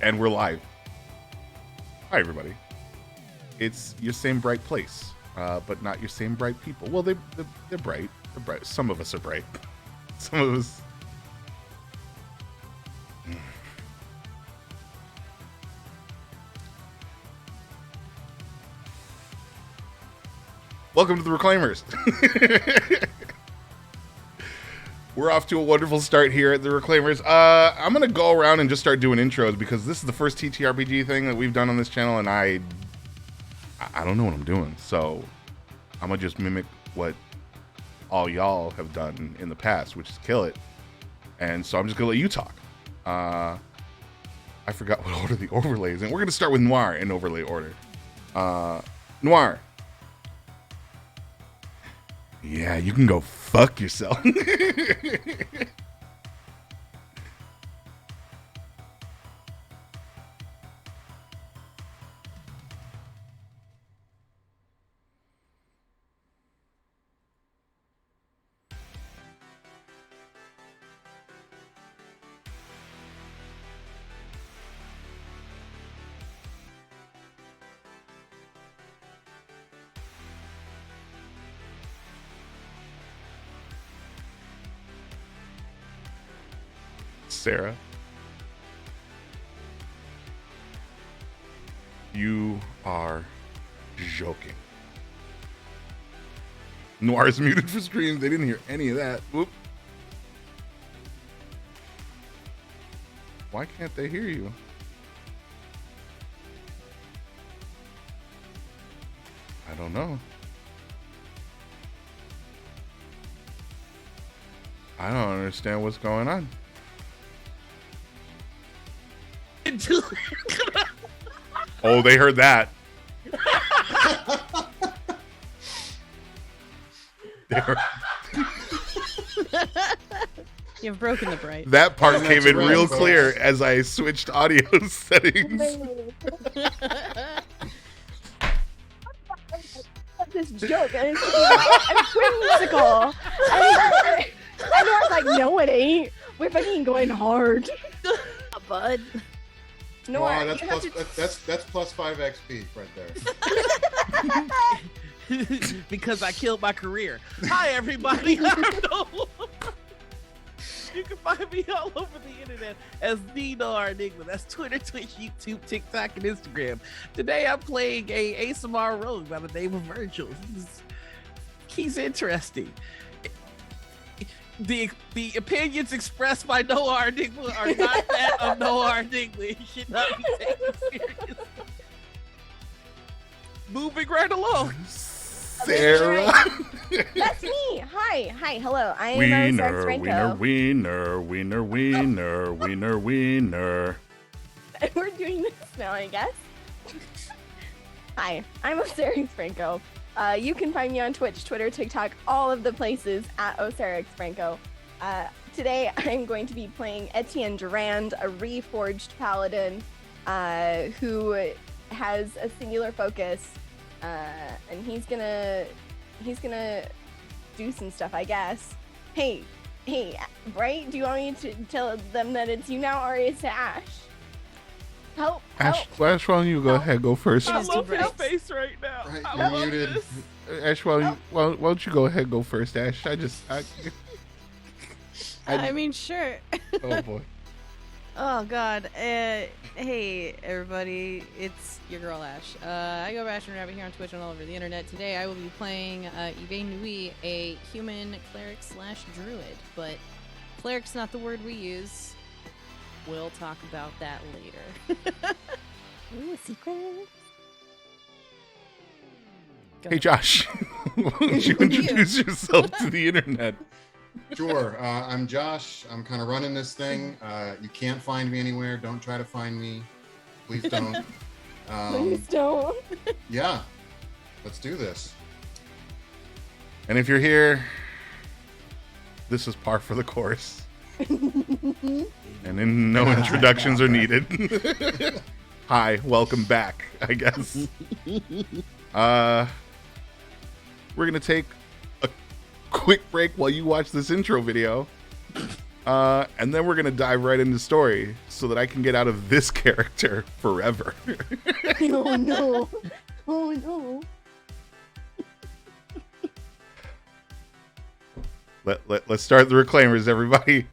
And we're live. Hi, everybody. It's your same bright place, but not your same bright people. Well, they're bright. They're bright. Some of us are bright. Some of us. Welcome to the Reclaimers. We're off to a wonderful start here at the Reclaimers. I'm going to go around and just start doing intros because this is the first TTRPG thing that we've done on this channel, and I don't know what I'm doing. So I'm going to just mimic what all y'all have done in the past, which is kill it. And so I'm just going to let you talk. I forgot what order the overlay is in. We're going to start with Noir in overlay order. Noir. Yeah, you can go fuck yourself. Sarah, you are joking. Noir is muted for streams. They didn't hear any of that. Whoop. Why can't they hear you? I don't know. I don't understand what's going on. Oh, they heard that. You've broken the bright. That part came in real clear as I switched audio settings. This joke, and it's whimsical. I was like, no, it ain't. We're fucking going hard. Bud. No, wow, that's plus 5 XP right there. Because I killed my career. Hi, everybody. I'm Noel. You can find me all over the internet as Noir Enigma. That's Twitter, Twitch, YouTube, TikTok, and Instagram. Today I'm playing a ASMR rogue by the name of Virgil. He's interesting. The opinions expressed by Noir Enigma are not that of Noir Enigma. It should not be taken seriously. Moving right along. Sarah. That's me. Hi, hello. I am Wiener, Franco. wiener. We're doing this now, I guess. Hi, I'm Osiris Franco. You can find me on Twitch, Twitter, TikTok, all of the places at Osiris Franco. Today, I'm going to be playing Etienne Durand, a reforged paladin who has a singular focus, and he's gonna do some stuff, I guess. Hey, Bright, do you want me to tell them that it's you now, or is it Ash? Help! Ash, why don't you go ahead, go first. I love his face right now. Right, I you're love muted. this. Ash, why don't you go ahead, go first, Ash? I mean, sure. Oh boy. Oh God. Hey everybody, it's your girl Ash. I go Ash and Rabbit here on Twitch and all over the internet. Today I will be playing Yvain Nui, a human cleric / druid, but cleric's not the word we use. We'll talk about that later. Ooh, a secret. Hey Josh, why don't you introduce yourself to the internet? Sure. I'm Josh. I'm kind of running this thing. You can't find me anywhere. Don't try to find me. Please don't. Please don't. Yeah. Let's do this. And if you're here, this is par for the course. And then no introductions are needed. Hi, welcome back, I guess. We're gonna take a quick break while you watch this intro video. And then we're going to dive right into story so that I can get out of this character forever. Oh no. Oh no. Let's start the Reclaimers, everybody.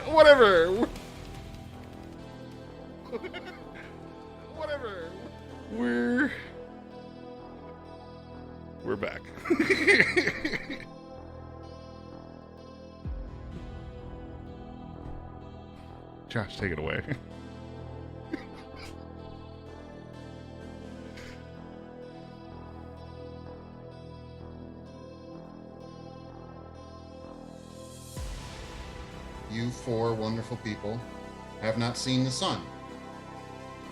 Whatever. Whatever. We're back. Josh, take it away. You four wonderful people have not seen the sun,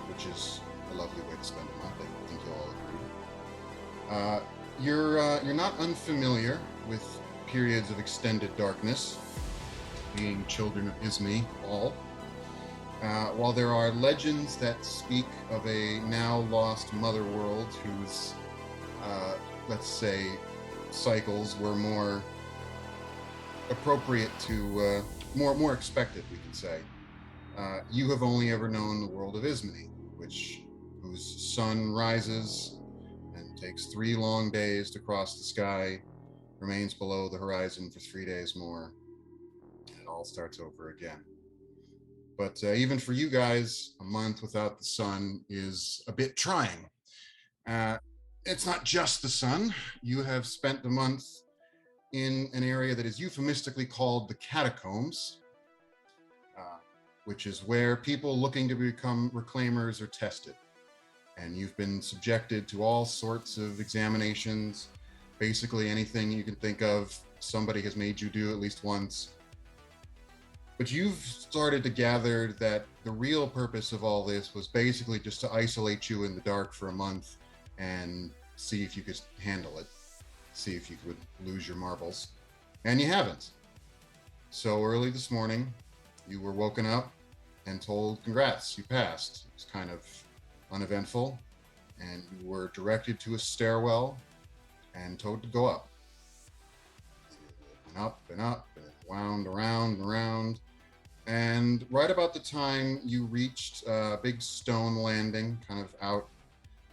which is a lovely way to spend a month. I think you'll all agree. You're not unfamiliar with periods of extended darkness, being children of Ismi all. While there are legends that speak of a now lost mother world whose, let's say, cycles were more appropriate to, more expected, we could say. You have only ever known the world of Ismini, whose sun rises and takes 3 long days to cross the sky, remains below the horizon for 3 days more, and it all starts over again. But even for you guys, a month without the sun is a bit trying. It's not just the sun. You have spent the month in an area that is euphemistically called the catacombs, which is where people looking to become reclaimers are tested. And you've been subjected to all sorts of examinations, basically anything you can think of, somebody has made you do at least once. But you've started to gather that the real purpose of all this was basically just to isolate you in the dark for a month and see if you could handle it, see if you could lose your marbles. And you haven't. So early this morning, you were woken up and told, congrats, you passed. It was kind of uneventful, and you were directed to a stairwell and told to go up. And up and up, and it wound around and around. And right about the time you reached a big stone landing, kind of out,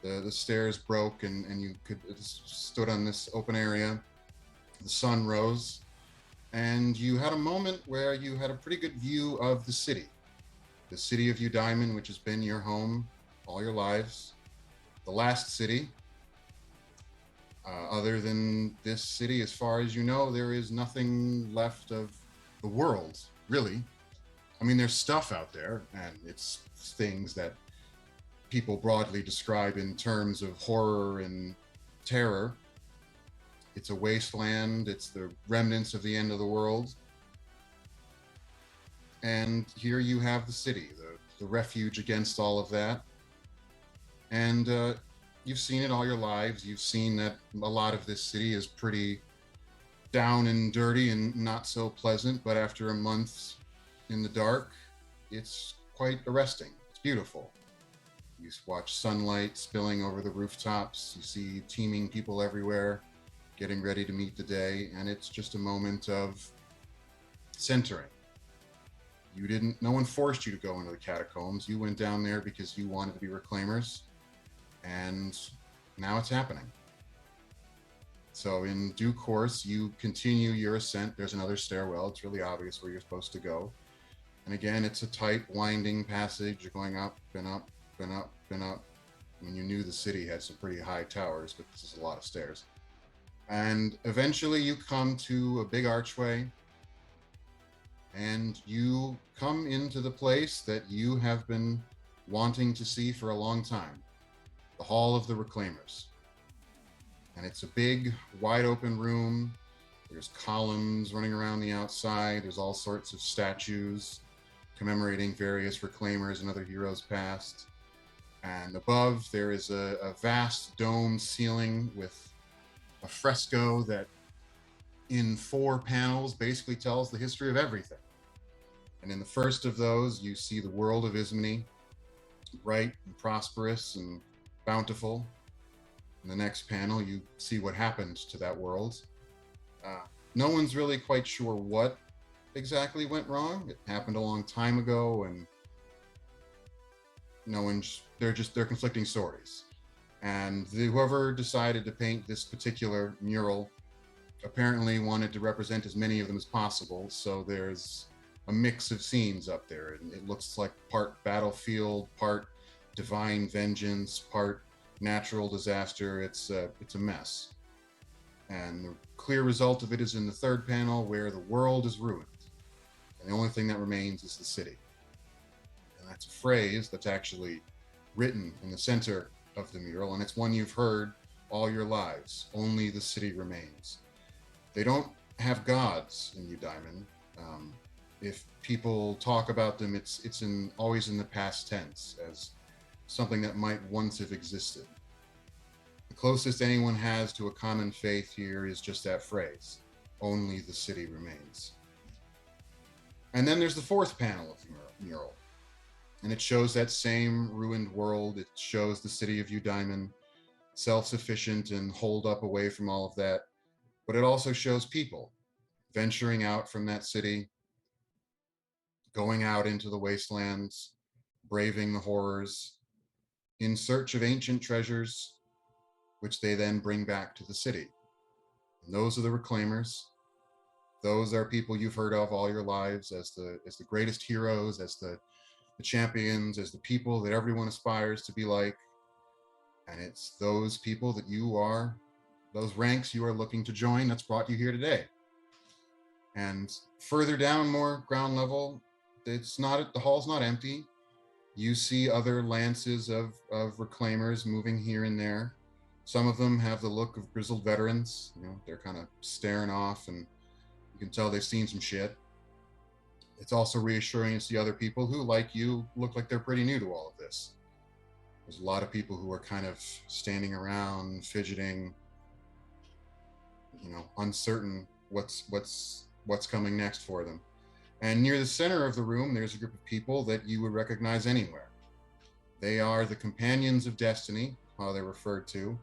the stairs broke, and you stood on this open area. The sun rose, and you had a moment where you had a pretty good view of the city of Eudaimon, which has been your home all your lives. The last city. Other than this city, as far as you know, there is nothing left of the world, really. I mean, there's stuff out there, and it's things that people broadly describe in terms of horror and terror. It's a wasteland. It's the remnants of the end of the world. And here you have the city, the refuge against all of that. And you've seen it all your lives. You've seen that a lot of this city is pretty down and dirty and not so pleasant. But after a month in the dark, it's quite arresting. It's beautiful. You watch sunlight spilling over the rooftops. You see teeming people everywhere getting ready to meet the day, and it's just a moment of centering. No one forced you to go into the catacombs. You went down there because you wanted to be reclaimers, and now it's happening. So in due course, you continue your ascent. There's another stairwell. It's really obvious where you're supposed to go. And again, it's a tight, winding passage. You're going up and up and up and up. I mean, you knew the city had some pretty high towers, but this is a lot of stairs. And eventually you come to a big archway, and you come into the place that you have been wanting to see for a long time, the Hall of the Reclaimers. And it's a big, wide open room. There's columns running around the outside. There's all sorts of statues commemorating various reclaimers and other heroes past. And above, there is a vast dome ceiling with a fresco that in 4 panels basically tells the history of everything. And in the first of those, you see the world of Ismene, bright and prosperous and bountiful. In the next panel, you see what happened to that world. No one's really quite sure what exactly went wrong. It happened a long time ago, and they're conflicting stories. And whoever decided to paint this particular mural apparently wanted to represent as many of them as possible. So there's a mix of scenes up there, and it looks like part battlefield, part divine vengeance, part natural disaster. It's a mess. And the clear result of it is in the third panel, where the world is ruined, and the only thing that remains is the city. And that's a phrase that's actually written in the center of the mural, and it's one you've heard all your lives. Only the city remains. They don't have gods in Eudaimon. If people talk about them, it's always in the past tense, as something that might once have existed. The closest anyone has to a common faith here is just that phrase, only the city remains. And then there's the fourth panel of the mural, and it shows that same ruined world. It shows the city of Eudaimon, self-sufficient and holed up away from all of that, but it also shows people venturing out from that city, going out into the wastelands, braving the horrors, in search of ancient treasures, which they then bring back to the city. And those are the Reclaimers. Those are people you've heard of all your lives as the greatest heroes, as the champions, as the people that everyone aspires to be like. And it's those people that those ranks you are looking to join that's brought you here today. And further down, more ground level, the hall's not empty. You see other lances of Reclaimers moving here and there. Some of them have the look of grizzled veterans. They're kind of staring off, and you can tell they've seen some shit. It's also reassuring to see other people who, like you, look like they're pretty new to all of this. There's a lot of people who are kind of standing around, fidgeting, uncertain what's coming next for them. And near the center of the room, there's a group of people that you would recognize anywhere. They are the Companions of Destiny, how they're referred to.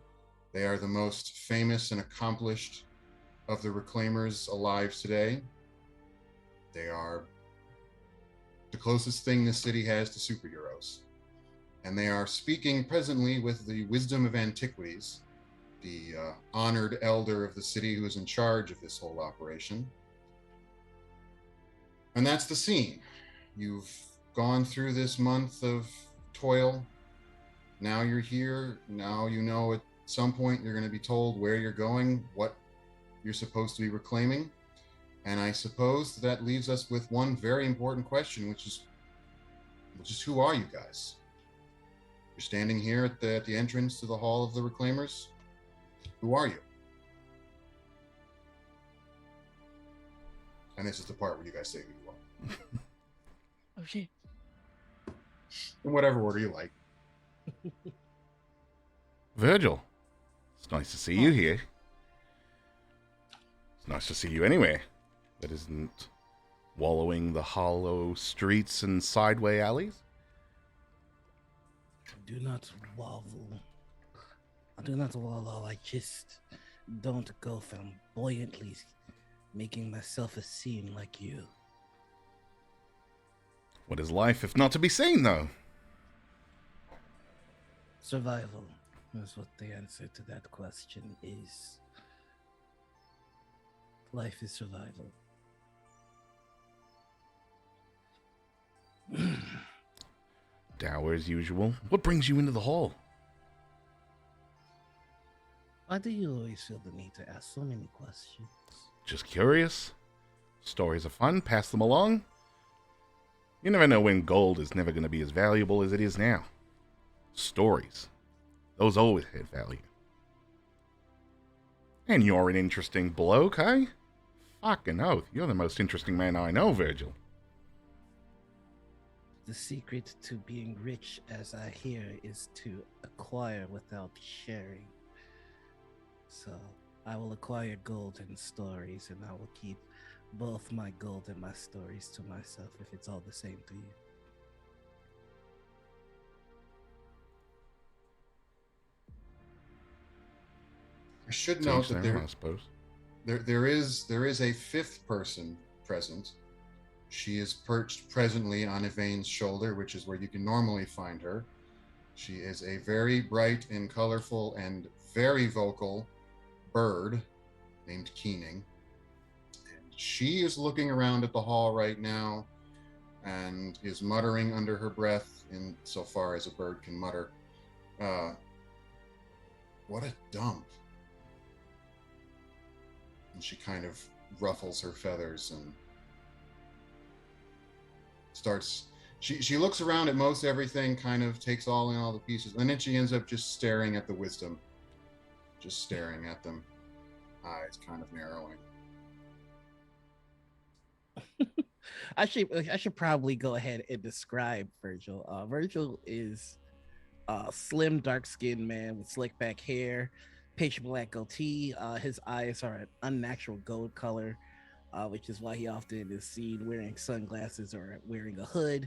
They are the most famous and accomplished of the Reclaimers alive today. They are the closest thing this city has to superheroes. And they are speaking presently with the Wisdom of Antiquities, the honored elder of the city who is in charge of this whole operation. And that's the scene. You've gone through this month of toil. Now you're here. Now you know at some point you're going to be told where you're going, what you're supposed to be reclaiming. And I suppose that leaves us with one very important question, which is who are you guys? You're standing here at the entrance to the Hall of the Reclaimers. Who are you? And this is the part where you guys say who you are. Oh shit. In whatever order you like. Virgil, it's nice to see you here. It's nice to see you anyway. That isn't wallowing the hollow streets and sideway alleys. Do not wobble. I do not wallow. I just don't go flamboyantly making myself a scene like you. What is life if not to be seen, though? Survival is what the answer to that question is. Life is survival. Dour as usual. What brings you into the hall? Why do you always feel the need to ask so many questions? Just curious. Stories are fun, pass them along. You never know when gold is never going to be as valuable as it is now. Stories. Those always had value. And you're an interesting bloke, eh? Fucking oath, you're the most interesting man I know, Virgil. The secret to being rich, as I hear, is to acquire without sharing. So, I will acquire gold and stories, and I will keep both my gold and my stories to myself if it's all the same to you. I should To note each that their own, I suppose. there is a fifth person present. She is perched presently on Yvain's shoulder, which is where you can normally find her. She is a very bright and colorful and very vocal bird named Keening. And she is looking around at the hall right now and is muttering under her breath, in so far as a bird can mutter. What a dump. And she kind of ruffles her feathers and starts. She looks around at most everything, kind of takes all in all the pieces, and then she ends up just staring at the wisdom. Just staring at them. Eyes kind of narrowing. I should probably go ahead and describe Virgil. Virgil is a slim, dark-skinned man with slick back hair, pitch black goatee. His eyes are an unnatural gold color, which is why he often is seen wearing sunglasses or wearing a hood.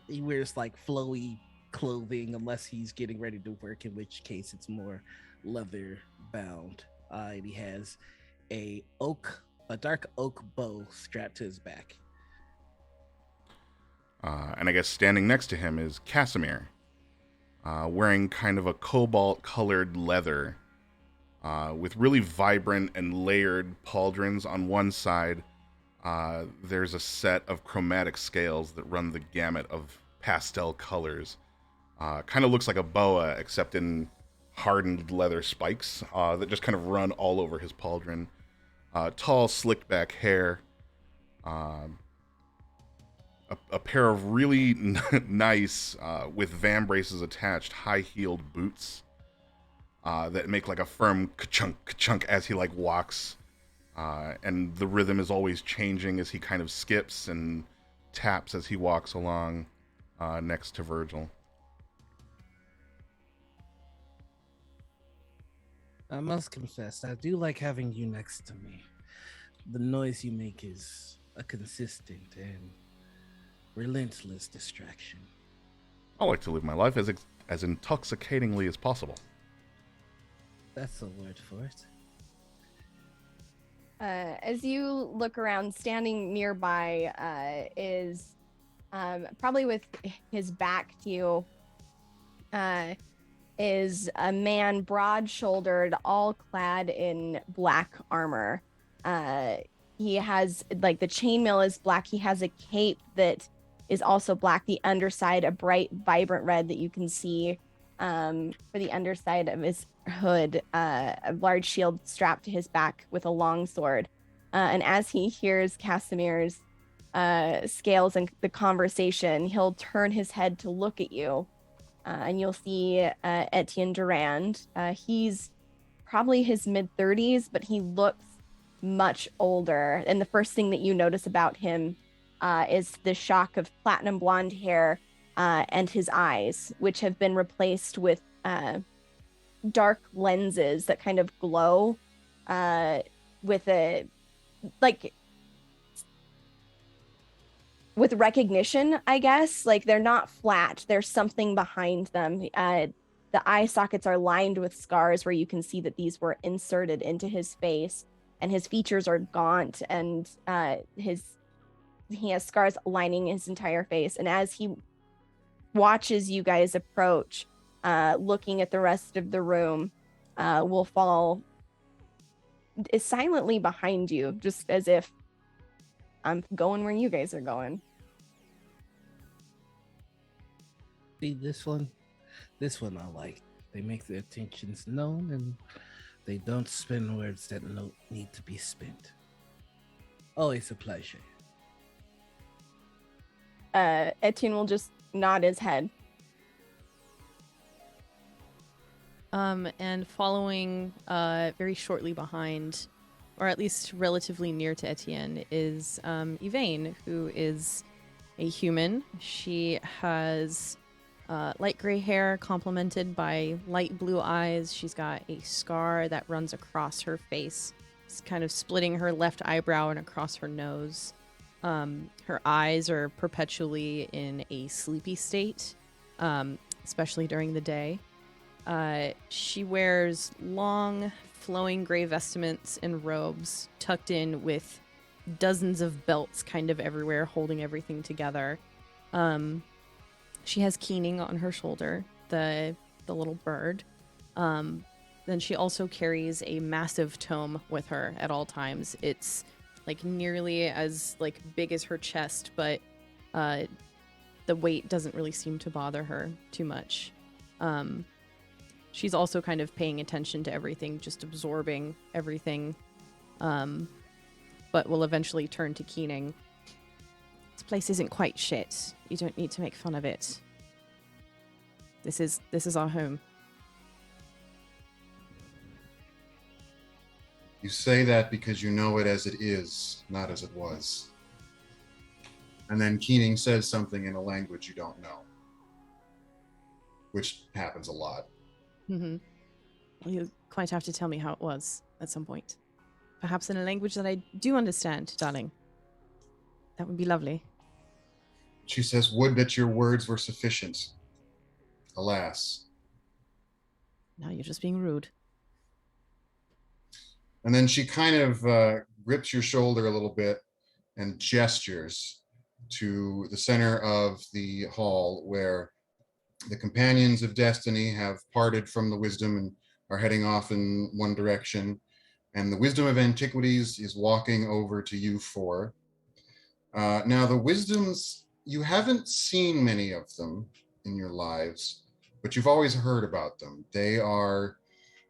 He wears like flowy clothing unless he's getting ready to work, in which case it's more leather bound. And he has a dark oak bow strapped to his back. And I guess standing next to him is Casimir, wearing kind of a cobalt-colored leather with really vibrant and layered pauldrons on one side. There's a set of chromatic scales that run the gamut of pastel colors. Kind of looks like a boa, except in hardened leather spikes that just kind of run all over his pauldron. Tall, slicked back hair. A pair of really nice, with vambraces attached, high-heeled boots that make like a firm ka-chunk, ka-chunk as he like walks. And the rhythm is always changing as he kind of skips and taps as he walks along next to Virgil. I must confess, I do like having you next to me. The noise you make is a consistent and relentless distraction. I like to live my life as intoxicatingly as possible. That's a word for it. As you look around, standing nearby is probably with his back to you, is a man broad-shouldered, all clad in black armor. He has, like, the chainmail is black. He has a cape that is also black. The underside, a bright, vibrant red that you can see for the underside of his hood. A large shield strapped to his back with a long sword. And as he hears Casimir's scales and the conversation, he'll turn his head to look at you. And you'll see Etienne Durand. He's probably his mid-30s, but he looks much older. And the first thing that you notice about him is the shock of platinum blonde hair and his eyes, which have been replaced with dark lenses that kind of glow with a, like, with recognition, I guess. Like they're not flat. There's something behind them. The eye sockets are lined with scars where you can see that these were inserted into his face, and his features are gaunt, and he has scars lining his entire face. And as he watches you guys approach, looking at the rest of the room, will fall is silently behind you, just as if I'm going where you guys are going. See this one I like. They make their intentions known and they don't spend words that don't need to be spent. Always a pleasure. Etienne will just nod his head. And following very shortly behind, or at least relatively near to Etienne, is Yvain, who is a human. She has light gray hair complemented by light blue eyes. She's got a scar that runs across her face. It's kind of splitting her left eyebrow and across her nose. Her eyes are perpetually in a sleepy state, especially during the day. She wears long, flowing gray vestments and robes tucked in with dozens of belts kind of everywhere, holding everything together. She has Keening on her shoulder, the little bird. Then she also carries a massive tome with her at all times. It's like nearly as like big as her chest, but the weight doesn't really seem to bother her too much. She's also kind of paying attention to everything, just absorbing everything, but will eventually turn to Keening. This place isn't quite shit. You don't need to make fun of it. This is our home. You say that because you know it as it is, not as it was. And then Keening says something in a language you don't know, which happens a lot. Mm-hmm. Well, you'll quite have to tell me how it was at some point. Perhaps in a language that I do understand, darling. That would be lovely. She says, "Would that your words were sufficient. Alas." Now you're just being rude. And then she kind of grips your shoulder a little bit and gestures to the center of the hall where the companions of destiny have parted from the wisdom and are heading off in one direction. And the wisdom of antiquities is walking over to you four. Now, the wisdoms, you haven't seen many of them in your lives, but you've always heard about them. They are,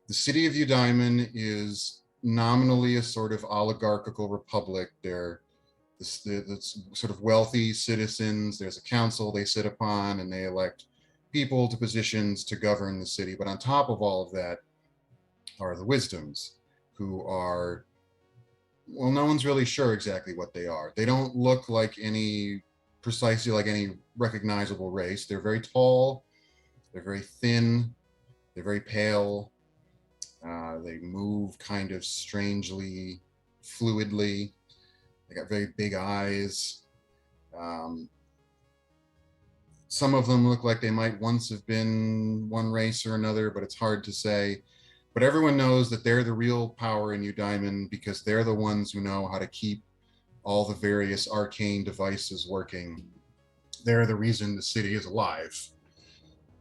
the city of Eudaimon is nominally a sort of oligarchical republic. They're the sort of wealthy citizens. There's a council they sit upon, and they elect people to positions to govern the city. But on top of all of that are the wisdoms, who are, well, no one's really sure exactly what they are. They don't look like precisely like any recognizable race. They're very tall, they're very thin, they're very pale. They move kind of strangely, fluidly. They got very big eyes. Some of them look like they might once have been one race or another, but it's hard to say. But everyone knows that they're the real power in Eudaimon because they're the ones who know how to keep all the various arcane devices working. They're the reason the city is alive.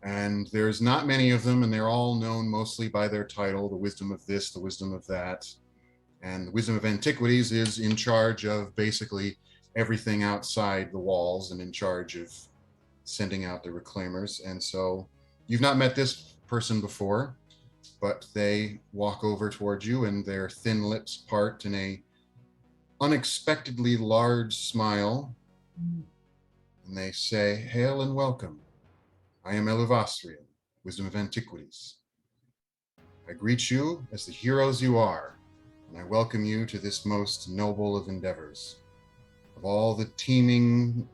And there's not many of them, and they're all known mostly by their title, the wisdom of this, the wisdom of that. And the wisdom of antiquities is in charge of basically everything outside the walls and in charge of sending out the reclaimers. And so you've not met this person before, but they walk over towards you and their thin lips part in a unexpectedly large smile. And they say, "Hail and welcome. I am Elivastrian, Wisdom of Antiquities. I greet you as the heroes you are, and I welcome you to this most noble of endeavors. Of all the teeming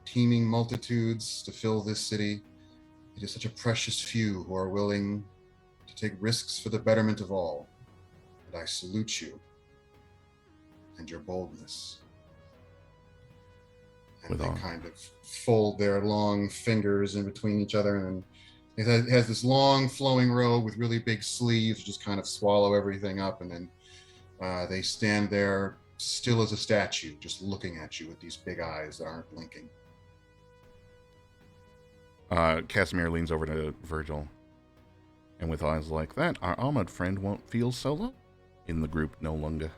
multitudes to fill this city, it is such a precious few who are willing to take risks for the betterment of all. And I salute you and your boldness." And they kind of fold their long fingers in between each other, and it has this long flowing robe with really big sleeves, just kind of swallow everything up, and then they stand there still as a statue, just looking at you with these big eyes that aren't blinking. Casimir leans over to Virgil, and with eyes like that, our armored friend won't feel so alone in the group no longer.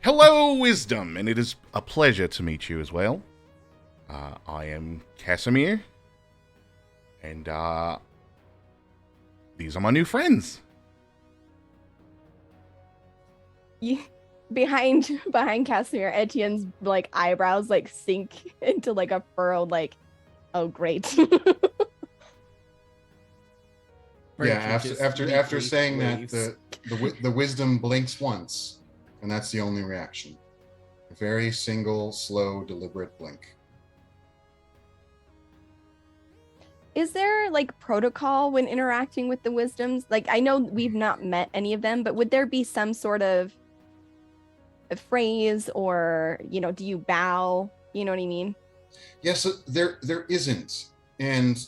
Hello, Wisdom, and it is a pleasure to meet you as well. I am Casimir, and these are my new friends. Behind Casimir, Etienne's like eyebrows like sink into like a furrowed like, oh great. Yeah, after saying that, the wisdom blinks once, and that's the only reaction. A very single, slow, deliberate blink. Is there like protocol when interacting with the wisdoms? Like, I know we've not met any of them, but would there be some sort of a phrase, or do you bow? You know what I mean? Yes, there isn't. And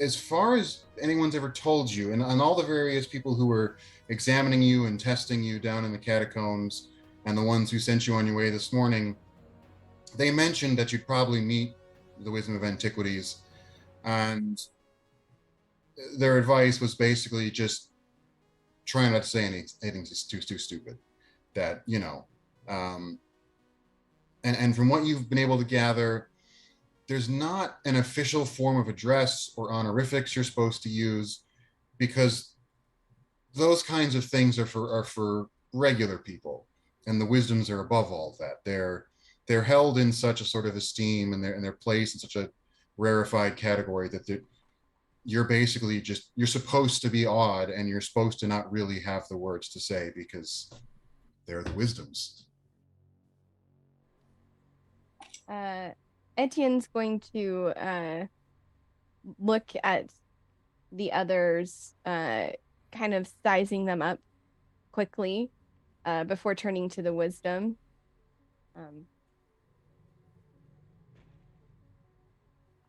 as far as anyone's ever told you, and all the various people who were examining you and testing you down in the catacombs, and the ones who sent you on your way this morning, they mentioned that you'd probably meet the wisdom of antiquities, and their advice was basically just try not to say anything too stupid. That and from what you've been able to gather, there's not an official form of address or honorifics you're supposed to use, because those kinds of things are for regular people, and the wisdoms are above all of that. They're held in such a sort of esteem, and they're placed in such a rarefied category that you're basically you're supposed to be awed, and you're supposed to not really have the words to say because they're the wisdoms. Etienne's going to look at the others, kind of sizing them up quickly before turning to the wisdom.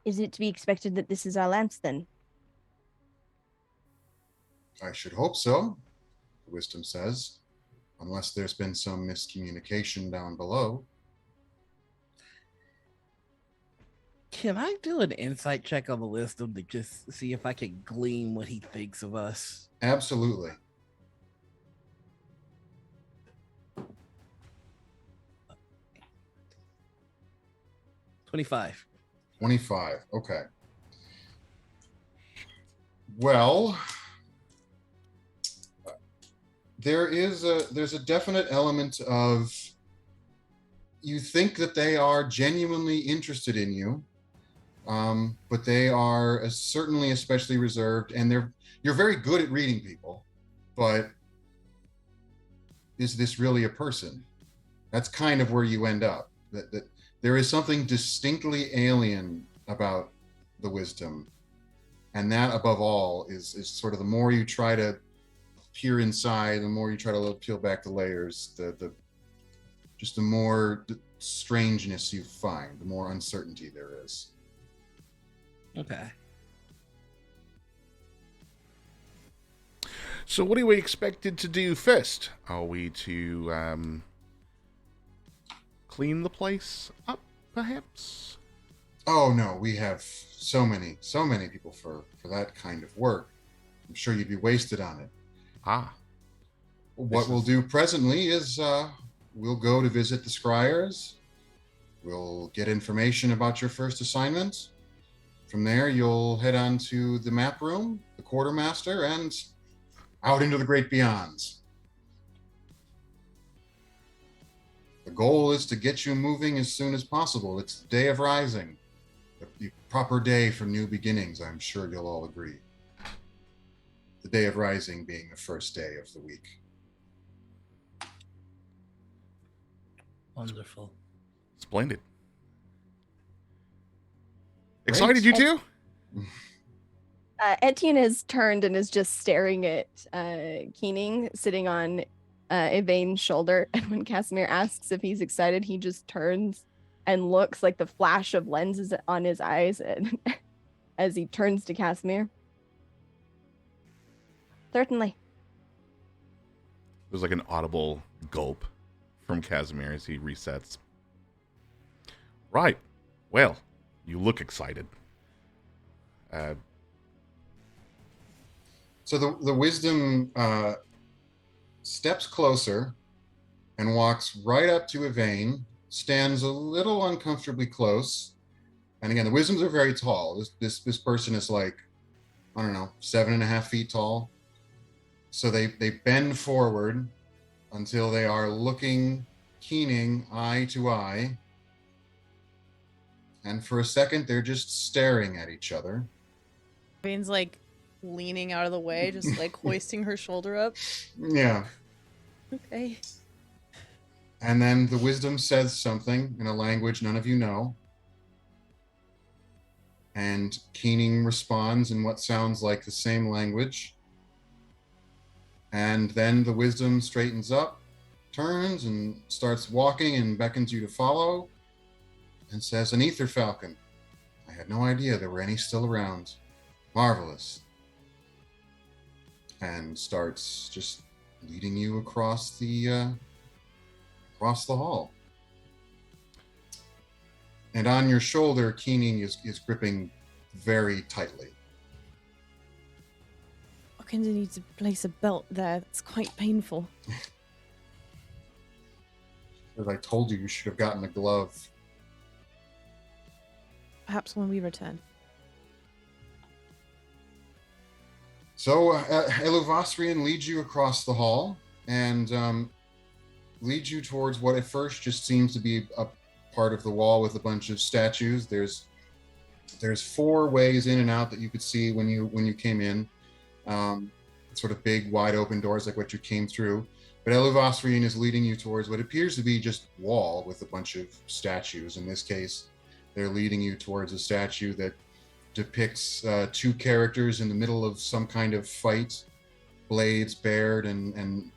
Is it to be expected that this is our lance then? I should hope so, the wisdom says, unless there's been some miscommunication down below. Can I do an insight check on the wisdom to just see if I can glean what he thinks of us? Absolutely. $25. 25. Okay. Well, there's a definite element of, you think that they are genuinely interested in you, but they are certainly especially reserved, and you're very good at reading people, but is this really a person? That's kind of where you end up. That there is something distinctly alien about the wisdom, and that above all is sort of, the more you try to peer inside, the more you try to peel back the layers, the more strangeness you find, the more uncertainty there is. Okay. So what are we expected to do first? Are we to clean the place up, perhaps? Oh no, we have so many people for that kind of work. I'm sure you'd be wasted on it. What we'll do presently is we'll go to visit the scryers. We'll get information about your first assignment. From there, you'll head on to the map room, the quartermaster, and out into the great beyonds. The goal is to get you moving as soon as possible. It's the day of rising, the proper day for new beginnings. I'm sure you'll all agree. The day of rising being the first day of the week. Wonderful. Splendid. Great. Excited, you two? Etienne has turned and is just staring at Keening sitting on Yvain's shoulder. And when Casimir asks if he's excited, he just turns and looks like the flash of lenses on his eyes and as he turns to Casimir. Certainly. There's like an audible gulp from Casimir as he resets. Right. Well, you look excited. So the wisdom steps closer and walks right up to Yvain, stands a little uncomfortably close. And again, the wisdoms are very tall. This person is like, I don't know, 7.5 feet tall. So they bend forward until they are looking, keening eye to eye. And for a second, they're just staring at each other. Vane's like leaning out of the way, just like hoisting her shoulder up. Yeah. Okay. And then the wisdom says something in a language none of you know. And Keening responds in what sounds like the same language. And then the wisdom straightens up, turns, and starts walking and beckons you to follow, and says, "An ether falcon. I had no idea there were any still around. Marvelous." And starts just leading you across the hall. And on your shoulder, Keening is gripping very tightly. I'm going to need to place a belt there. It's quite painful. As I told you, you should have gotten a glove. Perhaps when we return. So Eluvasrian leads you across the hall and leads you towards what at first just seems to be a part of the wall with a bunch of statues. There's 4 ways in and out that you could see when you came in. Sort of big, wide open doors like what you came through. But Eluvasrian is leading you towards what appears to be just wall with a bunch of statues. In this case, they're leading you towards a statue that depicts 2 characters in the middle of some kind of fight, blades bared, and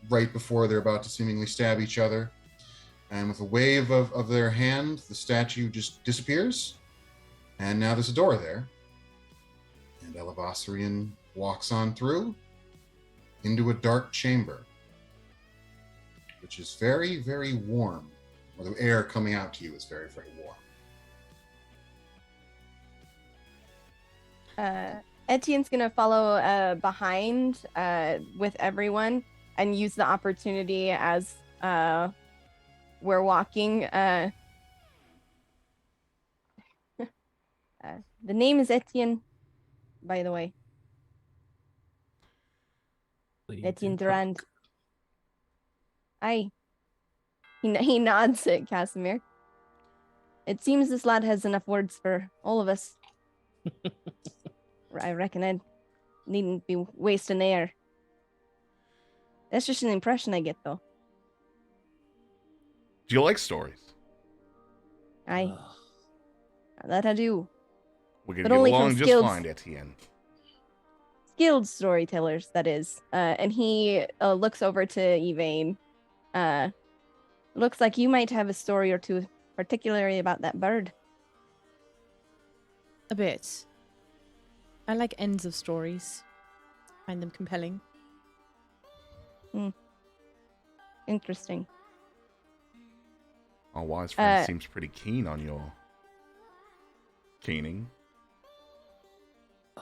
right before they're about to seemingly stab each other. And with a wave of their hand, the statue just disappears. And now there's a door there. And Eluvasrian walks on through into a dark chamber, which is very, very warm. Or the air coming out to you is very, very warm. Etienne's gonna follow behind with everyone and use the opportunity as we're walking. The name is Etienne, by the way. Etienne Durand. Aye. He nods at Casimir. It seems this lad has enough words for all of us. I reckon I needn't be wasting air. That's just an impression I get, though. Do you like stories? Aye. That I do. We're going But to get only along from just skilled- fine, Etienne. Skilled storytellers, that is. And he looks over to Yvain. Looks like you might have a story or two, particularly about that bird. A bit. I like ends of stories. Find them compelling. Interesting. Our wise friend seems pretty keen on your keening.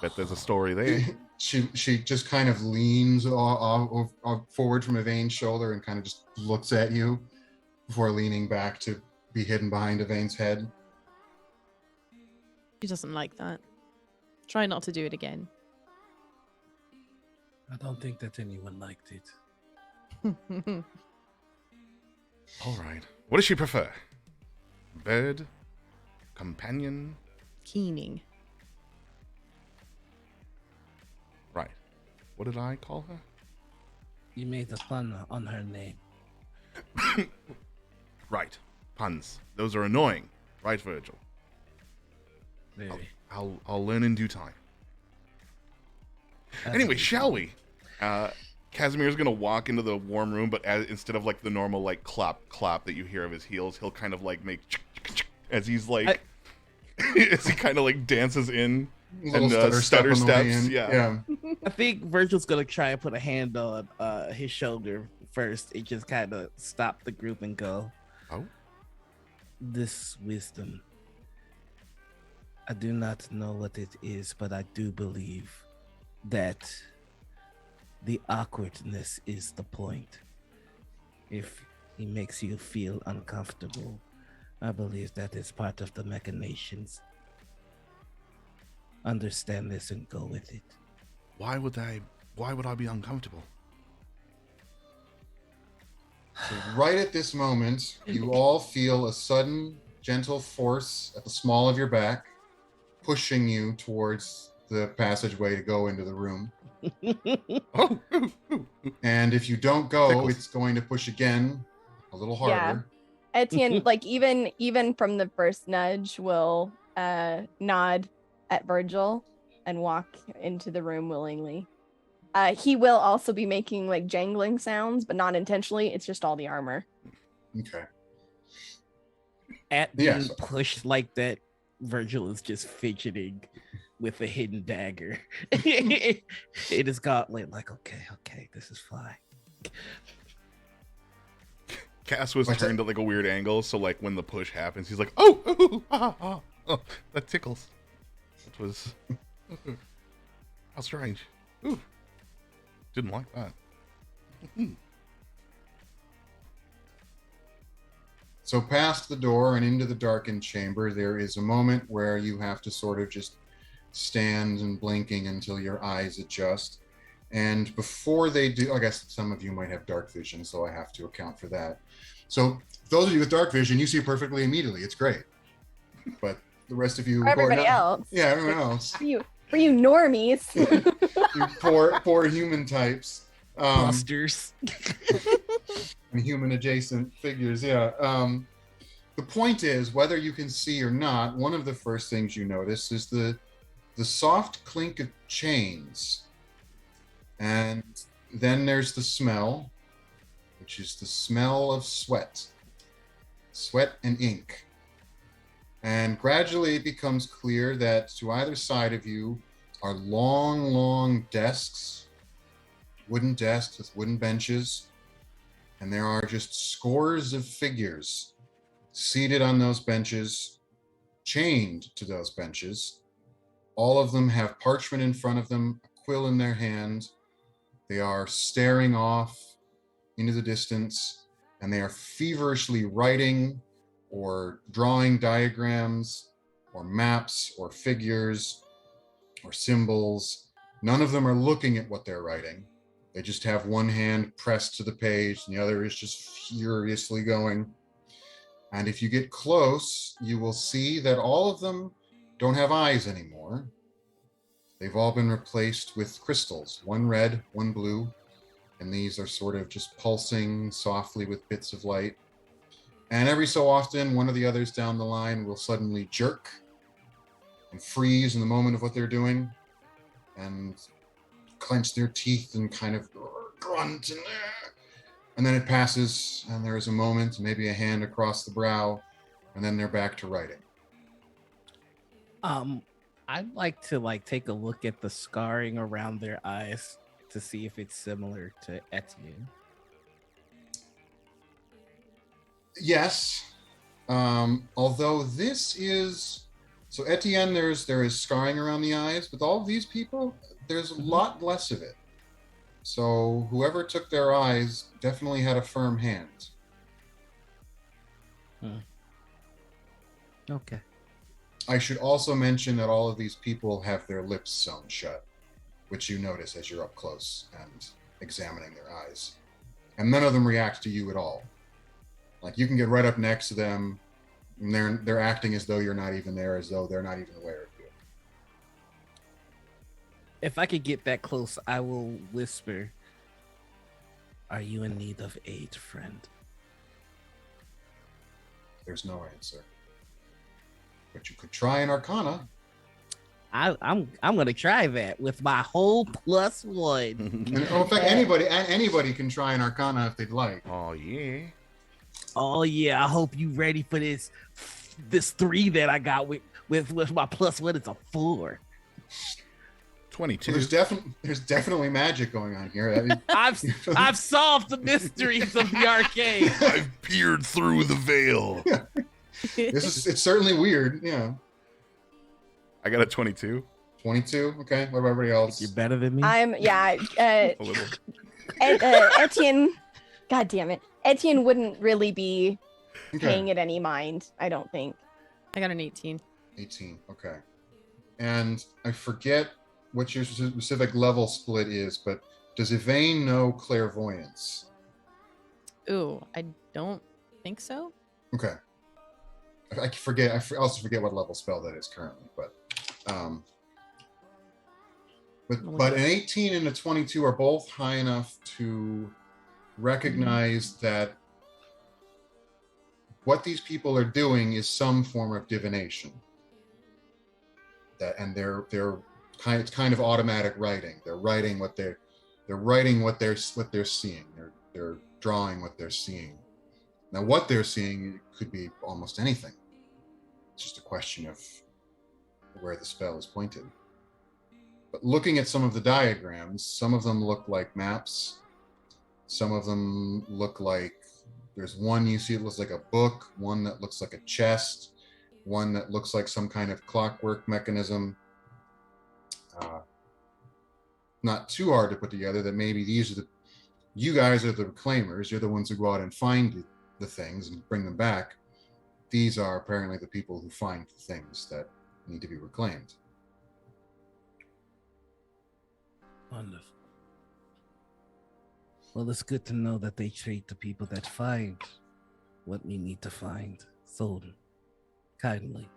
Bet there's a story there. She just kind of leans forward from Yvain's shoulder and kind of just looks at you before leaning back to be hidden behind Yvain's head. She doesn't like that. Try not to do it again. I don't think that anyone liked it. All right. What does she prefer? Bird? Companion? Keening. Right. What did I call her? You made a pun on her name. Right. Puns. Those are annoying. Right, Virgil? Very. I'll learn in due time. Anyway, shall we? Casimir's gonna walk into the warm room, but instead of like the normal like clop clop that you hear of his heels, he'll kind of like make as he's like as he kind of like dances in Little and stutter step on the way steps. in. Yeah. I think Virgil's gonna try and put a hand on his shoulder first and just kind of stop the group and go, Oh. this wisdom. I do not know what it is, but I do believe that the awkwardness is the point. If he makes you feel uncomfortable, I believe that is part of the machinations. Understand this and go with it. Why would I be uncomfortable? So right at this moment, you all feel a sudden, gentle force at the small of your back, pushing you towards the passageway to go into the room. Oh. And if you don't go, Tickles. it's going to push again, a little harder. Etienne, like even from the first nudge, will nod at Virgil and walk into the room willingly. He will also be making like jangling sounds, but not intentionally. It's just all the armor. Okay. At being Yes. pushed like that, Virgil is just fidgeting with a hidden dagger. It is gauntlet, like, okay, this is fine. Cass was What's turned at like a weird angle, so like when the push happens, he's like, oh, that tickles. That was how strange. Ooh. Didn't like that. So past the door and into the darkened chamber, there is a moment where you have to sort of just stand and blinking until your eyes adjust. And before they do, I guess some of you might have dark vision, so I have to account for that. So those of you with dark vision, you see perfectly immediately. It's great. But the rest of you, For everybody else. yeah, everyone else, For you normies. you poor human types. Busters. And human adjacent figures, yeah. The point is, whether you can see or not, one of the first things you notice is the soft clink of chains. And then there's the smell, which is the smell of sweat and ink. And gradually it becomes clear that to either side of you are long desks, wooden desks with wooden benches. And there are just scores of figures seated on those benches, chained to those benches. All of them have parchment in front of them, a quill in their hand. They are staring off into the distance, and they are feverishly writing or drawing diagrams or maps or figures or symbols. None of them are looking at what they're writing. They just have one hand pressed to the page and the other is just furiously going. And if you get close, you will see that all of them don't have eyes anymore. They've all been replaced with crystals, one red, one blue, and these are sort of just pulsing softly with bits of light. And every so often, one of the others down the line will suddenly jerk and freeze in the moment of what they're doing and clench their teeth and kind of grunt, and then it passes, and there is a moment, maybe a hand across the brow, and then they're back to writing. I'd like to take a look at the scarring around their eyes to see if it's similar to Etienne. Yes, although this is so Etienne, there is scarring around the eyes, but all of these people, there's a lot less of it. So whoever took their eyes definitely had a firm hand. Okay. I should also mention that all of these people have their lips sewn shut, which you notice as you're up close and examining their eyes. And none of them react to you at all. Like, you can get right up next to them, and they're acting as though you're not even there, as though they're not even aware of you. If I could get that close, I will whisper, "Are you in need of aid, friend?" There's no answer. But you could try an Arcana. I'm gonna try that with my whole +1. And, in fact, anybody can try an Arcana if they'd like. Oh yeah. Oh yeah, I hope you ready for this. This 3 that I got with my +1 is a 4. 22. Well, there's definitely magic going on here. I mean, I've solved the mysteries of the arcade. I've peered through the veil. it's certainly weird. Yeah. I got a 22. 22. Okay. What about everybody else? You're better than me. A little. Etienne. God damn it. Etienne wouldn't really be Okay. paying it any mind, I don't think. I got an 18. 18. Okay. And I forget what your specific level split is, but does Yvain know clairvoyance? Ooh, I don't think so. Okay. I forget. I also forget what level spell that is currently, but an 18 and a 22 are both high enough to recognize that what these people are doing is some form of divination. And it's kind of automatic writing. They're writing what they're seeing. They're drawing what they're seeing. Now, what they're seeing could be almost anything. It's just a question of where the spell is pointed. But looking at some of the diagrams, some of them look like maps. Some of them look like, there's one you see it looks like a book, one that looks like a chest, one that looks like some kind of clockwork mechanism. Not too hard to put together that maybe you guys are the reclaimers. You're the ones who go out and find the things and bring them back. These are apparently the people who find the things that need to be reclaimed. Wonderful. Well, it's good to know that they treat the people that find what we need to find so kindly.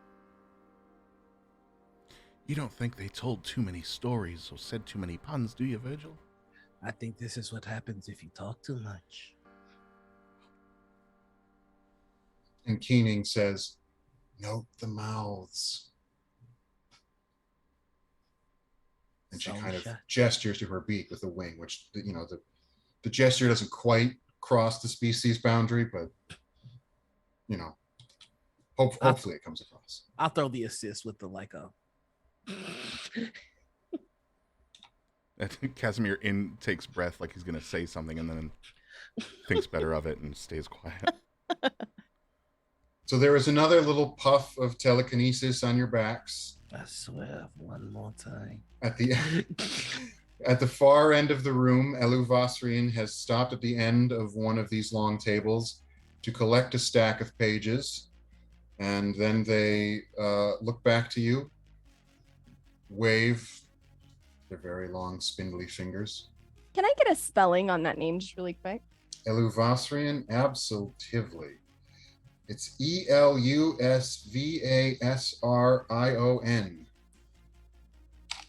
You don't think they told too many stories or said too many puns, do you, Virgil? I think this is what happens if you talk too much. And Keening says, note the mouths. And she kind of gestures to her beak with a wing, which, the gesture doesn't quite cross the species boundary, but, hopefully it comes across. I'll throw the assist with the I think Casimir takes breath like he's going to say something and then thinks better of it and stays quiet. So there is another little puff of telekinesis on your backs. I swear, one more time. At the far end of the room, Elu Vossrian has stopped at the end of one of these long tables to collect a stack of pages. And then they look back to you, wave their very long, spindly fingers. Can I get a spelling on that name just really quick? Elu Vossrian, absolutely. It's Elusvasrion.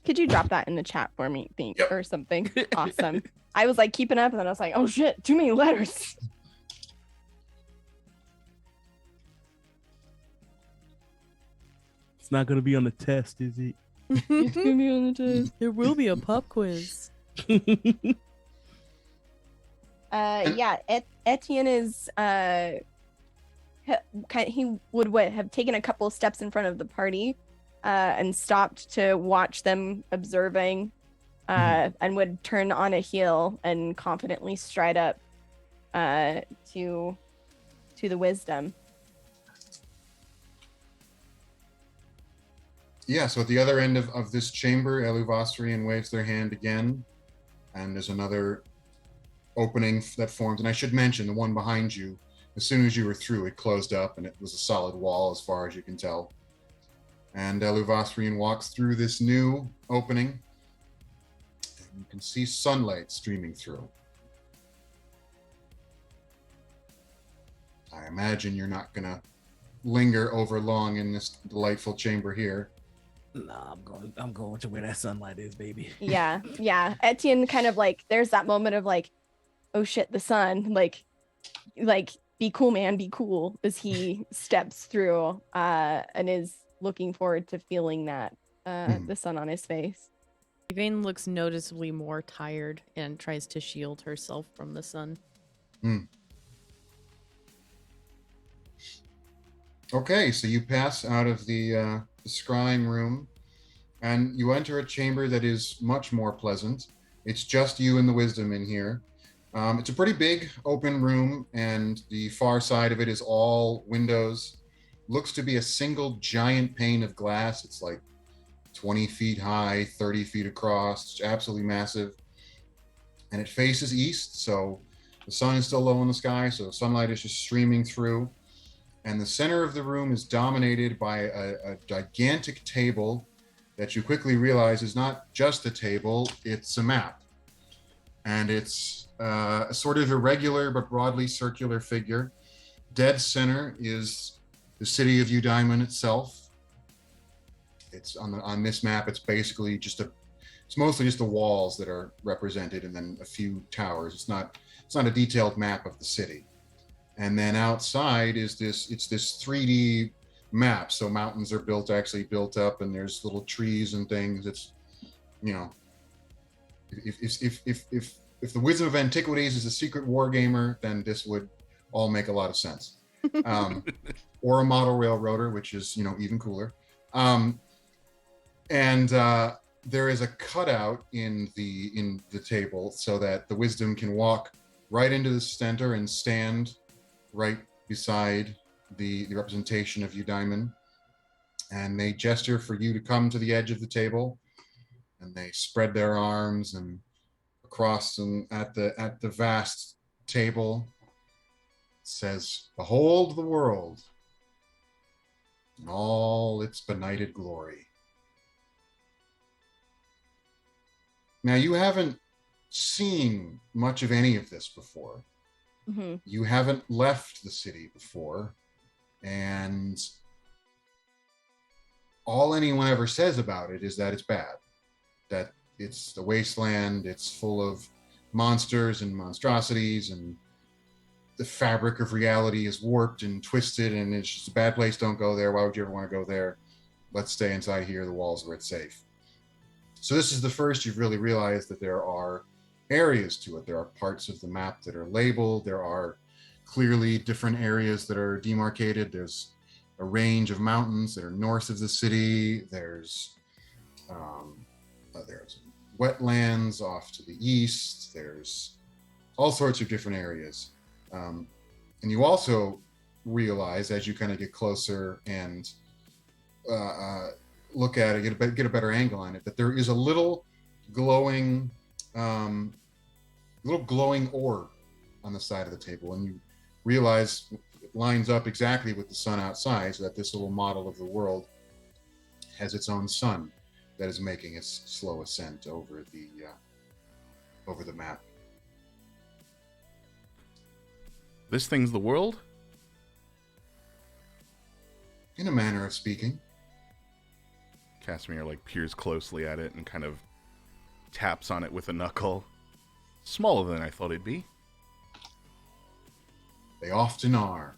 Could you drop that in the chat for me, Yep. or something? Awesome. I was like keeping up, and then I was like, oh shit, too many letters. It's not gonna be on the test, is it? It's gonna be on the test. There will be a pop quiz. Etienne is he would have taken a couple of steps in front of the party and stopped to watch them observing and would turn on a heel and confidently stride up to the wisdom. Yeah, so at the other end of this chamber, Elu Vossrian waves their hand again, and there's another opening that forms. And I should mention, the one behind you, as soon as you were through, it closed up, and it was a solid wall as far as you can tell. And Elu Vossrian walks through this new opening, and you can see sunlight streaming through. I imagine you're not going to linger over long in this delightful chamber here. Nah, I'm going to where that sunlight is, baby. Yeah. Etienne kind of like, there's that moment of like, oh shit, the sun, like be cool, man, be cool, as he steps through and is looking forward to feeling that the sun on his face. Yvain looks noticeably more tired and tries to shield herself from the sun. Okay, so you pass out of the scrying room, and you enter a chamber that is much more pleasant. It's just you and the wisdom in here. It's a pretty big open room, and the far side of it is all windows. Looks to be a single giant pane of glass. It's like 20 feet high, 30 feet across. It's absolutely massive. And it faces east, so the sun is still low in the sky, so sunlight is just streaming through. And the center of the room is dominated by a gigantic table that you quickly realize is not just a table, it's a map. And it's a sort of irregular but broadly circular figure. Dead center is the city of Eudaimon itself. It's on this map. It's basically it's mostly just the walls that are represented, and then a few towers. It's not a detailed map of the city. And then outside is this 3D map. So mountains are built up, and there's little trees and things. It's, if the Wisdom of Antiquities is a secret war gamer, then this would all make a lot of sense. Or a model railroader, which is, even cooler. There is a cutout in the table so that the Wisdom can walk right into the center and stand right beside the representation of Eudaimon. And they gesture for you to come to the edge of the table, and they spread their arms, and across and at the vast table it says, "Behold the world in all its benighted glory." Now, you haven't seen much of any of this before. Mm-hmm. You haven't left the city before, and all anyone ever says about it is that it's bad, that it's the wasteland, it's full of monsters and monstrosities, and the fabric of reality is warped and twisted, and it's just a bad place. Don't go there. Why would you ever want to go there? Let's stay inside here, the walls where it's safe. So this is the first you've really realized that there are areas to it. There are parts of the map that are labeled. There are clearly different areas that are demarcated. There's a range of mountains that are north of the city. There's wetlands off to the east. There's all sorts of different areas. And you also realize as you kind of get closer and look at it, get a better angle on it, that there is a little glowing orb on the side of the table, and you realize it lines up exactly with the sun outside, so that this little model of the world has its own sun that is making its slow ascent over the map. This thing's the world? In a manner of speaking. Casimir peers closely at it and kind of taps on it with a knuckle. Smaller than I thought it'd be. They often are.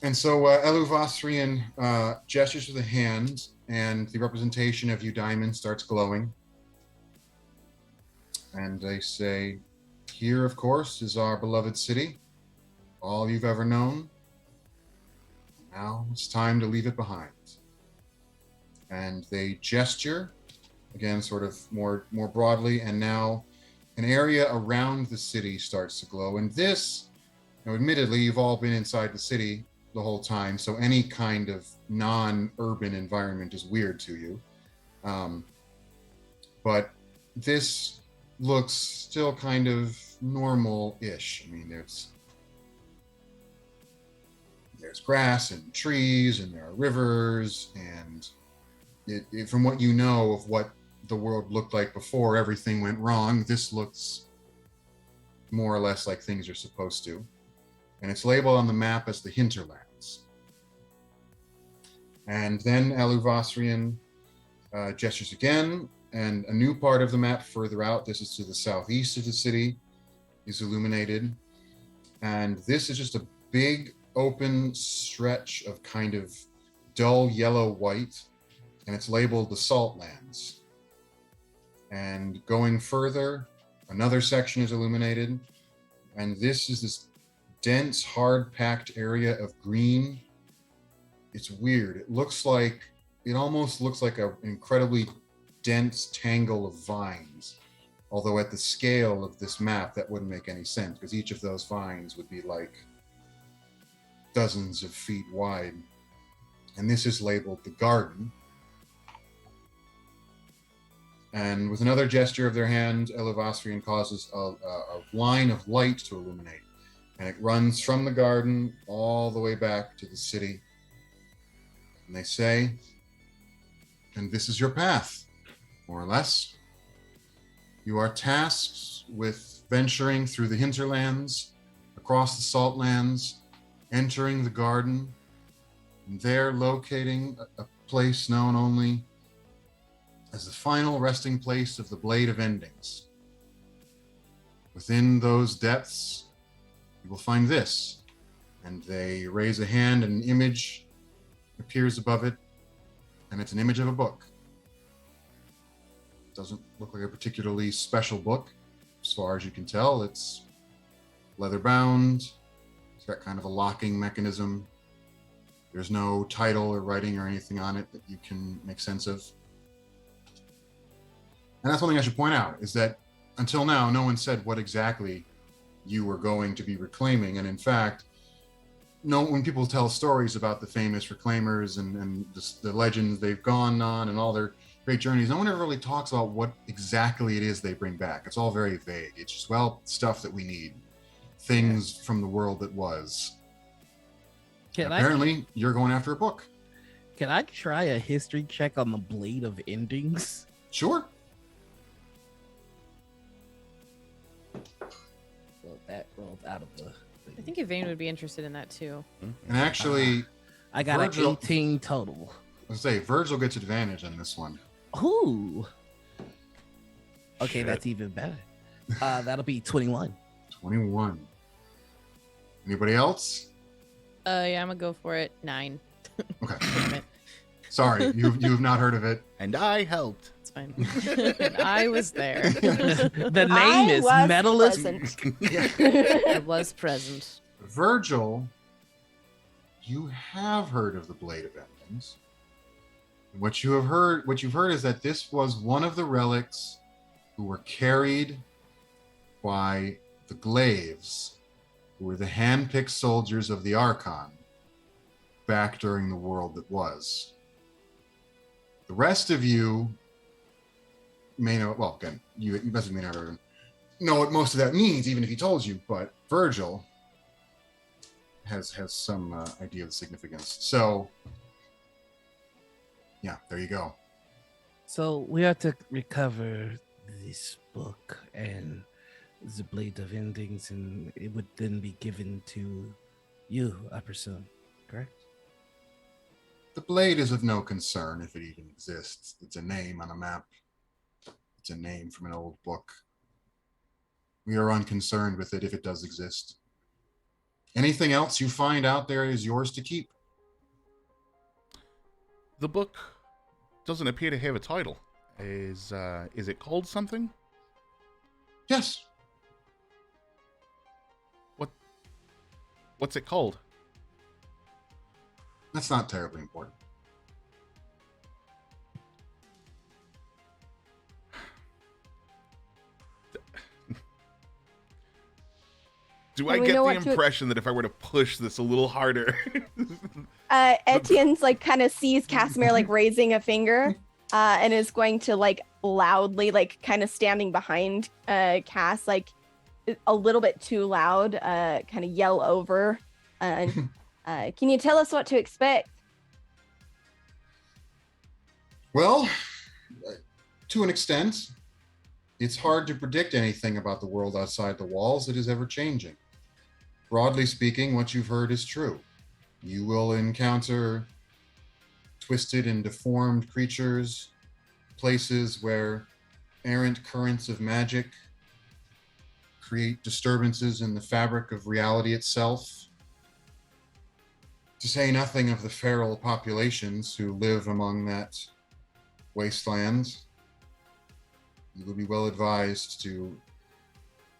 And so Eluvasrian gestures with a hand, and the representation of Eudaimon starts glowing. And they say, "Here, of course, is our beloved city, all you've ever known. Now it's time to leave it behind." And they gesture, again, sort of more broadly, and now an area around the city starts to glow. And this, admittedly, you've all been inside the city the whole time, so any kind of non-urban environment is weird to you. But this looks still kind of normal-ish. I mean, there's grass and trees, and there are rivers, and from what you know of what the world looked like before everything went wrong, this looks more or less like things are supposed to. And it's labeled on the map as the Hinterlands. And then Eluvasrian gestures again, and a new part of the map further out, this is to the southeast of the city, is illuminated. And this is just a big open stretch of kind of dull yellow white, and it's labeled the Salt Lands. And going further, another section is illuminated, and this is this dense, hard-packed area of green. It's weird. It almost looks like an incredibly dense tangle of vines. Although at the scale of this map, that wouldn't make any sense, because each of those vines would be like dozens of feet wide. And this is labeled the garden. And with another gesture of their hand, Elevasrian causes a line of light to illuminate. And it runs from the garden all the way back to the city. And they say, and this is your path, more or less. You are tasked with venturing through the hinterlands, across the salt lands, entering the garden, and there locating a place known only as the final resting place of the Blade of Endings. Within those depths, you will find this. And they raise a hand, and an image appears above it, and it's an image of a book. Doesn't look like a particularly special book, as far as you can tell. It's leather bound. It's got kind of a locking mechanism. There's no title or writing or anything on it that you can make sense of. And that's one thing I should point out, is that until now, no one said what exactly you were going to be reclaiming. And in fact, when people tell stories about the famous reclaimers and the legends they've gone on and all their great journeys, no one ever really talks about what exactly it is they bring back. It's all very vague. It's just, stuff that we need. Things from the world that was. Apparently, you're going after a book. Can I try a history check on the Blade of Endings? Sure. Well, that rolled out of the... I think Yvain would be interested in that too. And actually, I got Virgil, an 18 total. Let's say Virgil gets advantage on this one. Ooh. Okay, Shit. that's even better. That'll be 21. 21. Anybody else? Yeah, I'm gonna go for it. 9. Okay. Damn it. Sorry, you've not heard of it. And I helped. It's fine. I was there. The name I is was Medalist. present. I was present. Virgil, you have heard of the Blade of Endings. What you've heard is that this was one of the relics who were carried by the Glaives, who were the hand-picked soldiers of the Archon back during the world that was. The rest of you may know, well, again, you may not know what most of that means, even if he told you, but Virgil has some idea of the significance. So, yeah, there you go. So we have to recover this book and the Blade of Endings, and it would then be given to you, I presume, correct? The blade is of no concern if it even exists. It's a name on a map. It's a name from an old book. We are unconcerned with it if it does exist. Anything else you find out there is yours to keep. The book doesn't appear to have a title. Is it called something? Yes. What's it called? That's not terribly important. Do I we get know the what to- impression that if I were to push this a little harder... Etienne's like kind of sees Casimir like raising a finger and is going to like loudly, like kind of standing behind Cass, like a little bit too loud, kind of yell over. Can you tell us what to expect? Well, to an extent, it's hard to predict anything about the world outside the walls. It is ever changing. Broadly speaking, what you've heard is true. You will encounter twisted and deformed creatures, places where errant currents of magic create disturbances in the fabric of reality itself. To say nothing of the feral populations who live among that wasteland, you would be well advised to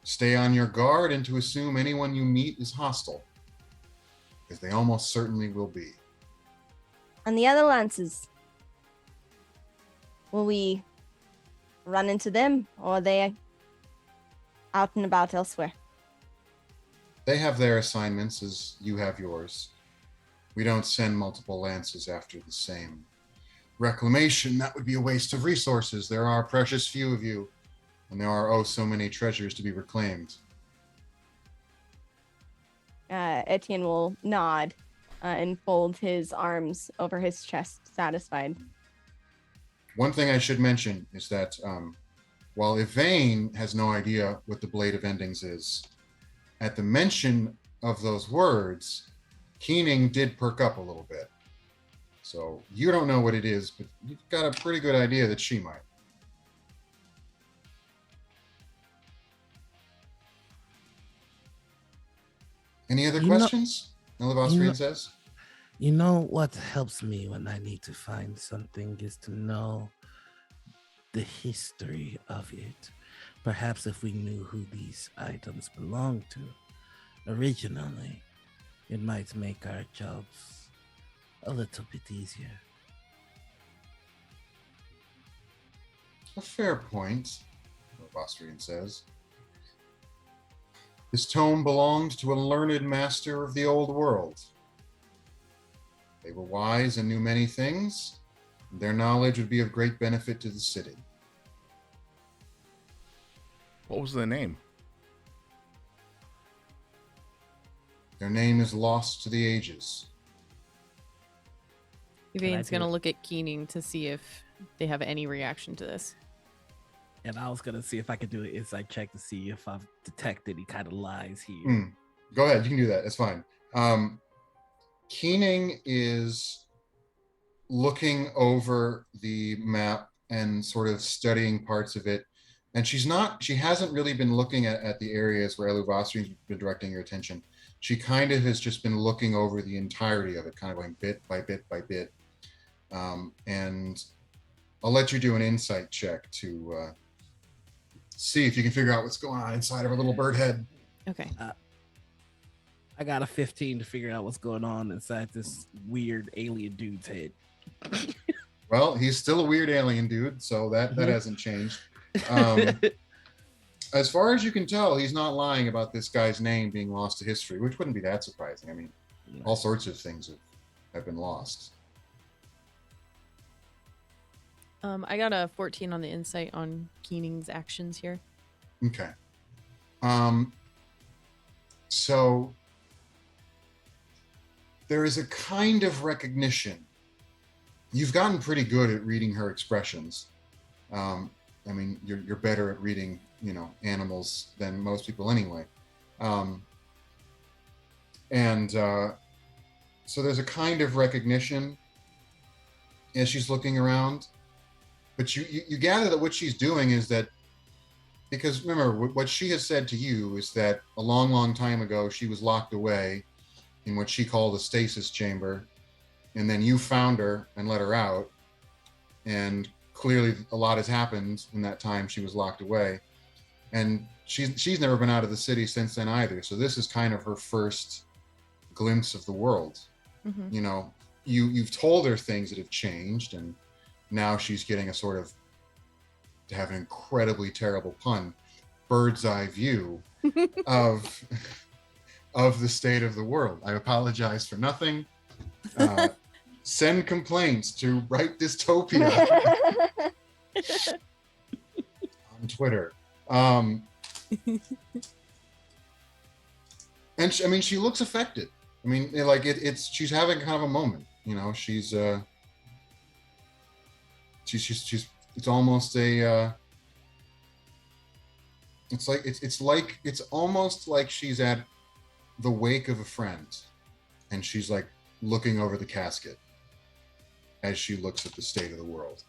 stay on your guard and to assume anyone you meet is hostile, because they almost certainly will be. And the other lances, will we run into them, or are they out and about elsewhere? They have their assignments as you have yours. We don't send multiple lances after the same reclamation. That would be a waste of resources. There are precious few of you, and there are so many treasures to be reclaimed. Etienne will nod and fold his arms over his chest, satisfied. One thing I should mention is that while Yvain has no idea what the Blade of Endings is, at the mention of those words, Keening did perk up a little bit. So you don't know what it is, but you've got a pretty good idea that she might. Any other questions? Elevasrian says. You know what helps me when I need to find something is to know the history of it. Perhaps if we knew who these items belonged to originally, it might make our jobs a little bit easier. A fair point, Elevasrian says. This tome belonged to a learned master of the old world. They were wise and knew many things. Their knowledge would be of great benefit to the city. What was the name? Their name is lost to the ages. Yvain's going to look at Keening to see if they have any reaction to this. And I was going to see if I could do an insight check to see if I've detected any kind of lies here. Go ahead, you can do that. It's fine. Keening is looking over the map and sort of studying parts of it. And she hasn't really been looking at the areas where Eluvasrian's been directing your attention. She kind of has just been looking over the entirety of it, kind of going bit by bit by bit. And I'll let you do an insight check to see if you can figure out what's going on inside of her little bird head. Okay. I got a 15 to figure out what's going on inside this weird alien dude's head. Well, he's still a weird alien dude, so that hasn't changed. As far as you can tell, he's not lying about this guy's name being lost to history, which wouldn't be that surprising. I mean, all sorts of things have been lost. I got a 14 on the insight on Keening's actions here. Okay. So there is a kind of recognition. You've gotten pretty good at reading her expressions. I mean, you're better at reading, animals than most people anyway. So there's a kind of recognition as she's looking around. But you gather that what she's doing is that, because remember, what she has said to you is that a long, long time ago, she was locked away in what she called a stasis chamber. And then you found her and let her out. And clearly a lot has happened in that time she was locked away. And she's never been out of the city since then either. So this is kind of her first glimpse of the world. Mm-hmm. You've told her things that have changed, and now she's getting a sort of, to have an incredibly terrible pun, bird's eye view of the state of the world. I apologize for nothing. Send complaints to Right Dystopia on Twitter. And she looks affected. I mean, she's having kind of a moment. She's it's almost a it's almost like she's at the wake of a friend, and she's like looking over the casket as she looks at the state of the world.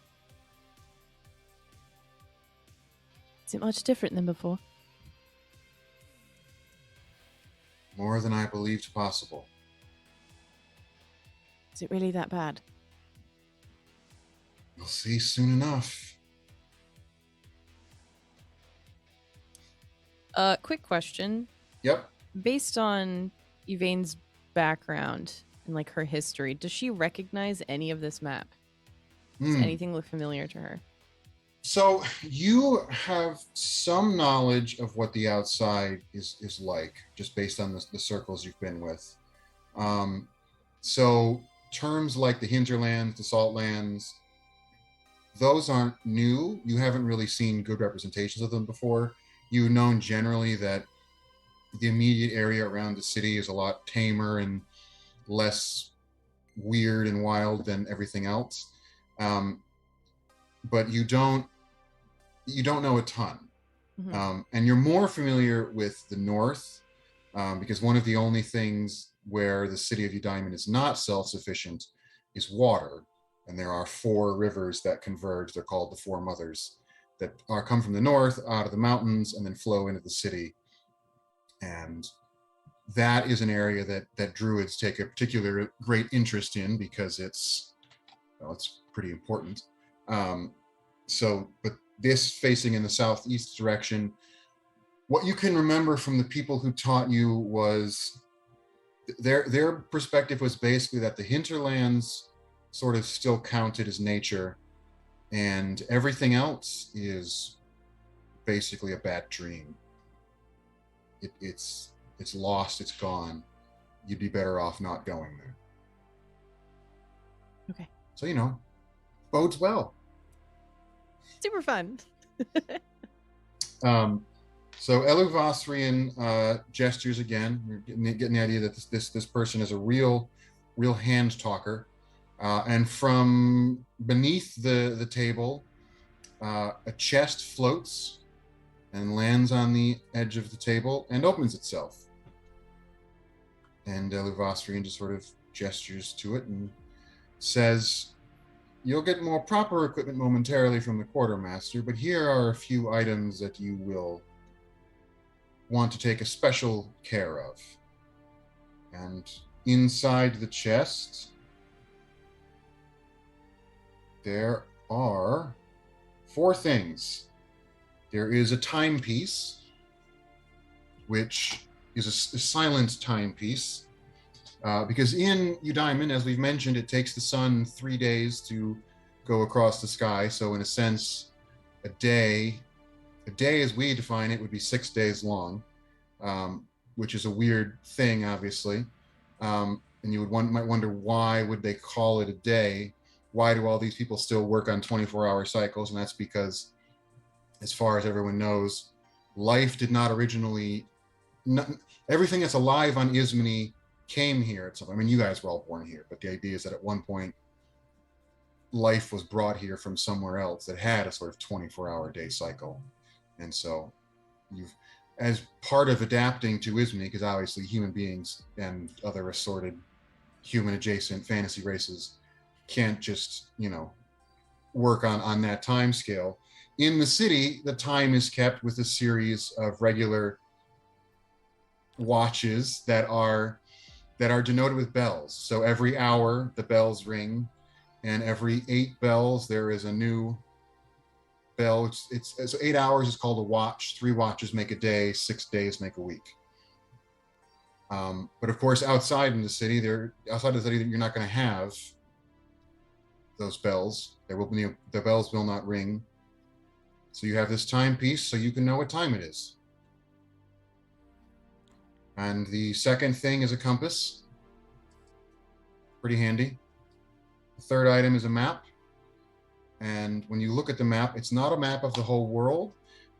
Is it much different than before? More than I believed possible. Is it really that bad? We'll see soon enough. Quick question. Yep. Based on Yvain's background and like her history, does she recognize any of this map? Does anything look familiar to her? So you have some knowledge of what the outside is like, just based on the circles you've been with. So terms like the hinterlands, the saltlands, those aren't new. You haven't really seen good representations of them before. You've known generally that the immediate area around the city is a lot tamer and less weird and wild than everything else. But you don't know a ton. And you're more familiar with the north, because one of the only things where the city of Eudaimon is not self-sufficient is water. And there are 4 rivers that converge. They're called the Four Mothers, that come from the north, out of the mountains, and then flow into the city. And that is an area that druids take a particular great interest in, because it's pretty important. But this facing in the southeast direction, what you can remember from the people who taught you was their perspective was basically that the hinterlands sort of still counted as nature, and everything else is basically a bad dream. It's lost, it's gone. You'd be better off not going there. Okay. So, bodes well. Super fun. So Eluvasrian gestures again. You're getting the idea that this person is a real hand talker. And from beneath the table, a chest floats and lands on the edge of the table and opens itself. And Eluvasrian just sort of gestures to it and says, "You'll get more proper equipment momentarily from the quartermaster, but here are a few items that you will want to take a special care of." And inside the chest, there are 4 things. There is a timepiece, which is a silent timepiece. Because in Eudaimon, as we've mentioned, it takes the sun 3 days to go across the sky. So in a sense, a day as we define it would be 6 days long, which is a weird thing, obviously. And you might wonder, why would they call it a day? Why do all these people still work on 24-hour cycles? And that's because, as far as everyone knows, life did not originally... everything that's alive on Ismene came here. You guys were all born here, but the idea is that at one point, life was brought here from somewhere else that had a sort of 24-hour day cycle. And so as part of adapting to Ismene, because obviously human beings and other assorted human adjacent fantasy races can't just, work on that time scale. In the city, the time is kept with a series of regular watches that are denoted with bells. So every hour the bells ring, and every 8 bells there is a new bell. So 8 hours is called a watch. 3 watches make a day. 6 days make a week. But of course, outside of the city, you're not going to have those bells. The bells will not ring. So you have this timepiece, so you can know what time it is. And the second thing is a compass. Pretty handy. The third item is a map. And when you look at the map, it's not a map of the whole world.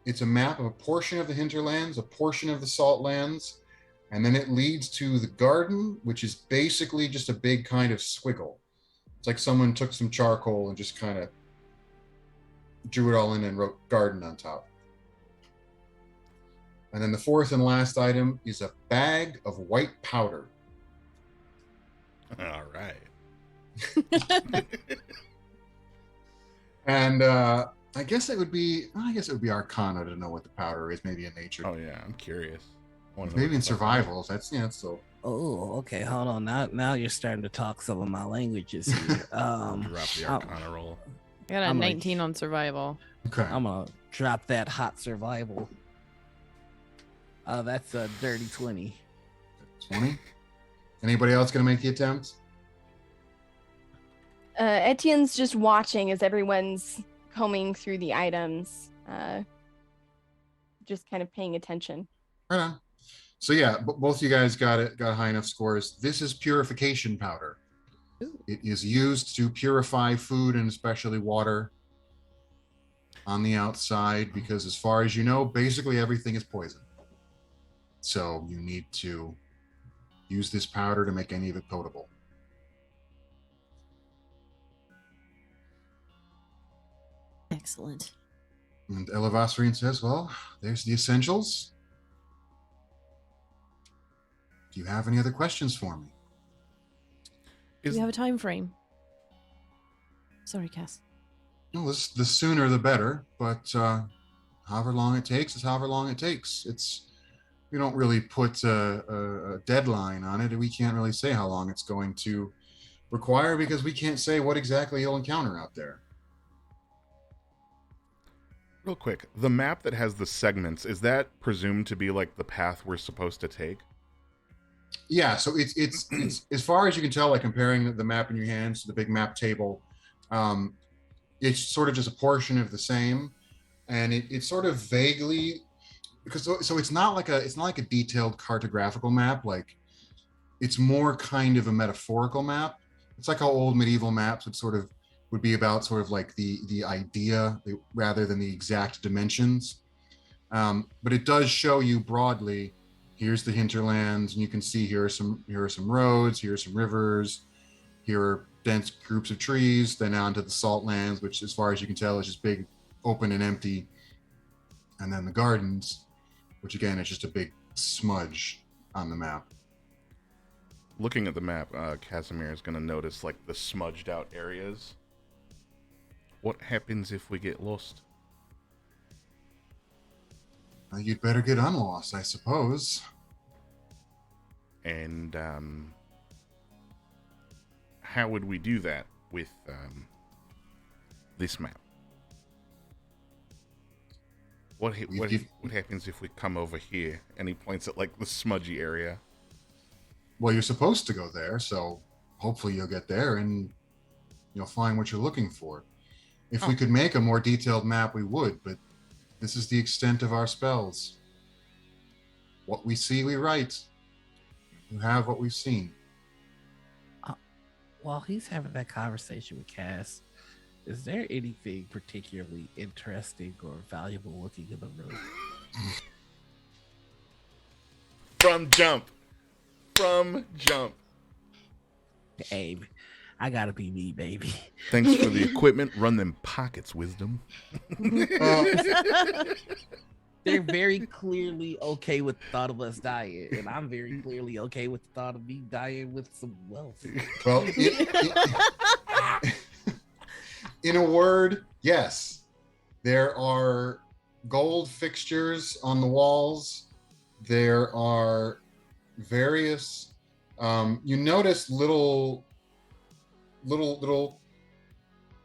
It's a map of a portion of the hinterlands, a portion of the saltlands, and then it leads to the garden, which is basically just a big kind of squiggle. It's like someone took some charcoal and just kind of drew it all in and wrote garden on top. And then the fourth and last item is a bag of white powder. All right. And I guess it would be Arcana to know what the powder is. Maybe in nature. Oh yeah, I'm curious. Maybe in survival. That's so Oh, okay. Hold on. Now you're starting to talk some of my languages here. Drop the I'm, Arcana roll. I got a I'm 19 on survival. Okay. I'm gonna drop that hot survival. That's a dirty 20. 20. Anybody else gonna make the attempt? Etienne's just watching as everyone's combing through the items, just kind of paying attention. Right on. So yeah, both you guys got high enough scores. This is purification powder. Ooh. It is used to purify food and especially water on the outside because, as far as you know, basically everything is poison. So you need to use this powder to make any of it potable. Excellent. And Elevasrine says, well, there's the essentials. Do you have any other questions for me? Do you have a time frame? Sorry, Cass. No, the sooner the better, but however long it takes is however long it takes. We don't really put a deadline on it. We can't really say how long it's going to require because we can't say what exactly you'll encounter out there. Real quick, the map that has the segments, is that presumed to be like the path we're supposed to take? Yeah, so it's as far as you can tell, like comparing the map in your hands to the big map table, it's sort of just a portion of the same, and it's sort of vaguely because so it's not like a detailed cartographical map. Like it's more kind of a metaphorical map. It's like how old medieval maps would be about sort of like the idea rather than the exact dimensions. But it does show you broadly. Here's the hinterlands, and you can see here are some roads, here are some rivers, here are dense groups of trees, then on to the salt lands, which as far as you can tell is just big, open and empty. And then the gardens, which again is just a big smudge on the map. Looking at the map, Casimir is going to notice like the smudged out areas. What happens if we get lost? You'd better get unlost, I suppose. And how would we do that with this map? What happens if we come over here? And he points at like the smudgy area. Well, you're supposed to go there, so hopefully you'll get there and you'll find what you're looking for. If we could make a more detailed map, we would, but this is the extent of our spells. What we see, we write. You have what we've seen. While he's having that conversation with Cass, is there anything particularly interesting or valuable looking in the room? From jump. Hey, I gotta be me, baby. Thanks for the equipment. Run them pockets, wisdom. They're very clearly okay with the thought of us dying, and I'm very clearly okay with the thought of me dying with some wealth. Well, in a word, yes. There are gold fixtures on the walls. There are various. You notice little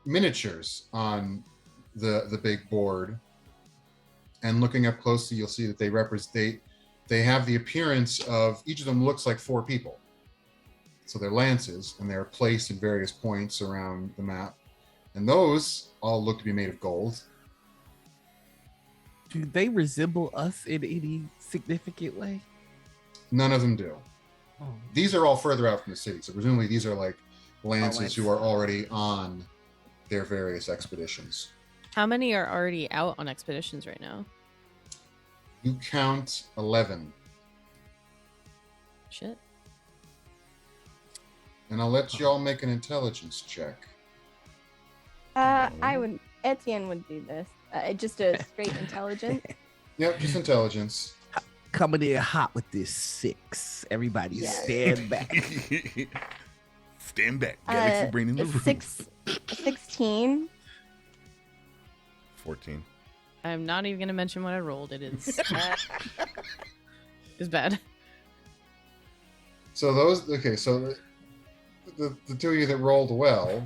miniatures on the big board. And looking up closely, you'll see that they have the appearance of, each of them looks like 4 people. So they're lances, and they're placed in various points around the map. And those all look to be made of gold. Do they resemble us in any significant way? None of them do. Oh. These are all further out from the city, so presumably these are like lances who are already on their various expeditions. How many are already out on expeditions right now? You count 11. Shit. And I'll let you all make an intelligence check. Etienne would do this. Just a straight intelligence. Yep, just intelligence. Coming in hot with this 6. Everybody stand back. Stand back. Galaxy brain in the room. 16. 14. I'm not even going to mention what I rolled. It is it's bad. So those okay. So the two of you that rolled well.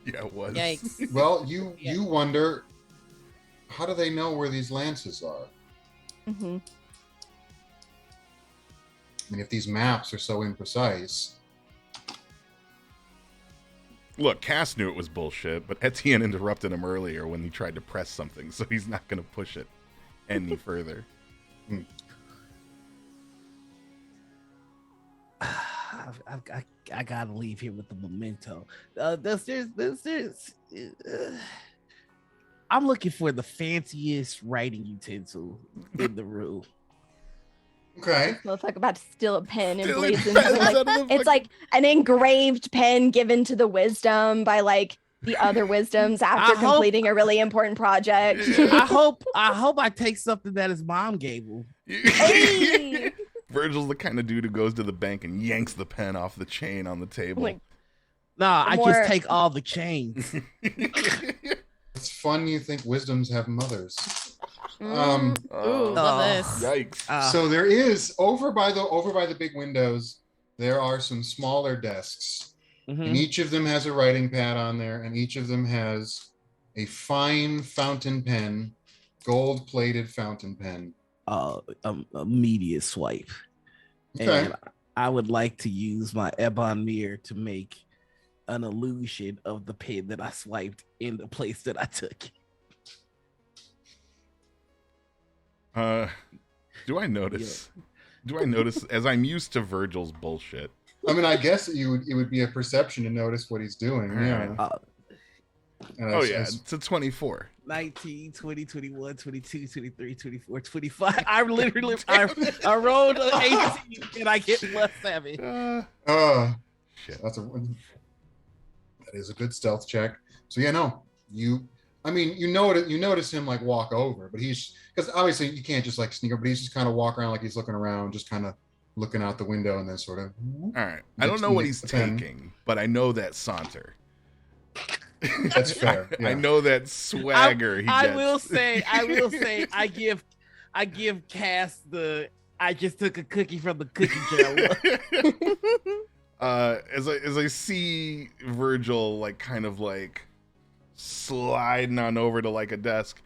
Yeah, it was. Yikes. Well, you wonder, how do they know where these lances are? Mm-hmm. I mean, if these maps are so imprecise. Look, Cass knew it was bullshit, but Etienne interrupted him earlier when he tried to press something, so he's not going to push it any further. I gotta leave here with the memento. I'm looking for the fanciest writing utensil in the room. Okay. Motherfucker about to steal a pen and Stealing blazing. pens Like, out of the it's fucking- like an engraved pen given to the wisdom by like the other wisdoms after I hope- completing a really important project. I hope I take something that his mom gave him. Hey! Virgil's the kind of dude who goes to the bank and yanks the pen off the chain on the table. Like, Nah, I More- just take all the chains. It's fun you think wisdoms have mothers. mm, Ooh, love Oh. this. Yikes. So there is over by the big windows, there are some smaller desks. Mhm. And each of them has a writing pad on there, and each of them has a fine fountain pen, gold-plated fountain pen. Immediate swipe. Okay. And I would like to use my Ebon mirror to make an illusion of the pen that I swiped in the place that I took. Do I notice? Do I notice as I'm used to Virgil's bullshit? I mean, I guess it would be a perception to notice what he's doing. Yeah. And Oh yeah, it's a 24. 19, 20, 21, 22, 23, 24, 25. I literally, I rolled an 18 and I get plus 7. Shit. That is a good stealth check. So yeah, no, you notice him like walk over, but he's, because obviously you can't just like sneak up, but he's just kind of walk around like he's looking around, just kind of looking out the window and then sort of. All right. I don't know what he's taking, but I know that saunter. That's fair. I Yeah. know that swagger he I gets. will say, I give Cass I just took a cookie from the cookie jar. As I see Virgil like kind of like sliding on over to like a desk,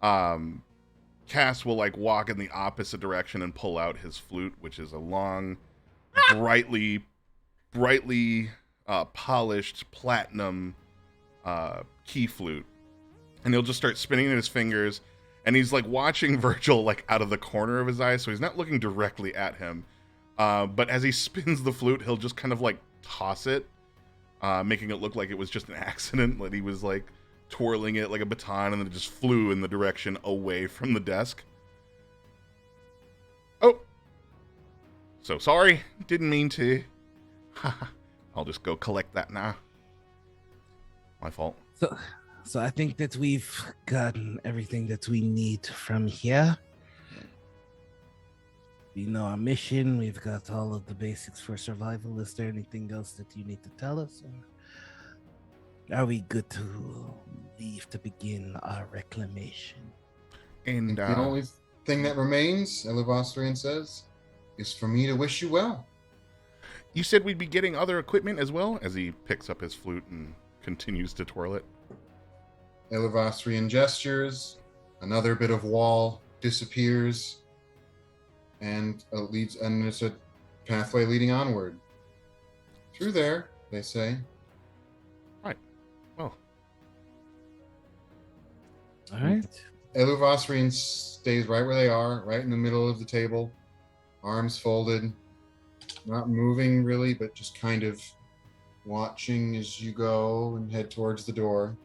Cass will like walk in the opposite direction and pull out his flute, which is a long, brightly polished platinum key flute, and he'll just start spinning in his fingers, and he's like watching Virgil like out of the corner of his eye, so he's not looking directly at him, but as he spins the flute, he'll just kind of like toss it, making it look like it was just an accident, that he was like twirling it like a baton and then it just flew in the direction away from the desk. Oh, so sorry, didn't mean to. I'll just go collect that now. My fault. So I think that we've gotten everything that we need from here. We know our mission. We've got all of the basics for survival. Is there anything else that you need to tell us? Or are we good to leave to begin our reclamation? And The only thing that remains, Elivostrian says, is for me to wish you well. you said we'd be getting other equipment as well, as he picks up his flute and continues to twirl it. Elivostrian gestures, another bit of wall disappears, and it's a pathway leading onward. Through there, they say. Right. Well, All right. Elivostrian stays right where they are, right in the middle of the table, arms folded, not moving really, but just kind of watching as you go and head towards the door,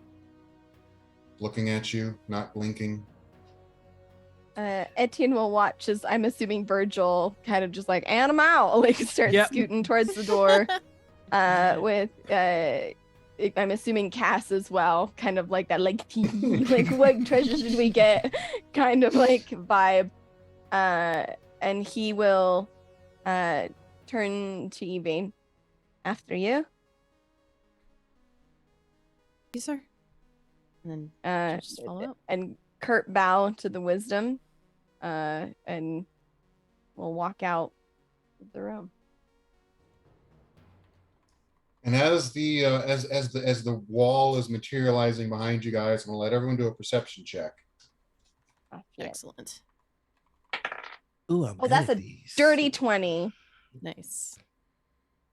looking at you, not blinking. Etienne will watch as I'm assuming Virgil kind of just like, and I'm out, like starts Yep. scooting towards the door. With I'm assuming Cass as well, kind of like that, like like what treasures did we get, kind of like vibe. And he will turn to Evane. After you. You, sir. And then just follow up. And Kurt bow to the wisdom, and we'll walk out of the room. And as the wall is materializing behind you guys, I'm gonna let everyone do a perception check. Oh, shit. Excellent. Ooh, I'm Oh, good that's at a these. dirty 20. Nice.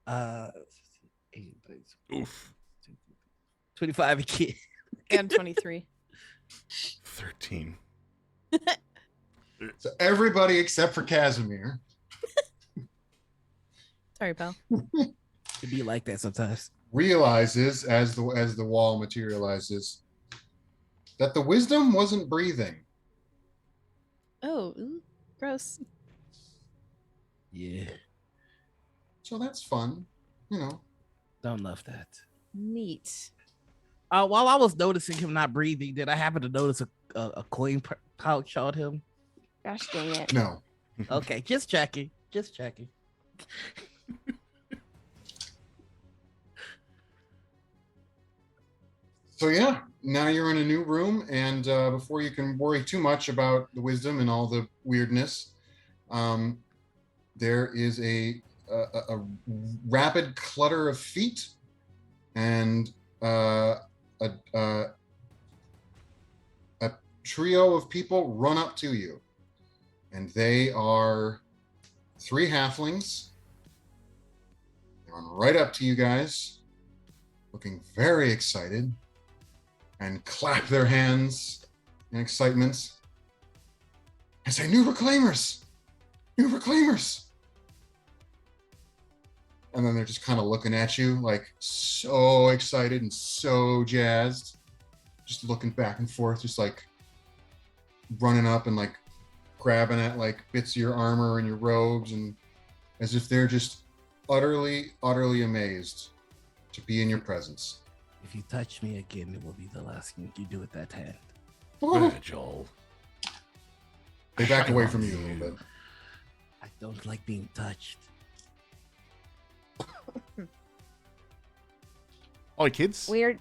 8, Oof. 25 again. And 23. 13. So everybody except for Casimir Sorry, pal. It be like that sometimes. realizes as the wall materializes that the wisdom wasn't breathing. Oh, ooh, gross. Yeah, So that's fun, you know. don't love that. Neat. While I was noticing him not breathing, did I happen to notice a coin pouch on him? Gosh dang it. No. Okay, just checking. Just checking. So yeah, now you're in a new room, and before you can worry too much about the wisdom and all the weirdness, there is a rapid clutter of feet and a trio of people run up to you, and they are 3 halflings. They run right up to you guys, looking very excited, and clap their hands in excitement and say, "New reclaimers! New reclaimers!" And then they're just kind of looking at you like so excited and so jazzed, just looking back and forth, just like running up and like grabbing at like bits of your armor and your robes, and as if they're just utterly amazed to be in your presence. If you touch me again, it will be the last thing you do with that hand. Virgil. They back Shame away on from you a little bit. I don't like being touched. Oi, kids. Weird.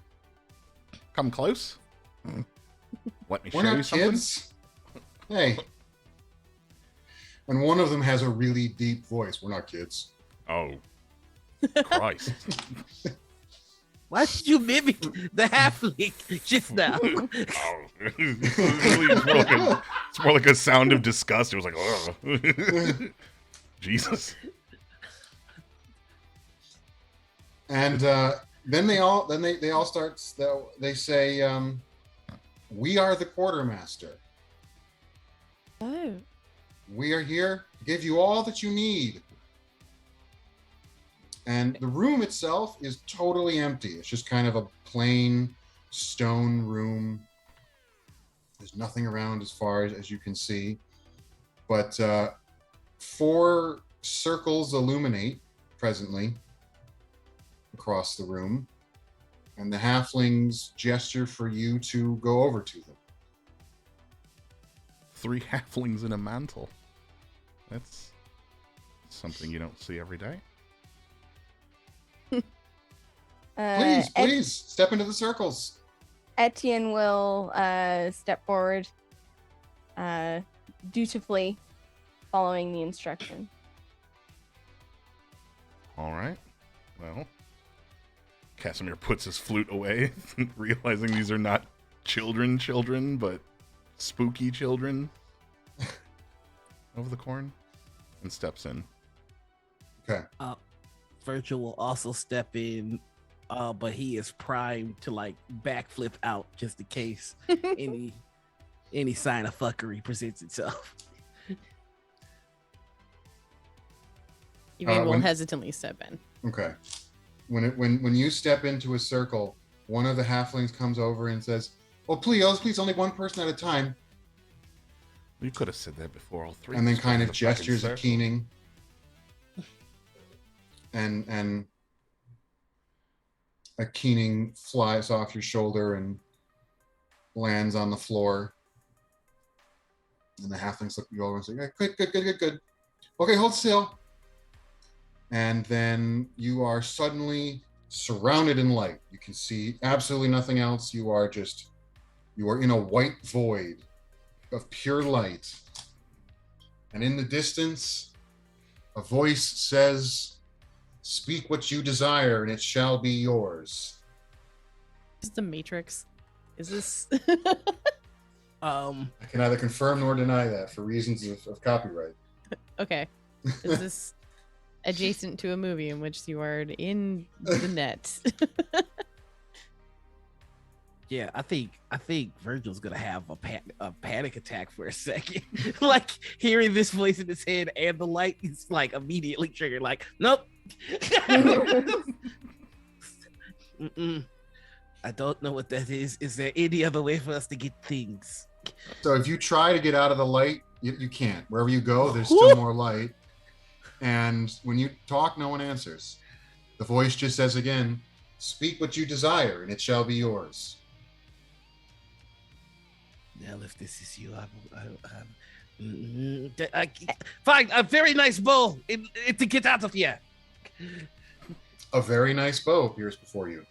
Come close. Let me We're show you not something. kids. Hey. And one of them has a really deep voice. We're not kids. Oh. Christ. Why did you mimic the halfling just now? Oh. It's more like a sound of disgust. It was like, ugh. Jesus. And then they all start. They say, "We are the quartermaster. Oh. We are here to give you all that you need." And the room itself is totally empty. It's just kind of a plain stone room. There's nothing around as far as you can see. But 4 circles illuminate presently across the room. And the halflings gesture for you to go over to them. 3 halflings in a mantle. That's something you don't see every day. Please, step into the circles. Etienne will step forward, dutifully following the instruction. All right. Well, Casimir puts his flute away, realizing these are not children, but spooky children of the corn, and steps in. Okay. Virgil will also step in, but he is primed to like backflip out just in case any sign of fuckery presents itself. Evane will when- hesitantly step in. Okay. When you step into a circle, one of the halflings comes over and says, "Oh, please, only one person at a time." You could have said that before all 3. And then just kind got of in the fucking gestures at circle. Keening. And a Keening flies off your shoulder and lands on the floor. And the halflings look you over and say, "Good. Okay, hold still." And then you are suddenly surrounded in light. You can see absolutely nothing else. You are in a white void of pure light. And in the distance, A voice says, "Speak what you desire, and it shall be yours." Is the Matrix? Is this? I can neither confirm nor deny that for reasons of copyright. Okay. Is this adjacent to a movie in which you are in the net? Yeah, I think Virgil's gonna have a panic attack for a second. Like hearing this voice in his head and the light is like immediately triggered. Like, nope. Mm-mm. I don't know what that is. Is there any other way for us to get things? So if you try to get out of the light, you can't. Wherever you go, there's still more light. And when you talk, no one answers. The voice just says again, "Speak what you desire, and it shall be yours." Well, if this is you, fine. A very nice bowl to get out of here. A very nice bow appears before you.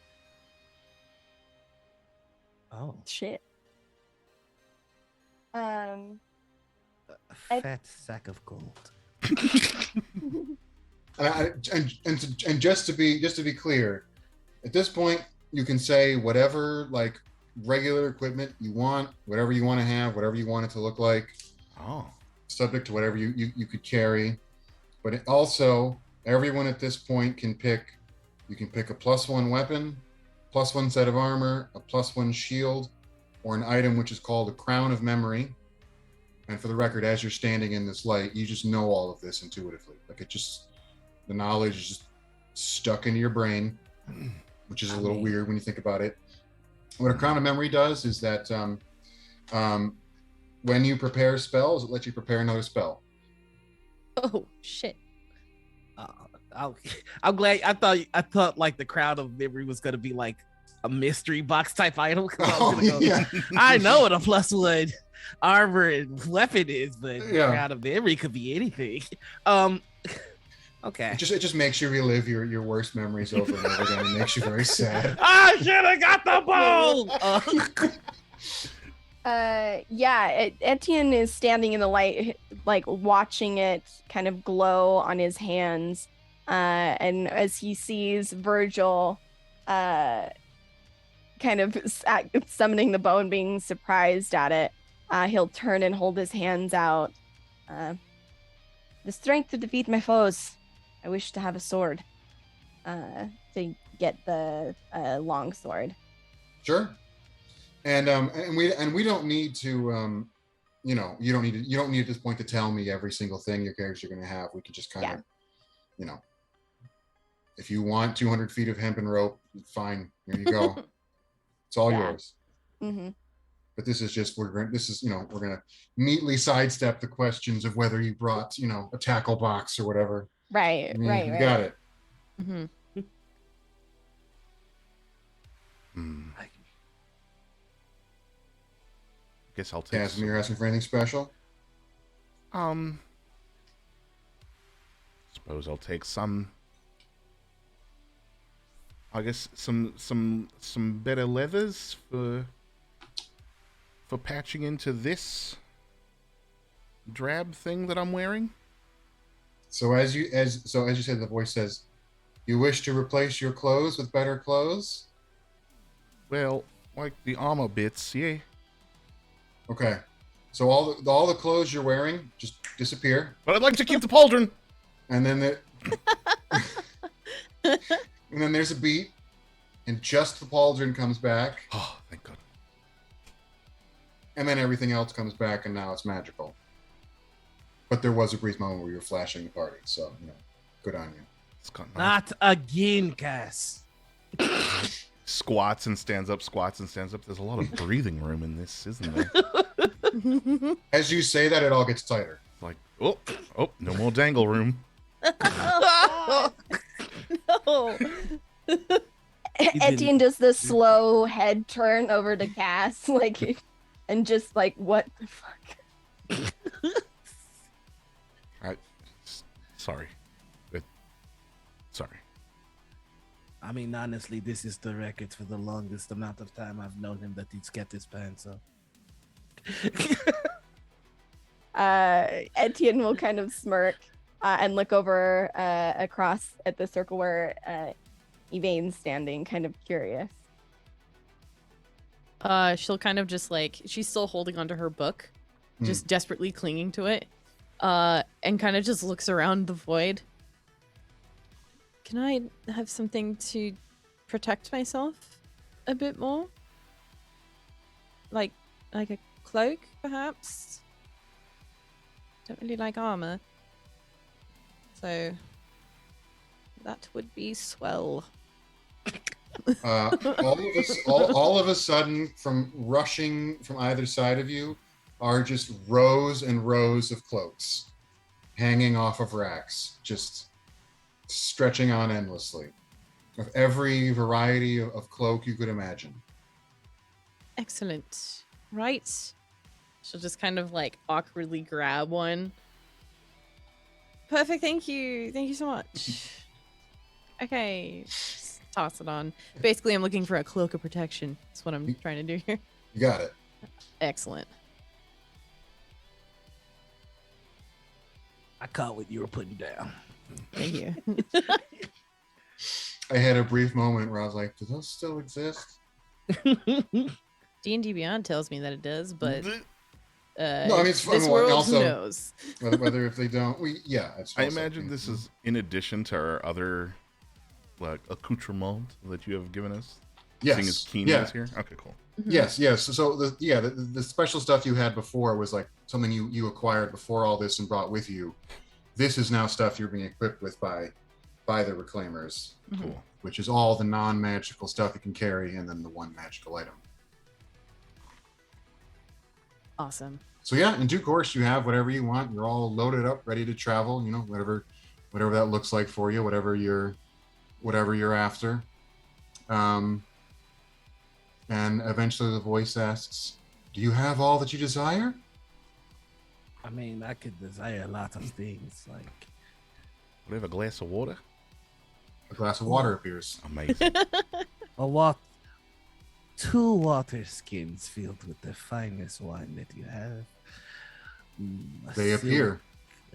Oh, Shit. a I- fat sack of gold. And just to be clear, at this point, you can say whatever like regular equipment you want, whatever you want to have, whatever you want it to look like, Oh. subject to whatever you could carry. But it also, everyone at this point can pick. You can pick a +1 weapon, +1 set of armor, a +1 shield, or an item which is called a Crown of Memory. And for the record, as you're standing in this light, you just know all of this intuitively. Like the knowledge is just stuck into your brain, which is a little weird when you think about it. What a Crown of Memory does is that when you prepare spells, it lets you prepare another spell. Oh shit. I'm glad. I thought like the Crown of Memory was gonna be like a mystery box type item. I know what a +1 armor and weapon is, but Crown of Memory could be anything. Okay. It just makes you relive your worst memories over and over again. It makes you very sad. I should have got the bowl. Etienne is standing in the light, like watching it kind of glow on his hands. And as he sees Virgil kind of summoning the bow and being surprised at it, he'll turn and hold his hands out. The strength to defeat my foes. I wish to have a sword to get the long sword. Sure. And we don't need to you don't need at this point to tell me every single thing your characters are going to have. We can just kind of if you want 200 feet of hempen rope, fine, here you go. It's all yours. Mm-hmm. But this is just we're gonna neatly sidestep the questions of whether you brought a tackle box or whatever. Right. You got it. Mm-hmm. Guess I'll take. Casimir, you're asking for anything special? Suppose I'll take some. I guess some better leathers for patching into this drab thing that I'm wearing. So as you said, the voice says, "You wish to replace your clothes with better clothes?" Well, like the armor bits, yeah. Okay. So all the clothes you're wearing just disappear. But I'd like to keep the pauldron. And then and then there's a beat, and just the pauldron comes back. Oh, thank God. And then everything else comes back, and now it's magical. But there was a brief moment where you were flashing the party, so good on you. It's got Not again, Cass. Squats and stands up. There's a lot of breathing room in this, isn't there? As you say that, it all gets tighter. Like, oh, no more dangle room. No. Etienne does the slow head turn over to Cass, and just what the fuck? Sorry. Sorry. I mean, honestly, this is the record for the longest amount of time I've known him that he's kept his pants up. Etienne will kind of smirk. and look over across at the circle where Evane's standing, kind of curious. She'll kind of just like, she's still holding onto her book, just desperately clinging to it, and kind of just looks around the void. Can I have something to protect myself a bit more? Like a cloak, perhaps? Don't really like armor. So that would be swell. All of a sudden, from rushing from either side of you, are just rows and rows of cloaks hanging off of racks, just stretching on endlessly, of every variety of cloak you could imagine. Excellent. Right. She'll just kind of like awkwardly grab one. Perfect. Thank you. Thank you so much. Okay. Just toss it on. Basically, I'm looking for a cloak of protection. That's what I'm trying to do here. You got it. Excellent. I caught what you were putting down. Thank you. I had a brief moment where I was like, do those still exist? D&D Beyond tells me that it does, but No, I mean, it's fun. this world, Also, who knows? whether if they don't, I imagine this is in addition to our other like accoutrement that you have given us. Seeing as Keenan is here. Okay, cool. Yes. So the special stuff you had before was like something you acquired before all this and brought with you. This is now stuff you're being equipped with by the Reclaimers. Cool. Which is all the non-magical stuff you can carry, and then the one magical item. Awesome. So yeah, in due course, you have whatever you want. You're all loaded up, ready to travel. You know, whatever that looks like for you, whatever you're after. And eventually, the voice asks, "Do you have all that you desire?" I mean, I could desire a lot of things, like We have a glass of water. A glass of water appears. Amazing. two water skins filled with the finest wine that you have. They appear.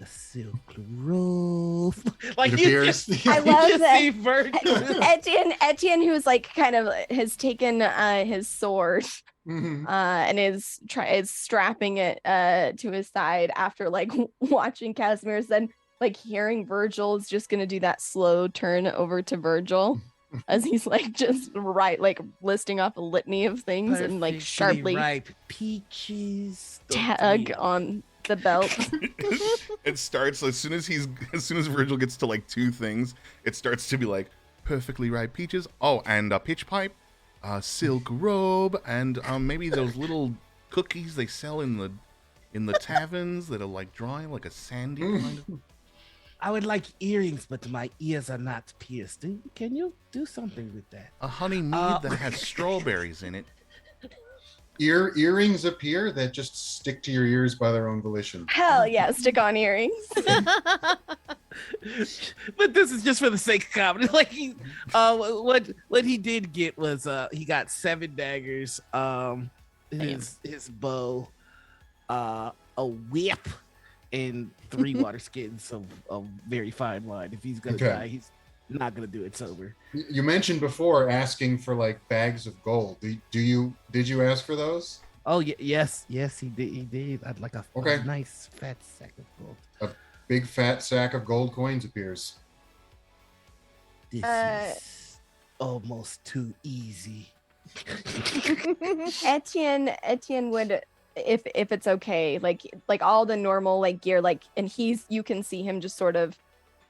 A silk robe. Like It you appears. just, I you love just that. see Virgil. Etienne, who's like kind of has taken his sword Mhm. and is strapping it to his side after like watching Casimir's, then like hearing Virgil is just gonna do that slow turn over to Virgil as he's like just listing off a litany of things and like sharply ripe peaches. tug on the belt. It starts as soon as Virgil gets to like two things, it starts to be like perfectly ripe peaches. Oh, and a pitch pipe, a silk robe, and maybe those little cookies they sell in the taverns that are like drawing like a sandy kind of. I would like earrings, but my ears are not pierced. Can you do something with that? A honey mead that has strawberries in it. Earrings appear that just stick to your ears by their own volition. Hell yeah, stick on earrings. But this is just for the sake of comedy. Like what he did get was he got 7 daggers, his bow, a whip, and 3 water skins of very fine wine. If he's gonna die, he's not gonna do it sober. You mentioned before asking for like bags of gold. Did you ask for those? Oh yes, he did. I'd like a nice fat sack of gold. A big fat sack of gold coins appears. This is almost too easy. Etienne would, if it's okay, like all the normal like gear, like, and you can see him just sort of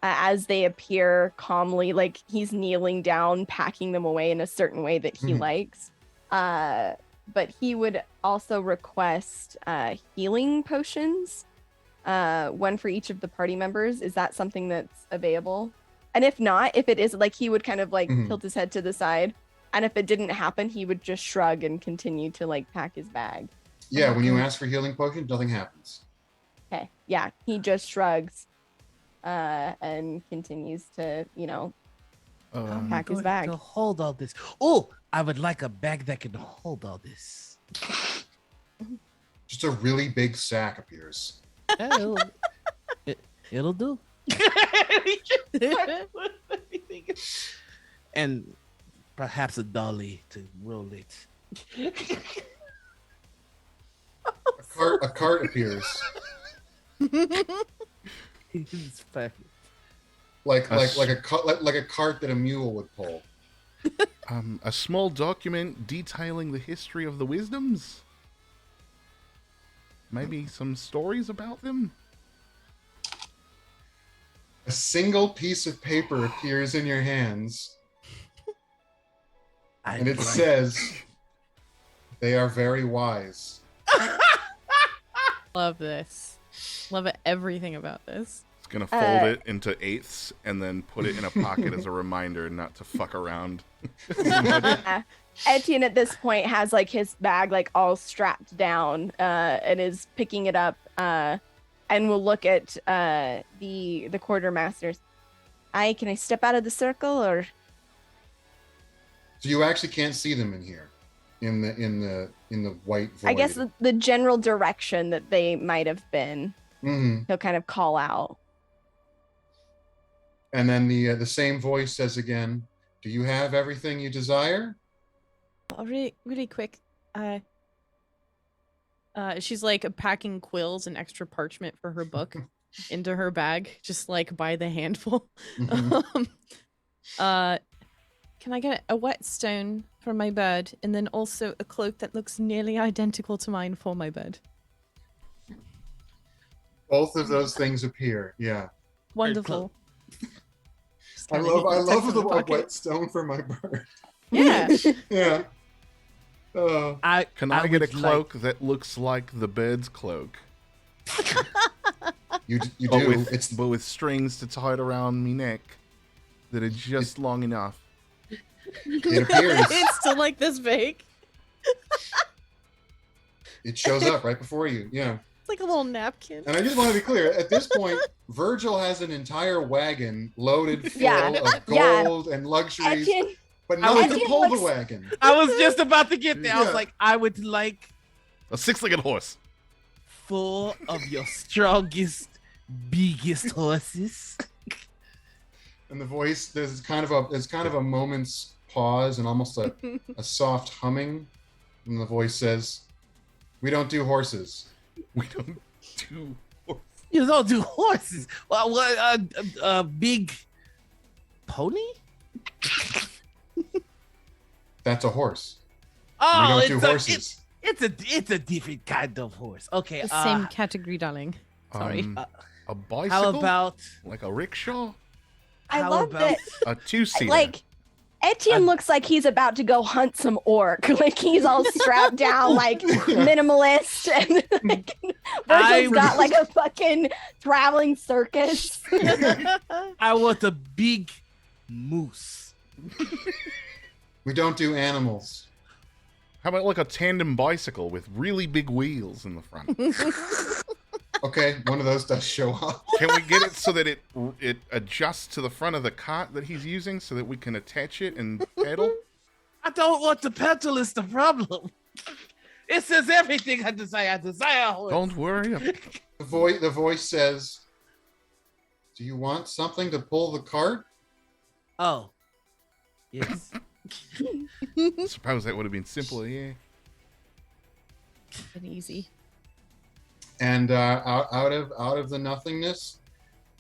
as they appear calmly, like he's kneeling down, packing them away in a certain way that he likes. But he would also request healing potions, one for each of the party members. Is that something that's available? And if not, if it is, like, he would kind of like tilt his head to the side. And if it didn't happen, he would just shrug and continue to like pack his bag. Yeah, when you ask for healing potions, nothing happens. Okay. Yeah, he just shrugs and continues to, pack his bag. To hold all this. Oh, I would like a bag that can hold all this. Just a really big sack appears. It'll do. And perhaps a dolly to roll it. A cart appears, It's perfect. like a cart that a mule would pull. A small document detailing the history of the wisdoms. Maybe some stories about them. A single piece of paper appears in your hands, and it says, "They are very wise." Love this. Love everything about this. It's gonna fold it into eighths and then put it in a pocket as a reminder not to fuck around. Etienne at this point has like his bag like all strapped down and is picking it up and will look at the quartermasters. Can I step out of the circle or? So you actually can't see them in here, in the white void. I guess the general direction that they might have been. Mm-hmm. He'll kind of call out. And then the same voice says again, "Do you have everything you desire?" Oh, really quick. She's like packing quills and extra parchment for her book into her bag, just like by the handful. Mhm. Can I get a whetstone for my bed, and then also a cloak that looks nearly identical to mine for my bed? Both of those things appear. Yeah. Wonderful. I love the whetstone for my bird. Yeah. Yeah. Can I get a would cloak that looks like the bird's cloak? You do. But with strings to tie it around me neck that are just long enough. It appears. It's still like this big. It shows up right before you. Yeah. It's like a little napkin. And I just want to be clear. At this point, Virgil has an entire wagon loaded full of gold and luxuries, Etienne, but no one can Etienne pull the looks- wagon. I was just about to get there. I was Yeah. like, I would like A six-legged horse. 4 of your strongest, biggest horses. And the voice, there's kind of a moment's pause and almost a soft humming. And the voice says, "We don't do horses." We don't do horses. You don't do horses. Well, what? A big pony? That's a horse. Oh, we don't do horses. It's a different kind of horse. Okay. The same category, darling. Sorry. A bicycle? How about like a rickshaw? I how love about- that. A two-seater. Like Etienne looks like he's about to go hunt some orc. Like he's all strapped down, like minimalist, and like, Virgil's got like a fucking traveling circus. I want a big moose. We don't do animals. How about like a tandem bicycle with really big wheels in the front? Okay, one of those does show up. Can we get it so that it adjusts to the front of the cart that he's using so that we can attach it and pedal? I don't want to pedal is the problem. It says everything I desire. I desire a horse. Don't worry. The voice says, "Do you want something to pull the cart?" Oh. Yes. I suppose that would have been simpler, yeah. And easy. And out of the nothingness,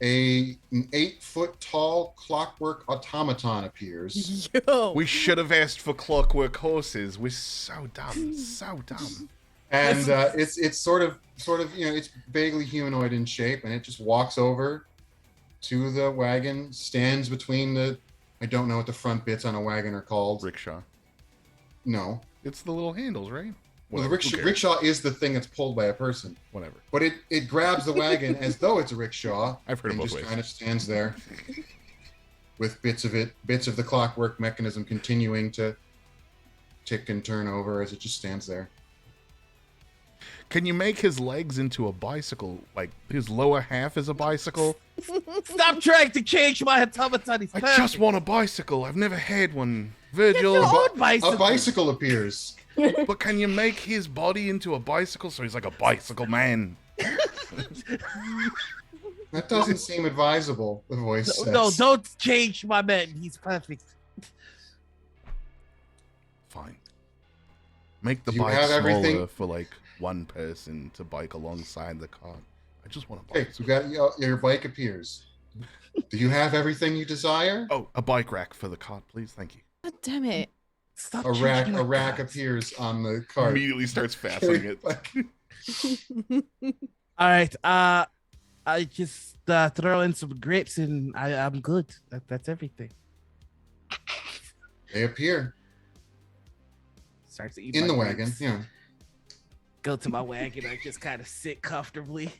an 8-foot tall clockwork automaton appears. Yo. We should have asked for clockwork horses. We're so dumb. So dumb. And it's sort of it's vaguely humanoid in shape, and it just walks over to the wagon, stands between I don't know what the front bits on a wagon are called. Rickshaw. No. It's the little handles, right? Well, the Whatever, who cares? rickshaw is the thing that's pulled by a person, Whatever. but it grabs the wagon as though it's a rickshaw. I've heard it and both just ways. kind of stands there with bits of the clockwork mechanism continuing to tick and turn over as it just stands there. Can you make his legs into a bicycle? Like his lower half is a bicycle? Stop trying to change my automaton. It's I perfect. just want a bicycle. I've never had one. Get your Virgil, own bicycle. A bicycle appears. but can you make his body into a bicycle so he's like a bicycle man? That doesn't seem advisable, the voice says. No, don't change my man. He's perfect. Fine. Make the Do you bike have smaller everything? for like one person to bike alongside the cart. I just want to Okay, bike. so your bike appears. Do you have everything you desire? Oh, a bike rack for the cart, please. Thank you. God damn it. Stop A rack changing my rack cards. appears on the cart. Immediately starts fastening it. All right. I just throw in some grapes and I'm good. That's everything. They appear Starts to eat in my the wagon. grapes. Yeah. Go to my wagon. I just kind of sit comfortably.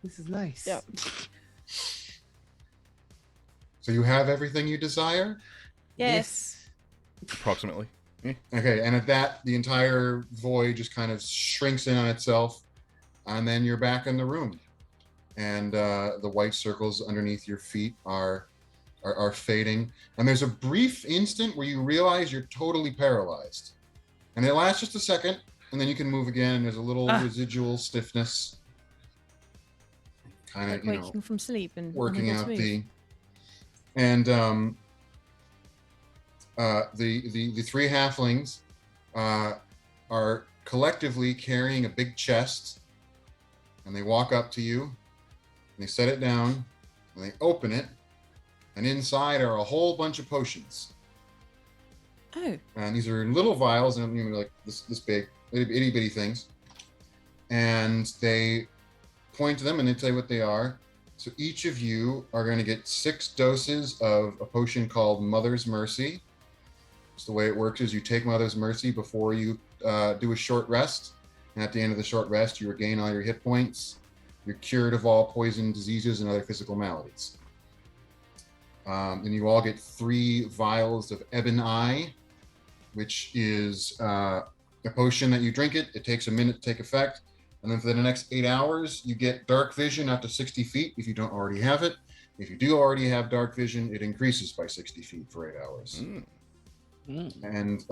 This is nice. Yep. So you have everything you desire? Yes. Approximately. Okay, and at that, the entire void just kind of shrinks in on itself, and then you're back in the room. And the white circles underneath your feet are fading. And there's a brief instant where you realize you're totally paralyzed. And it lasts just a second, and then you can move again, and there's a little residual stiffness. Kind Like of, waking from sleep and working unable out to move. the and the three halflings are collectively carrying a big chest, and they walk up to you and they set it down and they open it, and inside are a whole bunch of potions, Oh. and these are little vials, and like this big, itty bitty things, and they point to them and they tell you what they are. So each of you are going to get 6 doses of a potion called Mother's Mercy. So the way it works is you take Mother's Mercy before you do a short rest. And at the end of the short rest, you regain all your hit points. You're cured of all poison, diseases, and other physical maladies. Then you all get 3 vials of Ebon Eye, which is a potion that you drink it. It takes a minute to take effect. And then for the next 8 hours, you get dark vision up to 60 feet if you don't already have it. If you do already have dark vision, it increases by 60 feet for 8 hours. And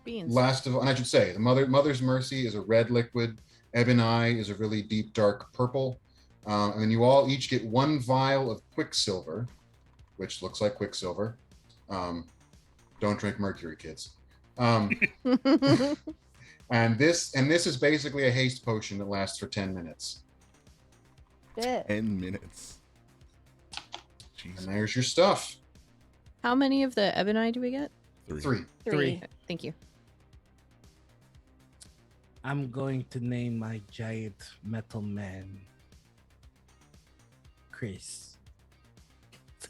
Beans. last of all, and I should say, the Mother's Mercy is a red liquid. Ebon Eye is a really deep, dark purple. And then you all each get 1 vial of Quicksilver, which looks like Quicksilver. Don't drink mercury, kids. And this is basically a haste potion that lasts for 10 minutes. Shit. 10 minutes. Jeez. And there's your stuff. How many of the Ebony do we get? 3. Three. Thank you. I'm going to name my giant metal man Chris.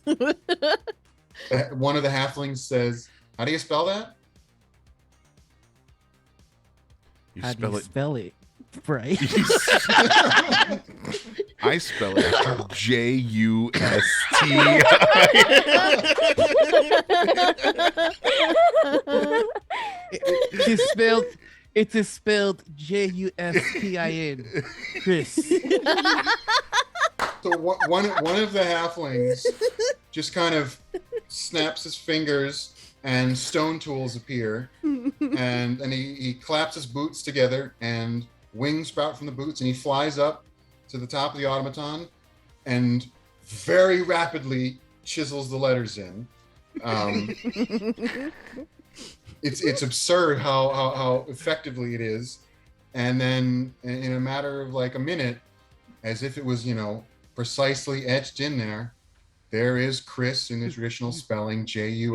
One of the halflings says, "How do you spell that?" You How do spell you it. spell it? Right. I spell it Justi. It is spelled Justin. Chris. So one of the halflings just kind of snaps his fingers, and stone tools appear, and he claps his boots together, and wings sprout from the boots, and he flies up to the top of the automaton, and very rapidly chisels the letters in. It's absurd how effectively it is, and then in a matter of like a minute, as if it was precisely etched in there, there is Chris in the traditional spelling, Justi.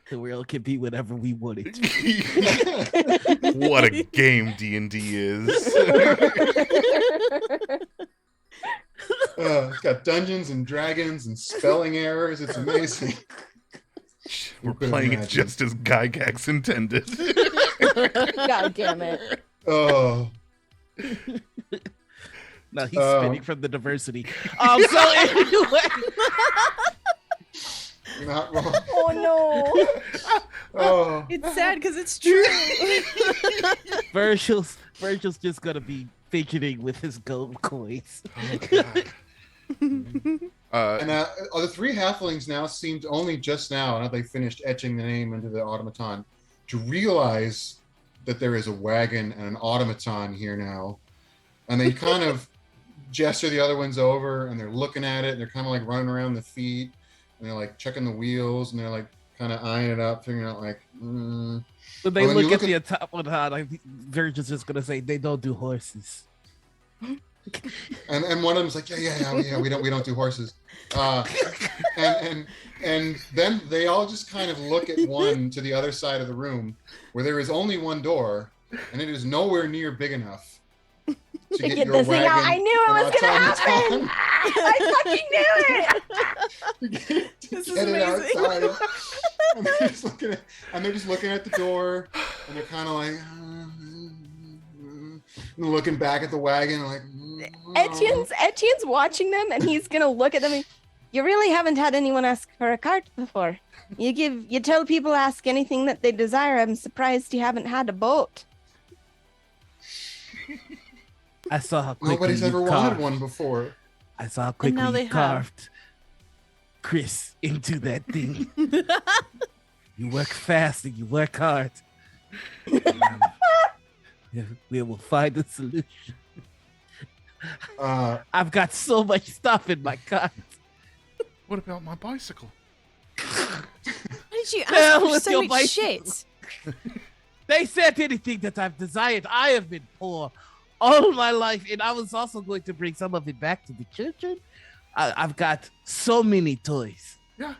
The world can be whatever we want it to be. What a game D&D is. It's got Dungeons and Dragons and spelling errors. It's amazing. We're could've playing it imagined. just as Gygax intended. God damn it. Oh, No, he's spinning from the diversity. So anyway, you're not wrong. Oh Oh, It's sad because it's true. Virgil's just gonna be fidgeting with his gold coins. and the 3 halflings now seemed only just now they finished etching the name into the automaton, to realize that there is a wagon and an automaton here now, and they kind of gesture the other ones over, and they're looking at it, and they're kind of like running around the feet, and they're like checking the wheels, and they're like kind of eyeing it up, figuring out like. When they Well, then you look at look the automaton, I think Virgil's just gonna say they don't do horses. And one of them's like, yeah, we don't do horses. And then they all just kind of look at one to the other side of the room, where there is only one door, and it is nowhere near big enough to To get get this thing out. I knew it was gonna happen. I fucking knew it. This is Get it amazing. outside. And they're just looking at the door, and they're kind of like looking back at the wagon, like. Etienne's watching them, and he's gonna look at them. And, you really haven't had anyone ask for a cart before. You tell people ask anything that they desire. I'm surprised you haven't had a boat. I saw how quickly Nobody's you ever carved. wanted one before. I saw how now quickly they you have. carved Chris into that thing. You work fast and you work hard. We will find a solution. I've got so much stuff in my cart. What about my bicycle? Why did you Hell ask for with so your much bicycle. shit? They said anything that I've desired. I have been poor all my life, and I was also going to bring some of it back to the children. I've got so many toys. Yeah,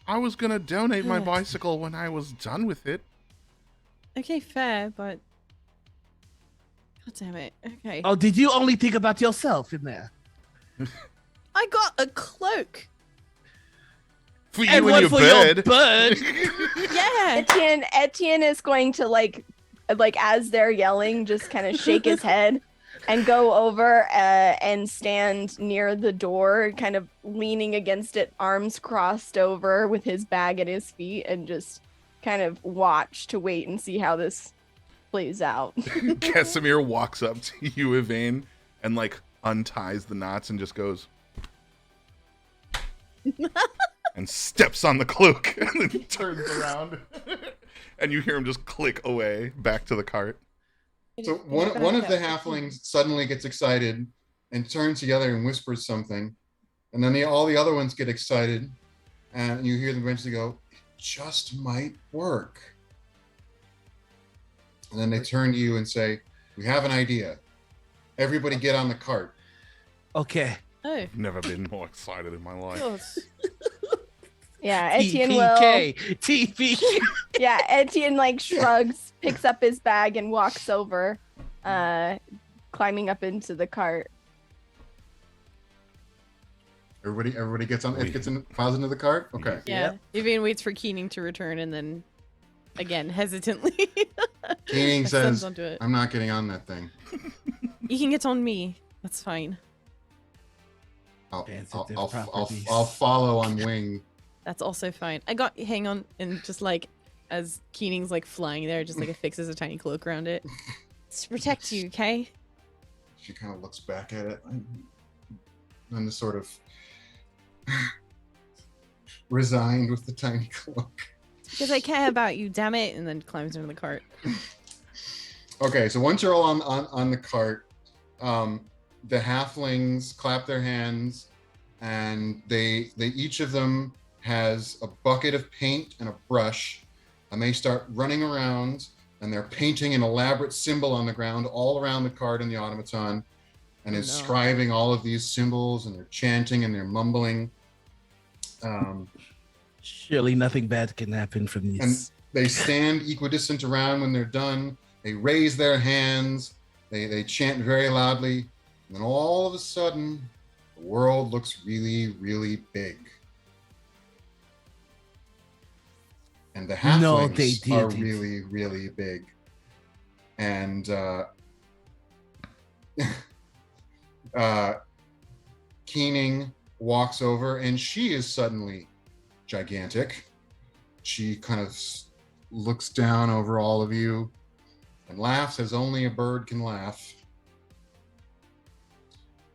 I was gonna donate my Good. bicycle when I was done with it. Okay, fair, but God damn it. Okay. Oh, did you only think about yourself in there? I got a cloak. For you And and one your for bed. your bird. Yeah. Etienne is going to like as they're yelling, just kind of shake his head and go over and stand near the door, kind of leaning against it, arms crossed over with his bag at his feet, and just kind of watch to wait and see how this plays out. Casimir walks up to you, Yvain, and like unties the knots and just goes and steps on the cloak and then turns around. And you hear him just click away back to the cart. So one of the halflings suddenly gets excited and turns together and whispers something, and then all the other ones get excited, and you hear them eventually go, "It just might work." And then they turn to you and say, "We have an idea. Everybody get on the cart." Okay. Oh, I've never been more excited in my life. God. Yeah, Etienne will. TPK. TPK. Yeah, Etienne like shrugs, picks up his bag, and walks over, climbing up into the cart. Everybody gets on. It gets in, files into the cart. Okay. Yeah. Vivian waits for Keening to return and then, again, hesitantly. Keening ascends says, onto it. "I'm not getting on that thing. You can get on me. That's fine. Sensitive I'll properties. follow on wing." That's also fine. Hang on, and just like, as Keening's like flying there, just like affixes a tiny cloak around it. It's to protect you, okay? She kind of looks back at it and is sort of resigned with the tiny cloak. Because I care about you, damn it, and then climbs into the cart. Okay, so once you're all on the cart, the halflings clap their hands, and they each of them has a bucket of paint and a brush, and they start running around, and they're painting an elaborate symbol on the ground all around the cart and the automaton, and is No. scribing all of these symbols, and they're chanting and they're mumbling. Surely nothing bad can happen from And this. they stand equidistant around when they're done. They raise their hands. They chant very loudly. And then all of a sudden, the world looks really, really big. And the No, they halflings are didn't. really, really big. And Keening walks over, and she is suddenly gigantic. She kind of looks down over all of you and laughs as only a bird can laugh.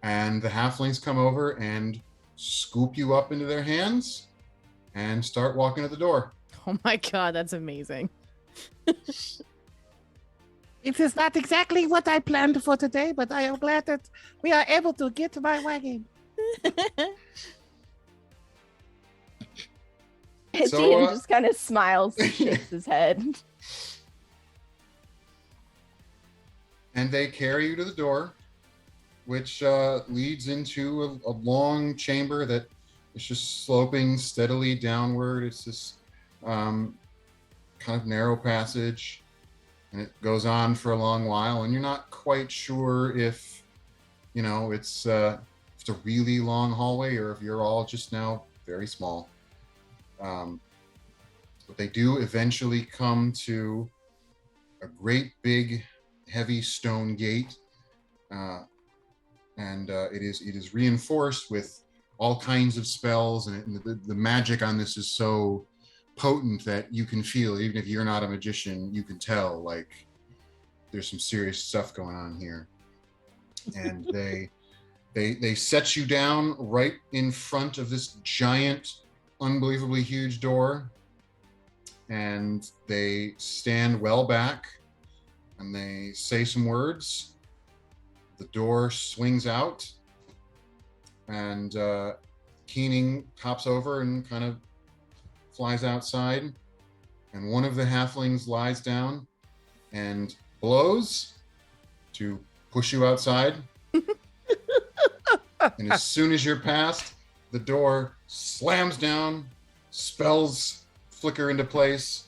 And the halflings come over and scoop you up into their hands and start walking to the door. Oh my god, that's amazing. It is not exactly what I planned for today, but I am glad that we are able to get to my wagon. Etienne just kind of smiles and shakes his head. And they carry you to the door, which leads into a long chamber that is just sloping steadily downward. It's this kind of narrow passage, and it goes on for a long while, and you're not quite sure if, it's a really long hallway or if you're all just now very small. But they do eventually come to a great big heavy stone gate, and it is reinforced with all kinds of spells, and the magic on this is so potent that you can feel, even if you're not a magician, you can tell like there's some serious stuff going on here. And they set you down right in front of this giant, unbelievably huge door, and they stand well back and they say some words. The door swings out, and Keening hops over and kind of flies outside, and one of the halflings lies down and blows to push you outside. And as soon as you're past, the door slams down, spells flicker into place,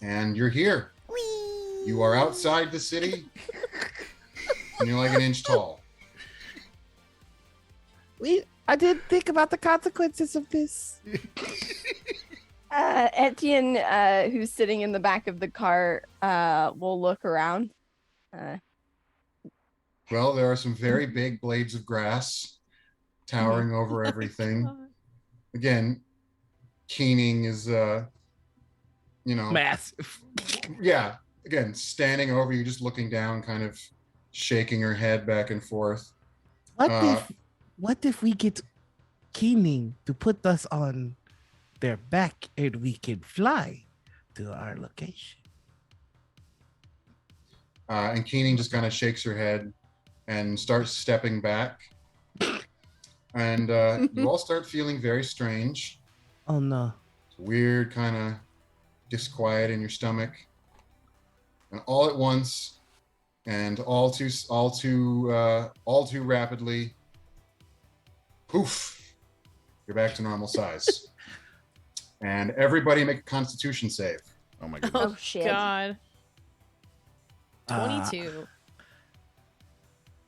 and you're here. You are outside the city, and you're like an inch tall. I didn't think about the consequences of this. Etienne, who's sitting in the back of the car, will look around. Well, there are some very big blades of grass towering over everything. Again, Keening is, Massive. Yeah, again, standing over you, just looking down, kind of shaking her head back and forth. What if we get Keening to put us on their back and we can fly to our location? And Keening just kind of shakes her head and starts stepping back. And you all start feeling very strange. Oh no. It's a weird kind of disquiet in your stomach. And all at once, and all too rapidly, poof, you're back to normal size. And everybody make a Constitution save. Oh my goodness. Oh shit. God. 22.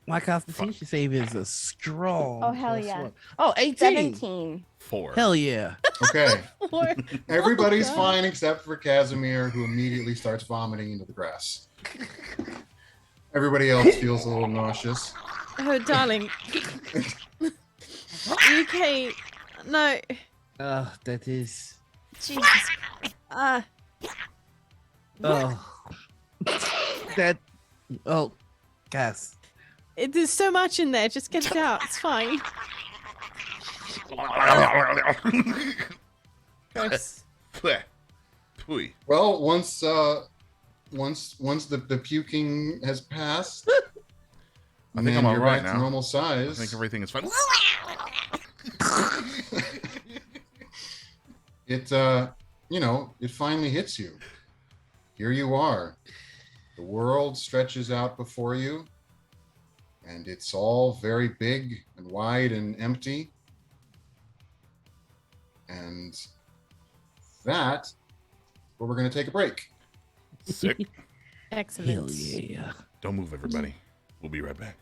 My Constitution save is a strong. Oh, hell plus yeah. one. Oh, 18. 17. 4. Hell yeah. Okay. Or- Everybody's God. fine except for Casimir, who immediately starts vomiting into the grass. Everybody else feels a little nauseous. Oh, darling. You can't. No. That is. Jesus. Oh. That. Oh, Cass. There's so much in there. Just get it out. It's fine. Gross. Pooey. Well, once the puking has passed, I think and I'm all you're right back to now. normal I size. think everything is fine. It it finally hits you. Here you are. The world stretches out before you, and it's all very big and wide and empty. And that, well, we're going to take a break. Sick. Excellent. Hell yeah. Don't move, everybody. We'll be right back.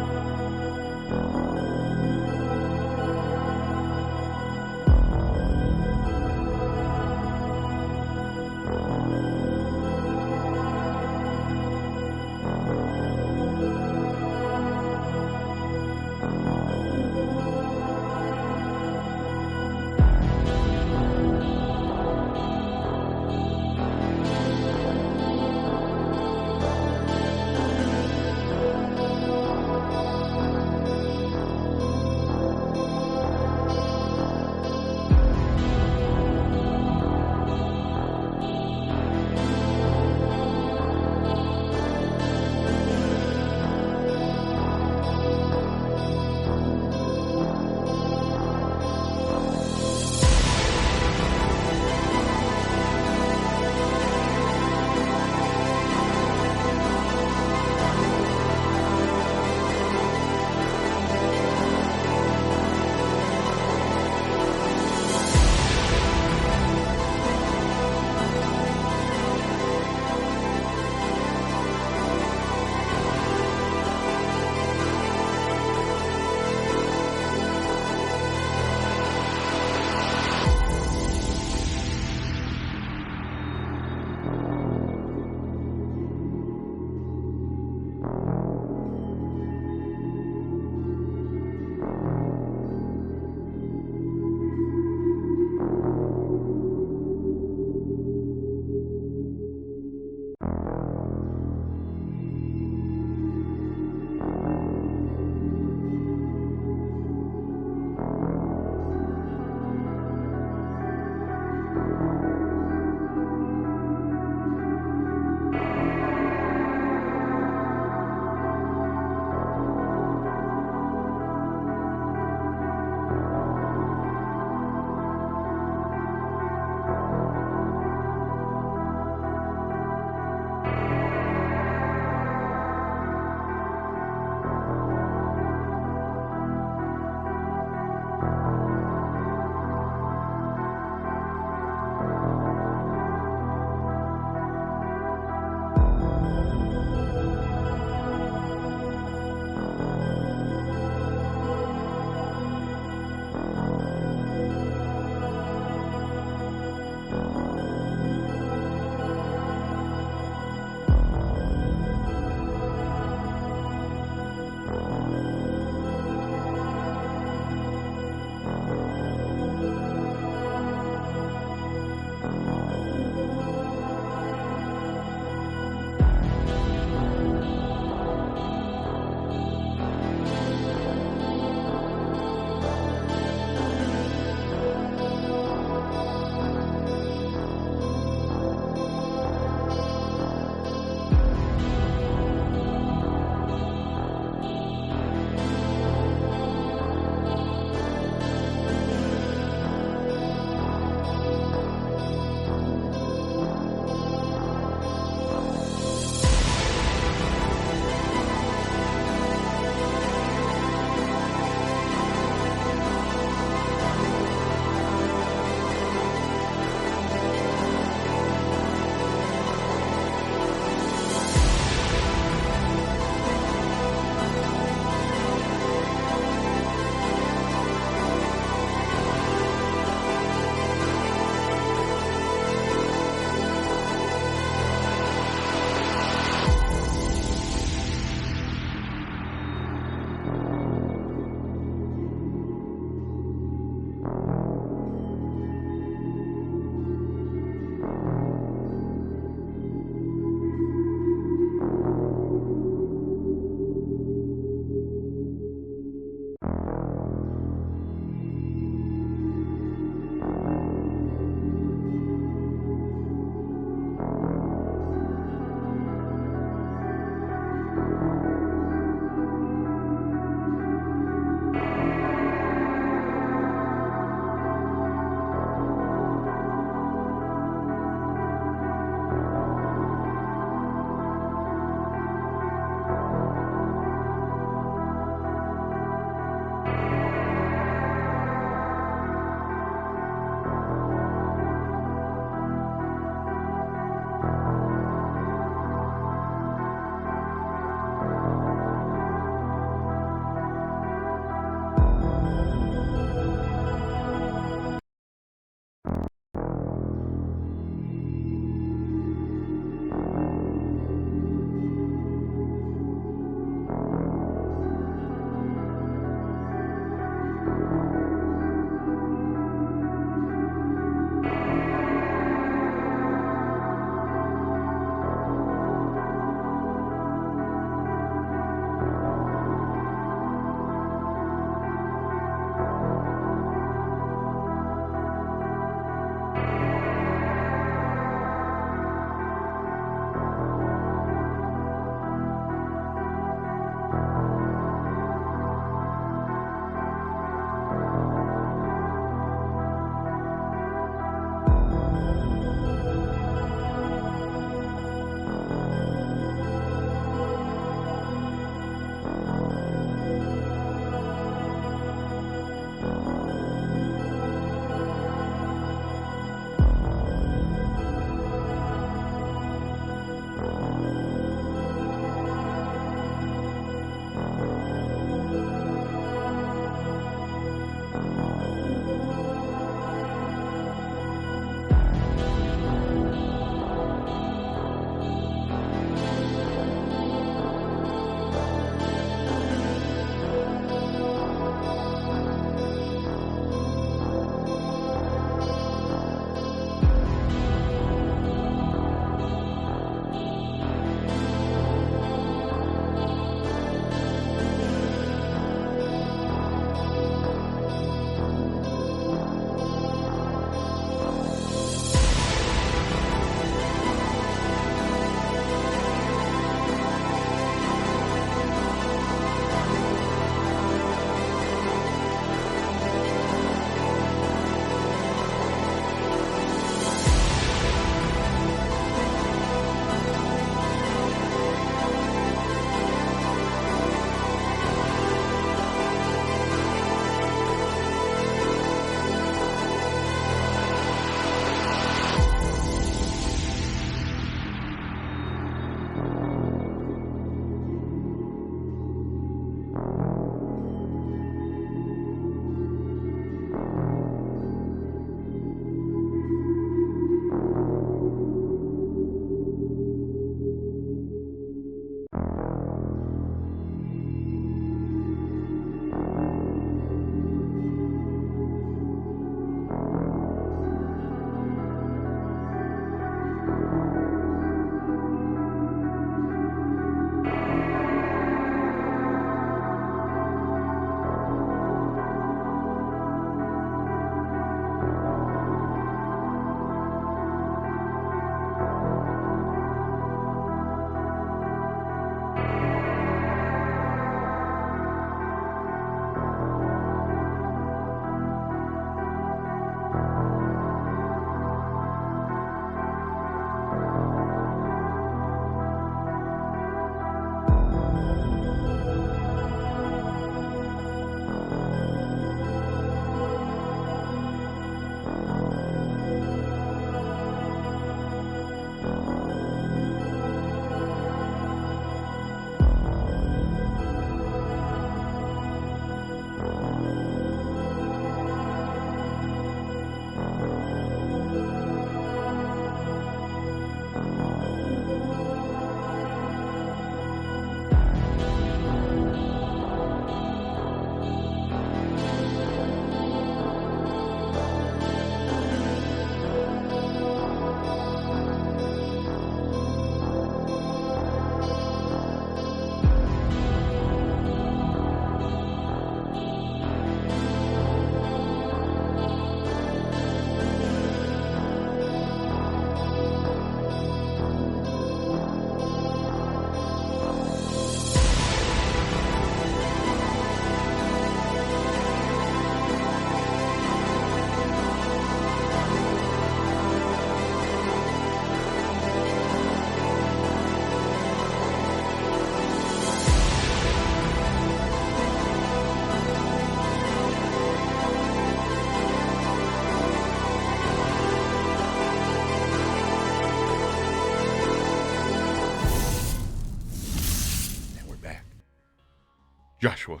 Joshua,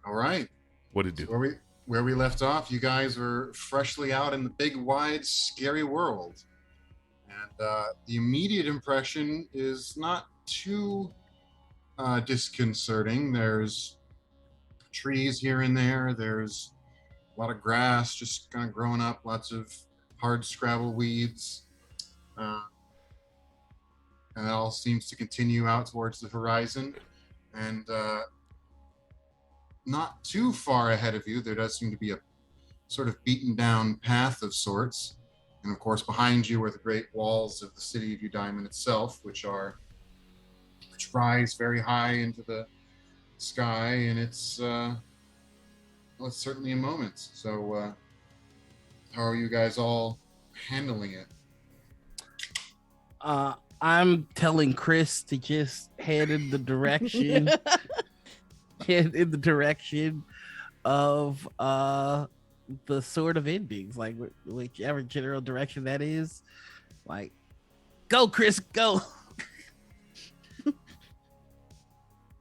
All right. what did So do? where we left off, you guys were freshly out in the big, wide, scary world. And the immediate impression is not too disconcerting. There's trees here and there. There's a lot of grass just kind of growing up, lots of hard scrabble weeds. And it all seems to continue out towards the horizon. And not too far ahead of you, there does seem to be a sort of beaten down path of sorts. And of course, behind you are the great walls of the city of Eudaimon itself, which rise very high into the sky, and it's certainly a moment. So, how are you guys all handling it? I'm telling Chris to just head in the direction of the Sword of Endings, like whichever general direction that is. Like, go, Chris, go.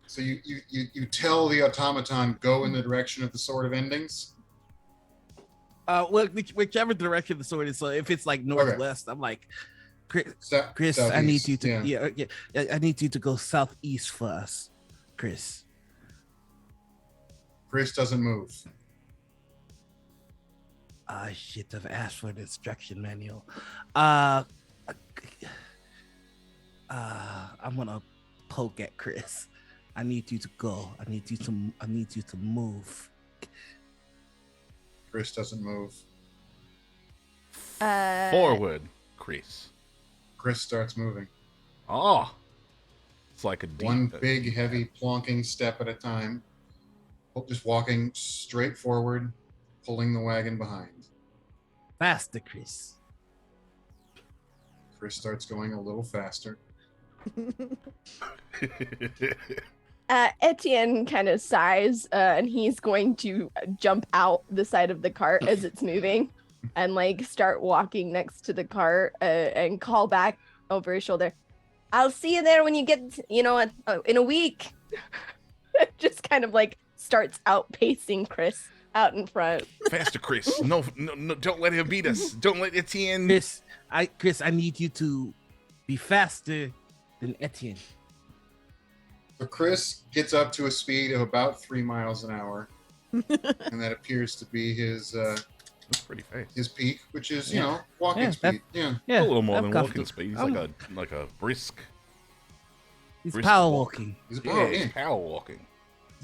So you tell the automaton go in the direction of the Sword of Endings. Well, whichever direction the sword is. So if it's like northwest, I'm like, Chris, Southeast, I need you to yeah. I need you to go southeast for us, Chris. Chris doesn't move. Shit, I've asked for an instruction manual. I'm gonna poke at Chris. I need you to go. I need you to move. Chris doesn't move. Forward, Chris. Chris starts moving. Oh, it's like a deep, One big, heavy, plonking step at a time. Just walking straight forward, pulling the wagon behind. Faster, Chris. Chris starts going a little faster. Etienne kind of sighs, and he's going to jump out the side of the cart as it's moving and like start walking next to the cart and call back over his shoulder. I'll see you there when you get, in a week. Just kind of like starts outpacing Chris out in front. Faster, Chris. No, don't let him beat us. Don't let Etienne. Chris, I need you to be faster than Etienne. So Chris gets up to a speed of about 3 miles an hour, and that appears to be his That's pretty fast. his peak, which is walking speed. Yeah. Yeah, A little more I'm than comfortable. walking speed. He's like a brisk. He's brisk power walk. walking. He's a Yeah, power. he's power walking.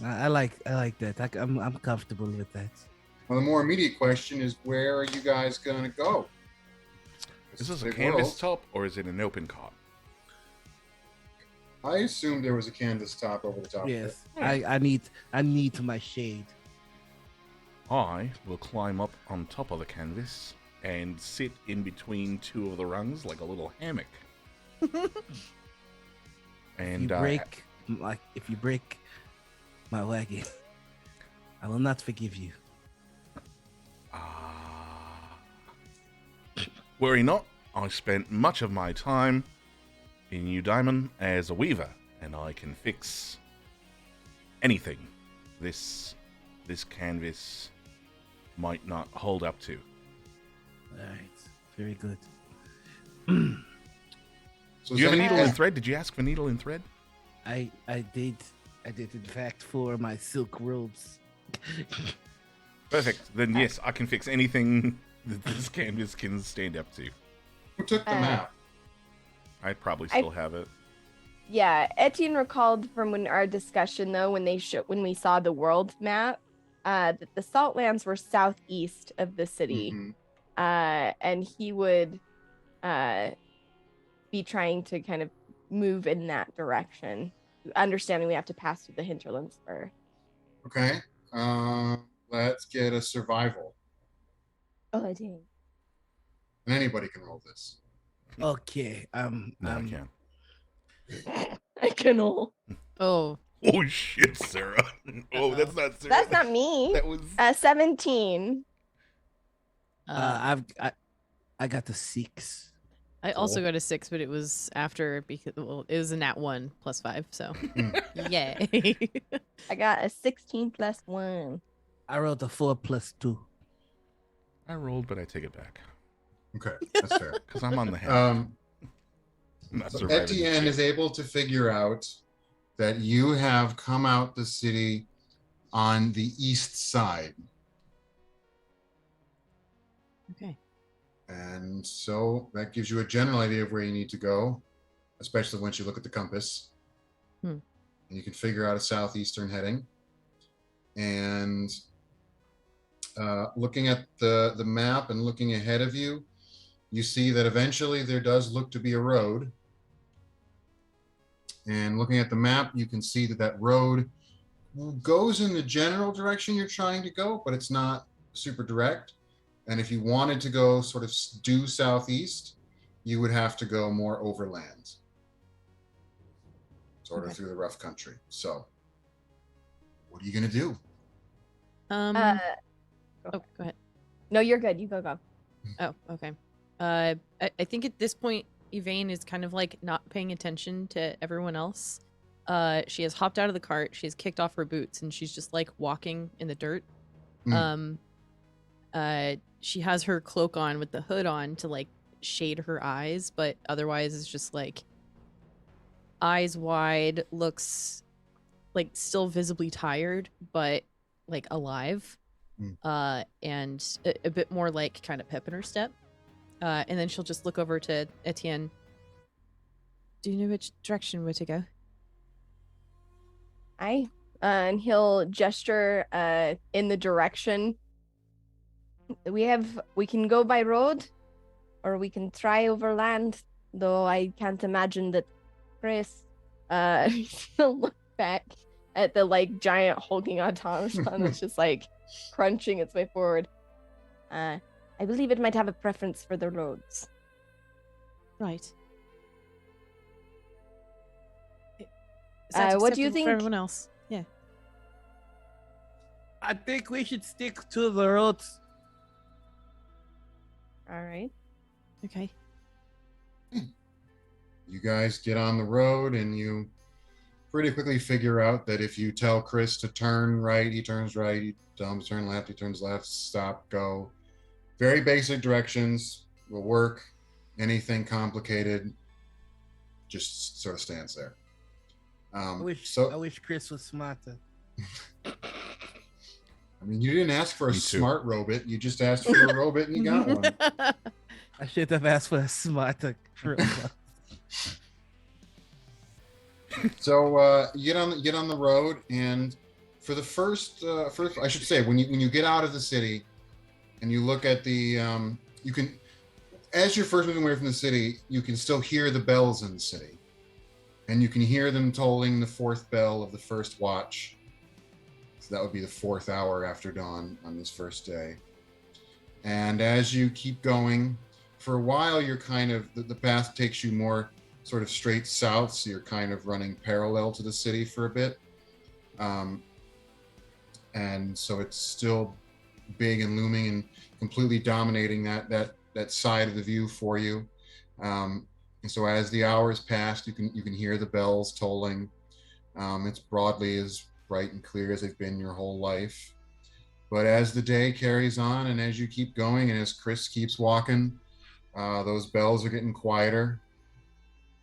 I like that. I'm comfortable with that. Well, the more immediate question is, where are you guys gonna go? Is this a big canvas world. top or is it an open cart? I assumed there was a canvas top over the top Yes, of it. I need my shade. I will climb up on top of the canvas and sit in between two of the rungs like a little hammock. And If you break my wagon, I will not forgive you. worry not, I spent much of my time in Eudaimon as a weaver, and I can fix anything this canvas might not hold up to. All right, very good. So Do you have a is that- needle and thread? Did you ask for needle and thread? I did in fact for my silk robes. Perfect. Then yes, I can fix anything that this canvas can stand up to. Who took the map? I probably still have it. Yeah, Etienne recalled from our discussion though when we saw the world map that the Saltlands were southeast of the city, Mhm. and he would be trying to kind of move in that direction, understanding we have to pass through the hinterlands first. Okay. Let's get a survival. Oh dang! And anybody can roll this. Okay, No, I can't. I can all. Oh, Oh shit, Sarah. Oh, that's not Sarah. That's not me. That was 17. I got the 6. I also Cool. got a 6, but it was after because it was a nat 1 plus 5, so yay. I got a 16 plus 1. I rolled a 4 plus 2. I rolled, but I take it back Okay, that's fair. because I'm on the head. Um, I'm not so surviving Etienne this is able to figure out that you have come out the city on the east side. Okay. And so that gives you a general idea of where you need to go, especially once you look at the compass. Hmm. And you can figure out a southeastern heading. And looking at the map and looking ahead of you, you see that eventually there does look to be a road. And looking at the map, you can see that that road goes in the general direction you're trying to go, but it's not super direct. And if you wanted to go sort of due southeast, you would have to go more overland, sort of Okay. through the rough country. So, what are you going to do? Go Go ahead. No, you're good. You go. Oh, okay. I think at this point, Yvain is kind of like not paying attention to everyone else. She has hopped out of the cart. She has kicked off her boots, and she's just like walking in the dirt. She has her cloak on with the hood on to like shade her eyes, but otherwise it's just like eyes wide, looks like still visibly tired, but like alive. And a bit more like kind of pep in her step. And then she'll just look over to Etienne. Do you know which direction we're to go? And he'll gesture in the direction. We can go by road, or we can try overland, though I can't imagine that Chris he'll look back at the like giant hulking automaton that's just like crunching its way forward. I believe it might have a preference for the roads. Right. What do you For think? everyone else? Yeah. I think we should stick to the roads. All right. Okay. You guys get on the road and you pretty quickly figure out that if you tell Chris to turn right, he turns right. You tell him to turn left, he turns left. Stop, go. Very basic directions will work. Anything complicated just sort of stands there. I wish Chris was smarter. I mean, you didn't ask for a Me too. smart robot. You just asked for a robot and you got one. I should have asked for a smarter robot. So you get on the road, and for the first I should say, when you get out of the city and you look at the you can, as you're first moving away from the city, you can still hear the bells in the city, and you can hear them tolling the 4th bell of the first watch. So that would be the 4th hour after dawn on this first day. And as you keep going, for a while, you're kind of the path takes you more sort of straight south, so you're kind of running parallel to the city for a bit. And so it's still big and looming and completely dominating that side of the view for you. And so as the hours pass, you can hear the bells tolling. It's broadly as bright and clear as they've been your whole life. But as the day carries on and as you keep going and as Chris keeps walking, those bells are getting quieter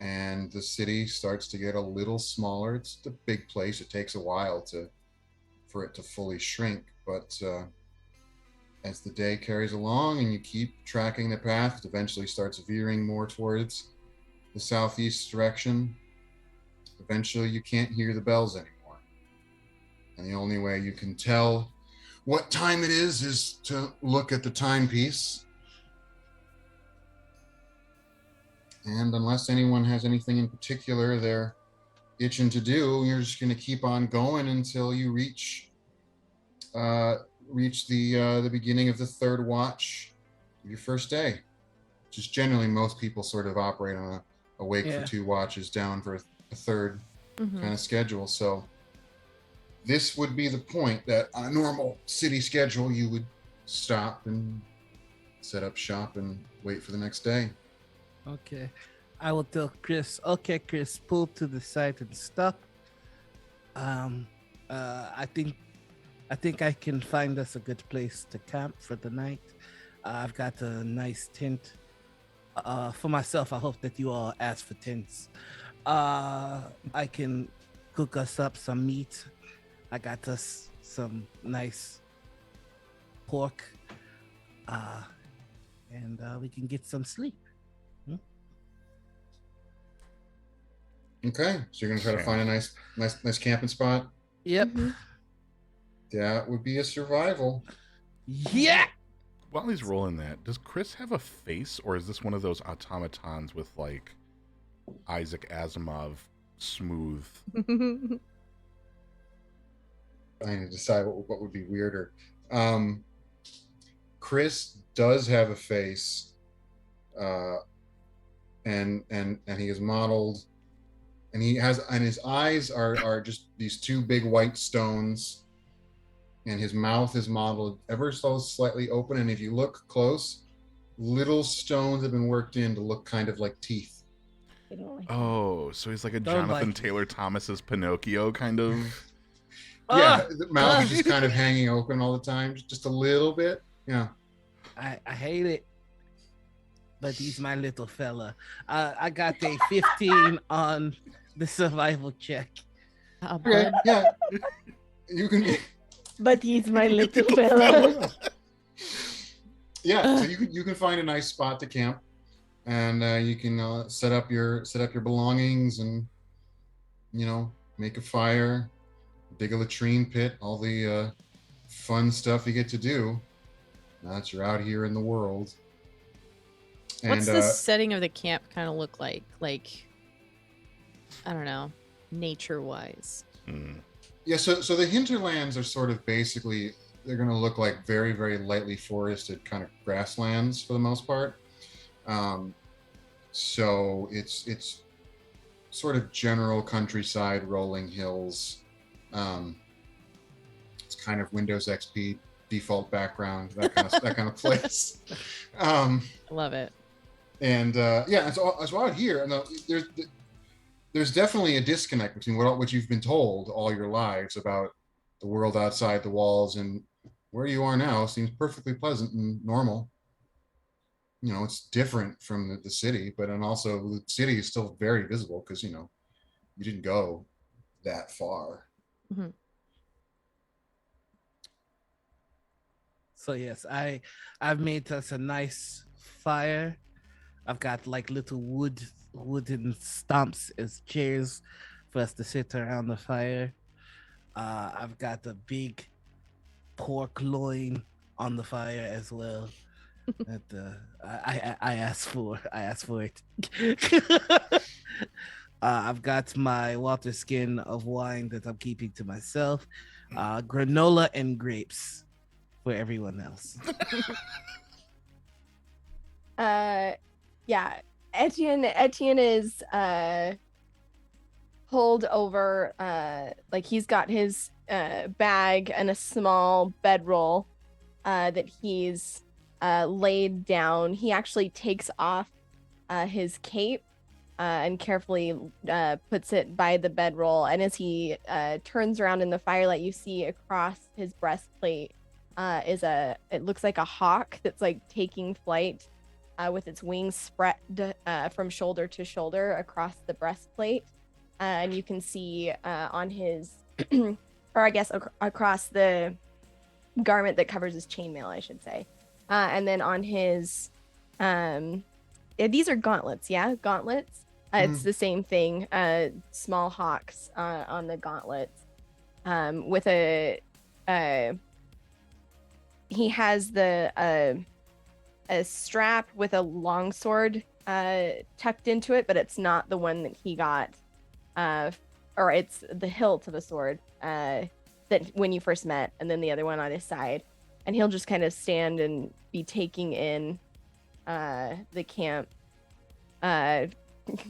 and the city starts to get a little smaller. It's a big place. It takes a while for it to fully shrink. But as the day carries along and you keep tracking the path, it eventually starts veering more towards the southeast direction. Eventually you can't hear the bells anymore. And the only way you can tell what time it is to look at the timepiece. And unless anyone has anything in particular they're itching to do, you're just going to keep on going until you reach the beginning of the 3rd watch of your first day. Just generally, most people sort of operate on a wake for 2 watches, down for a 3rd kind of schedule. So this would be the point that on a normal city schedule, you would stop and set up shop and wait for the next day. Okay. I will tell Chris. Okay, Chris, pull to the side and stop. Um, I think I can find us a good place to camp for the night. I've got a nice tent. For myself, I hope that you all ask for tents. I can cook us up some meat. I got us some nice pork. Uh, and we can get some sleep. Okay, so you're gonna try to find a nice camping spot. Yep. Mhm. That would be a survival. Yeah. While he's rolling that, does Chris have a face, or is this one of those automatons with like Isaac Asimov smooth? Trying to decide what would be weirder. Chris does have a face, and he is modeled, and his eyes are just these two big white stones, and his mouth is modeled ever so slightly open, and if you look close, little stones have been worked in to look kind of like teeth. I don't like Oh, so he's like a Don't Jonathan like it. Taylor Thomas's Pinocchio kind of. Yeah, the mouth is just kind of hanging open all the time, just a little bit. Yeah. I hate it. But he's my little fella. I got a 15 on the survival check. Okay. Yeah. You can. But he's my little fella. Yeah. So you can find a nice spot to camp, and you can set up your belongings, and make a fire, dig a latrine pit, all the fun stuff you get to do. Now that you're out here in the world. What's And the setting of the camp kind of look like? Like, I don't know, nature-wise. yeah, so the hinterlands are sort of basically, they're going to look like very, very lightly forested kind of grasslands for the most part. So it's sort of general countryside, rolling hills. It's kind of Windows XP default background, that kind of place. I love it. And yeah, so out here, and there's definitely a disconnect between what you've been told all your lives about the world outside the walls, and where you are now seems perfectly pleasant and normal. It's different from the city, but and also the city is still very visible because you didn't go that far. Mhm. So yes, I've made us a nice fire. I've got like little wooden stumps as chairs for us to sit around the fire. I've got a big pork loin on the fire as well. That I asked for. I asked for it. I've got my water skin of wine that I'm keeping to myself. Granola and grapes for everyone else. Yeah. Etienne is pulled over, like he's got his bag and a small bedroll that he's laid down. He actually takes off his cape and carefully puts it by the bedroll, and as he turns around in the firelight, you see across his breastplate it looks like a hawk that's like taking flight with its wings spread from shoulder to shoulder across the breastplate. And you can see on his, or I guess across the garment that covers his chainmail, I should say. And then on his, these are gauntlets, yeah? Gauntlets. It's the same thing, small hawks on the gauntlets. With he has a strap with a longsword tucked into it, but it's not the one that he got, or it's the hilt of a sword that when you first met, and then the other one on his side. And he'll just kind of stand and be taking in the camp,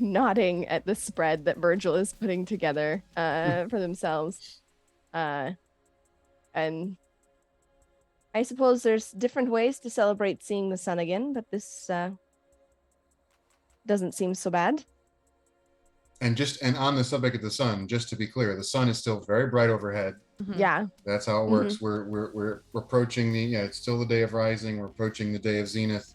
nodding at the spread that Virgil is putting together for themselves. And I suppose there's different ways to celebrate seeing the sun again, but this doesn't seem so bad. And on the subject of the sun, just to be clear, the sun is still very bright overhead. Mhm. Yeah. That's how it works. We're approaching it's still the day of rising. We're approaching the day of zenith.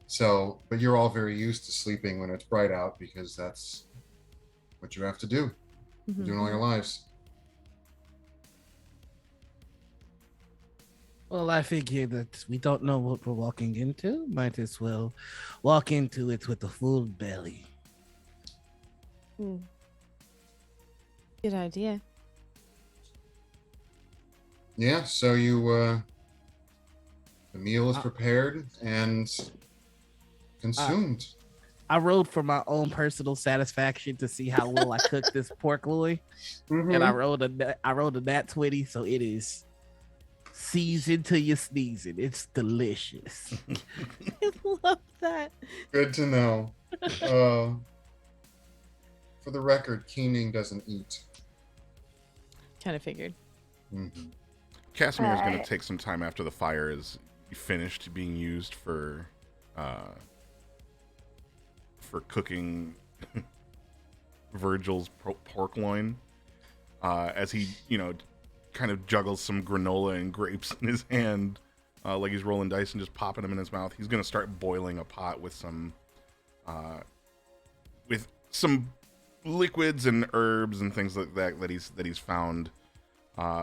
So, but you're all very used to sleeping when it's bright out because that's what you have to do. You're doing all your lives. Well, I figure that we don't know what we're walking into. Might as well walk into it with a full belly. Good idea. Yeah, so you the meal is prepared and consumed. I rolled for my own personal satisfaction to see how well I cooked this pork loin, and I rolled a nat 20, so it is seasoned till you're sneezing. It's delicious. I love that. Good to know. For the record, Keening doesn't eat. Kind of figured. Mm-hmm. Casimir is going to take some time after the fire is finished being used for cooking Virgil's pork loin, as he, kind of juggles some granola and grapes in his hand, like he's rolling dice and just popping them in his mouth. He's going to start boiling a pot with some liquids and herbs and things like that he's found.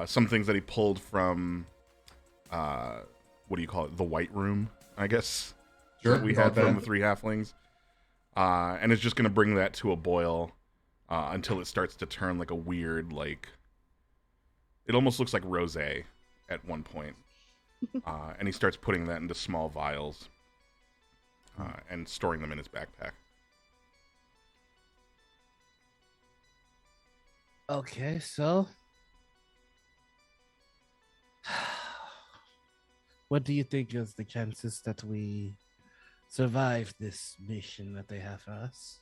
Some things that he pulled from what do you call it? The White Room, I guess. Sure, that we had from the Three Halflings. And it's just going to bring that to a boil until it starts to turn like a weird, it almost looks like rosé at one point. And he starts putting that into small vials and storing them in his backpack. Okay, so what do you think is the chances that we survive this mission that they have for us?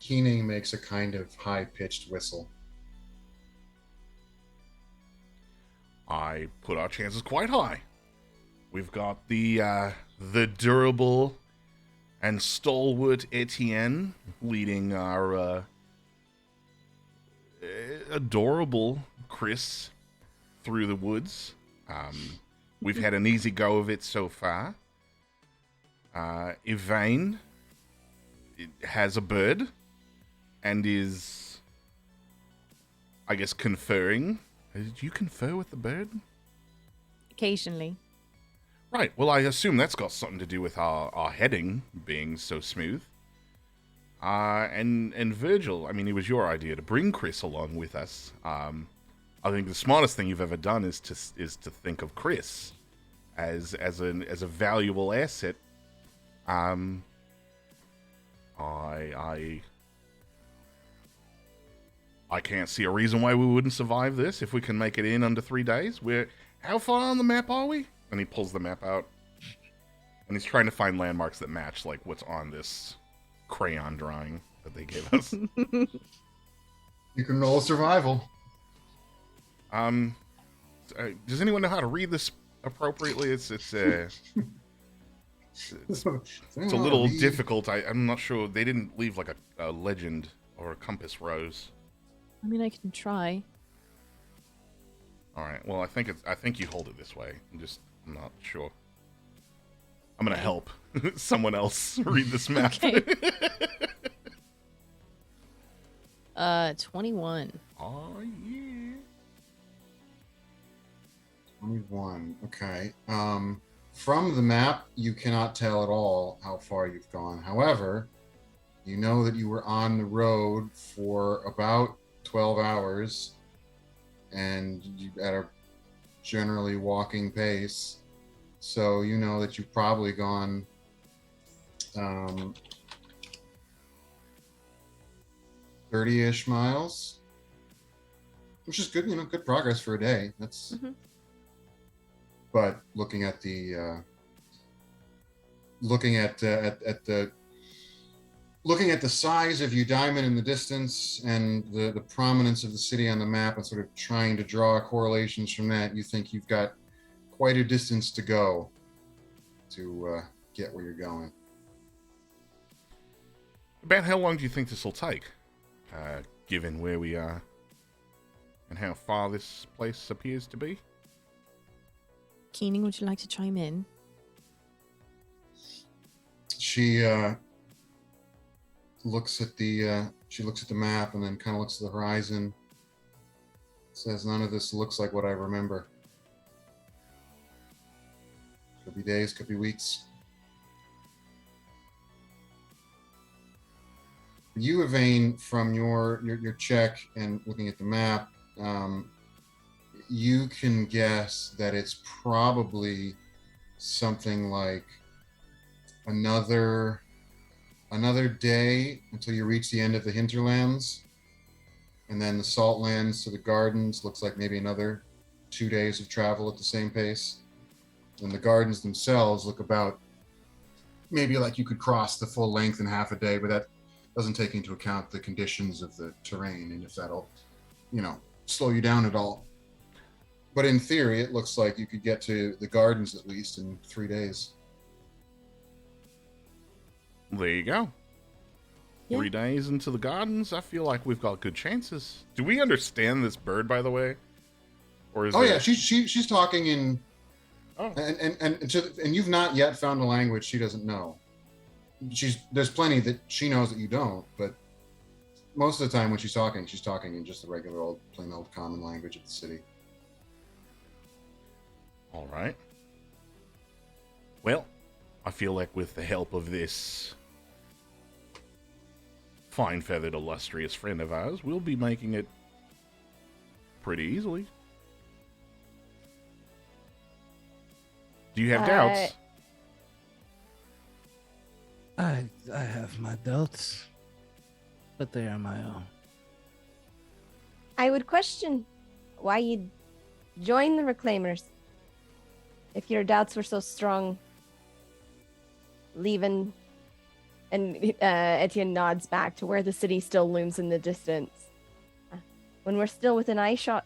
Keening makes a kind of high-pitched whistle. I put our chances quite high. We've got the durable and stalwart Etienne leading our adorable Chris through the woods. We've had an easy go of it so far. Yvain has a bird and is, I guess, conferring. Did you confer with the bird? Occasionally. Right. Well, I assume that's got something to do with our heading being so smooth. And Virgil, I mean, it was your idea to bring Chris along with us. I think the smartest thing you've ever done is to think of Chris as a valuable asset. I can't see a reason why we wouldn't survive this if we can make it in under 3 days. How far on the map are we? And he pulls the map out, and he's trying to find landmarks that match like what's on this crayon drawing that they gave us. You can roll survival. Does anyone know how to read this appropriately? It's a little difficult. I'm not sure. They didn't leave like a legend or a compass rose. I mean, I can try. All right. Well, I think you hold it this way. I'm not sure. I'm gonna help someone else read this map. Okay. 21. Oh yeah. 21. Okay. From the map, you cannot tell at all how far you've gone. However, you know that you were on the road for about 12 hours and you at a generally walking pace. So you know that you've probably gone 30-ish miles, which is good, good progress for a day. That's But looking at the size of Eudaimon in the distance and the prominence of the city on the map and sort of trying to draw correlations from that, you think you've got quite a distance to go to get where you're going. About how long do you think this will take, given where we are and how far this place appears to be? Keening, would you like to chime in? She looks at the map and then kind of looks at the horizon. Says, "None of this looks like what I remember. Could be days, could be weeks." You, Yvain, from your check and looking at the map, you can guess that it's probably something like another day until you reach the end of the hinterlands, and then the saltlands to the gardens looks like maybe another 2 days of travel at the same pace. And the gardens themselves look about maybe like you could cross the full length in half a day, but that doesn't take into account the conditions of the terrain and if that'll, slow you down at all. But in theory, it looks like you could get to the gardens at least in 3 days. There you go. Yeah. 3 days into the gardens. I feel like we've got good chances. Do we understand this bird, by the way? Or is yeah, she's talking in, Oh. and you've not yet found a language she doesn't know. There's plenty that she knows that you don't, but most of the time when she's talking in just the regular old, plain old common language of the city. All right. Well, I feel like with the help of this fine-feathered, illustrious friend of ours, we'll be making it pretty easily. Do you have doubts? I have my doubts, but they are my own. I would question why you'd join the Reclaimers if your doubts were so strong. Leaving, and Etienne nods back to where the city still looms in the distance. When we're still within eyeshot.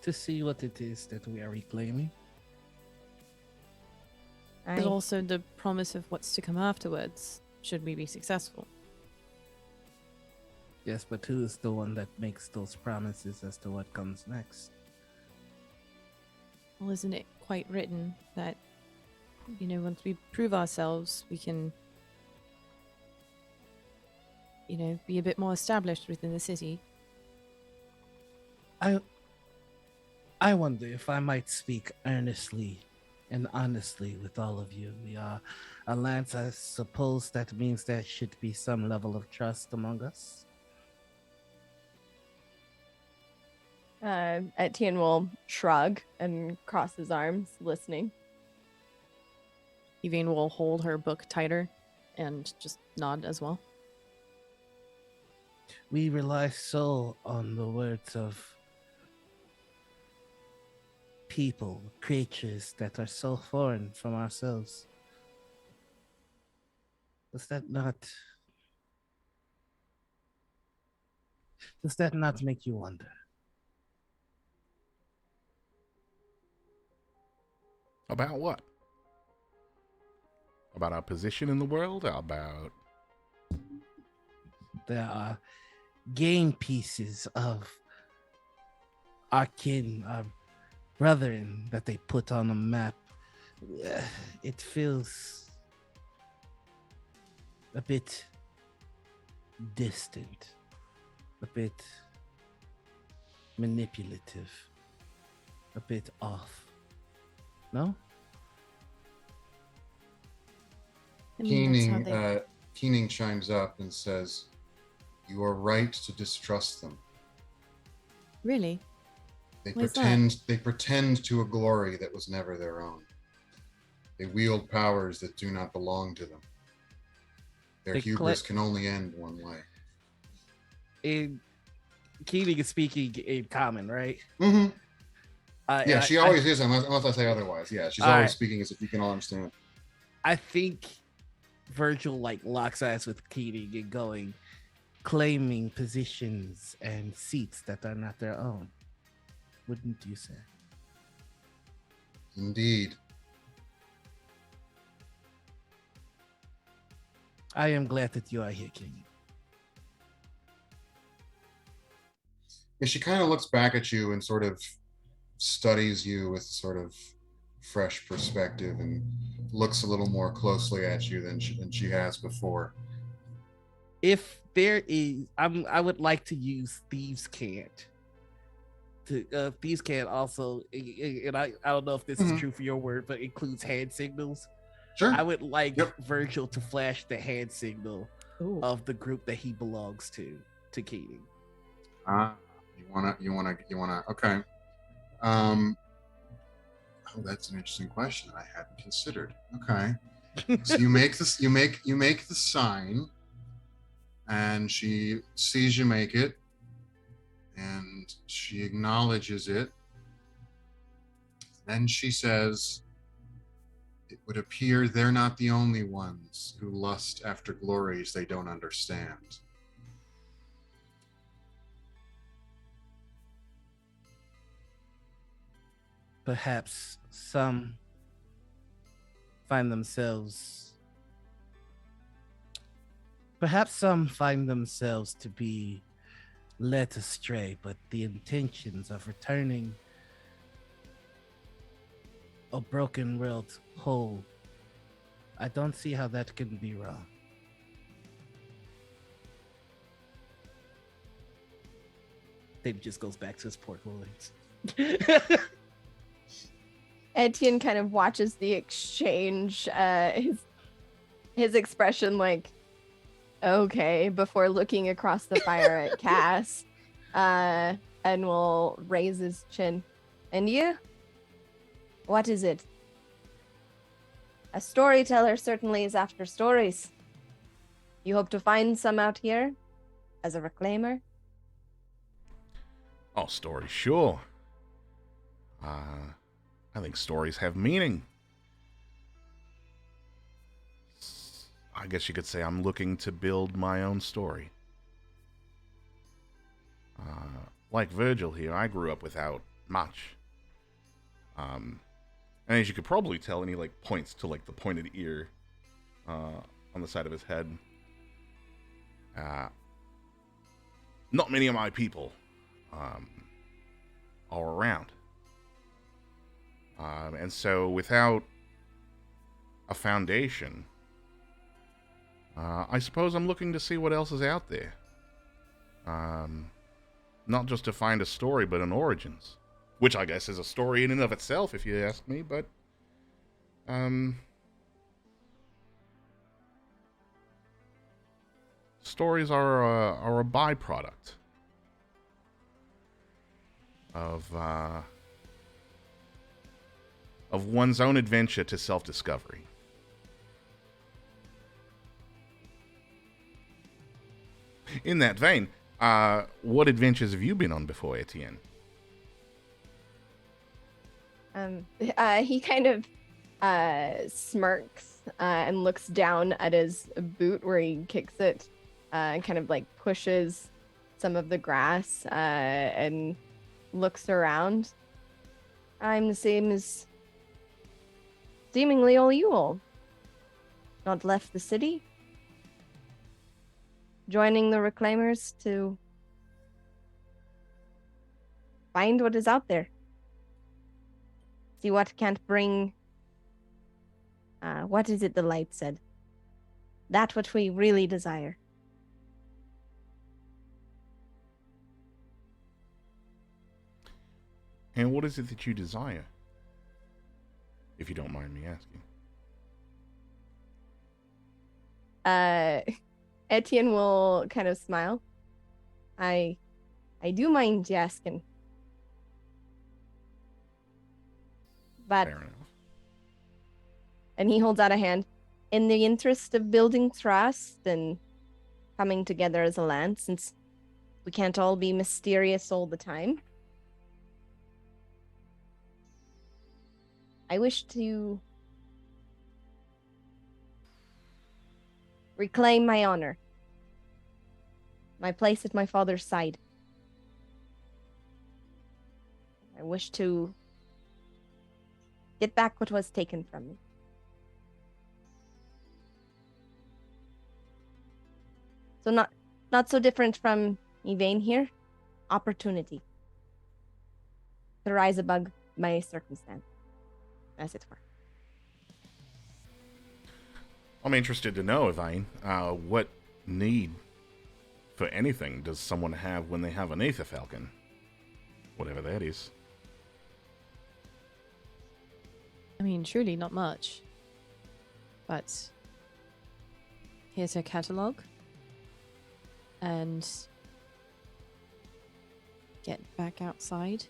To see what it is that we are reclaiming. There's also the promise of what's to come afterwards, should we be successful. Yes, but who is the one that makes those promises as to what comes next? Well, isn't it quite written that, once we prove ourselves, we can, be a bit more established within the city? I wonder if I might speak earnestly and honestly with all of you. We are a lance. I suppose that means there should be some level of trust among us. Etienne will shrug and cross his arms, listening. Yvain will hold her book tighter and just nod as well. We rely so on the words of people, creatures that are so foreign from ourselves. Does that not make you wonder? About what? About our position in the world? About... There are game pieces of our kin, our brethren that they put on a map. It feels a bit distant, a bit manipulative, a bit off. No? I mean, that's how they- Keening chimes up and says, "You are right to distrust them. Really? They Why is pretend to a glory that was never their own. They wield powers that do not belong to them. Their hubris can only end one way." Keating is speaking in common, right? Mm-hmm. Yeah, she always is, unless I say otherwise. Yeah, she's always speaking as if you can all understand. I think Virgil locks eyes with Keating and going, claiming positions and seats that are not their own. Wouldn't you say? Indeed. I am glad that you are here, King. And she kind of looks back at you and sort of studies you with sort of fresh perspective and looks a little more closely at you than she has before. If there is, I would like to use Thieves' Cant. Thieves' Cant also, and I don't know if this is Mhm. true for your word, but includes hand signals. Sure. I would like Yep. Virgil to flash the hand signal Ooh. of the group that he belongs to Keating. You wanna. Okay. Oh, that's an interesting question that I hadn't considered. Okay. So you make this. You make the sign, and she sees you make it, and she acknowledges it. Then she says, "It would appear they're not the only ones who lust after glories they don't understand." Perhaps some find themselves to be led astray, but the intentions of returning a broken world whole, I don't see how that can be wrong. David just goes back to his pork loins. Etienne kind of watches the exchange, his expression like, okay, before looking across the fire at Cass, and will raise his chin. And you? What is it? A storyteller certainly is after stories. You hope to find some out here as a reclaimer? Oh, stories, sure. I think stories have meaning. I guess you could say I'm looking to build my own story. Like Virgil here, I grew up without much. And as you could probably tell, and he like points to like the pointed ear on the side of his head. Not many of my people are around. And so without a foundation, I suppose I'm looking to see what else is out there. Not just to find a story, but an origins. Which I guess is a story in and of itself, if you ask me, but... stories are a byproduct of one's own adventure to self-discovery. In that vein, what adventures have you been on before, Etienne? He kind of smirks and looks down at his boot where he kicks it, and kind of like pushes some of the grass and looks around. I'm the same as seemingly all you all. Not left the city. Joining the Reclaimers to find what is out there. See what can't bring... what is it the light said? That what we really desire. And what is it that you desire? If you don't mind me asking. Etienne will kind of smile. I do mind you asking. But, Fair enough. and he holds out a hand, in the interest of building trust and coming together as a land, since we can't all be mysterious all the time, I wish to reclaim my honor, my place at my father's side. I wish to Get back what was taken from me. So not so different from Yvain here. Opportunity. To rise above my circumstance, as it were. I'm interested to know, Yvain, what need for anything does someone have when they have an Aether Falcon? Whatever that is. I mean, truly not much. But here's her catalogue. And get back outside.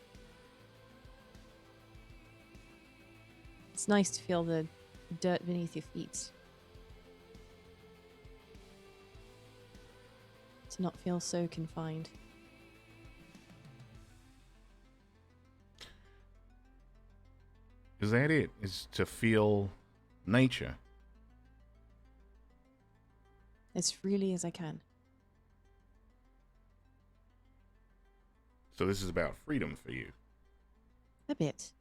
It's nice to feel the dirt beneath your feet. To not feel so confined. Is that it? Is to feel nature? As freely as I can. So this is about freedom for you. A bit.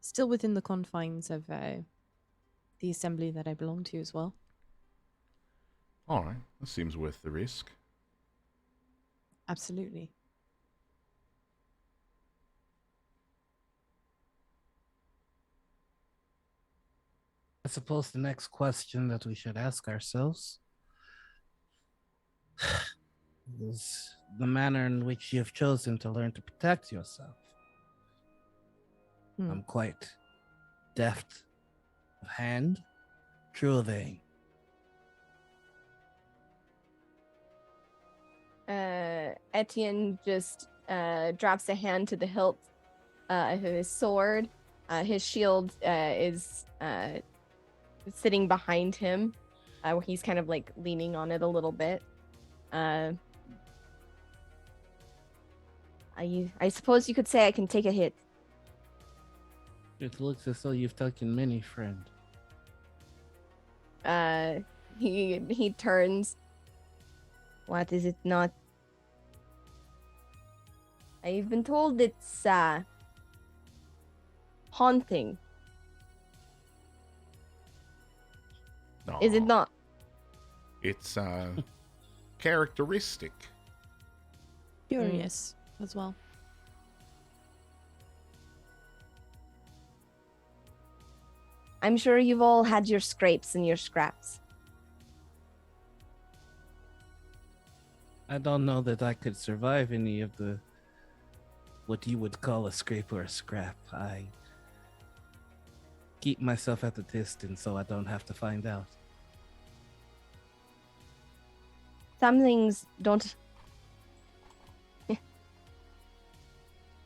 Still within the confines of the assembly that I belong to as well. All right, that seems worth the risk. Absolutely. I suppose the next question that we should ask ourselves is the manner in which you've chosen to learn to protect yourself. I'm quite deft of hand, true of aim. Etienne just drops a hand to the hilt of his sword. His shield is sitting behind him, where he's kind of like leaning on it a little bit. I suppose you could say I can take a hit. It looks as though you've taken many, friend. He turns. What is it not? I've been told it's haunting. Is it Aw, not? It's characteristic. Curious as well. I'm sure you've all had your scrapes and your scraps. I don't know that I could survive any of the what you would call a scrape or a scrap. I keep myself at a distance so I don't have to find out. Some things don't.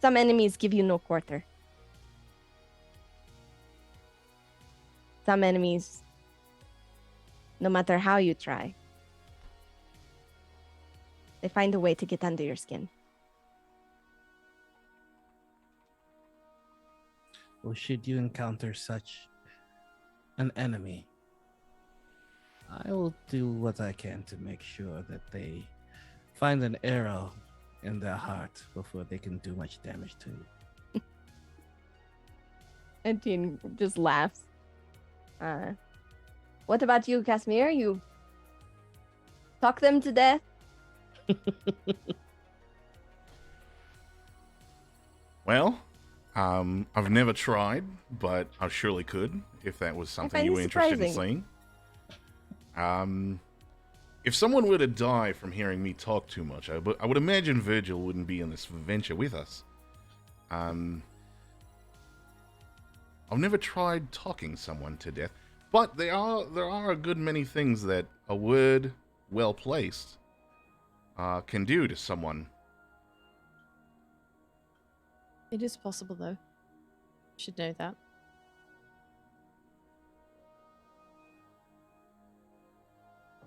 Some enemies give you no quarter. Some enemies, no matter how you try, they find a way to get under your skin. Well, should you encounter such an enemy, I will do what I can to make sure that they find an arrow in their heart before they can do much damage to you. Etienne just laughs. What about you, Casimir? You talk them to death? Well, I've never tried, but I surely could if that was something you were interested in seeing. If someone were to die from hearing me talk too much, I would imagine Virgil wouldn't be in this venture with us. I've never tried talking someone to death, but there are a good many things that a word well placed can do to someone. It is possible, though. You should know that.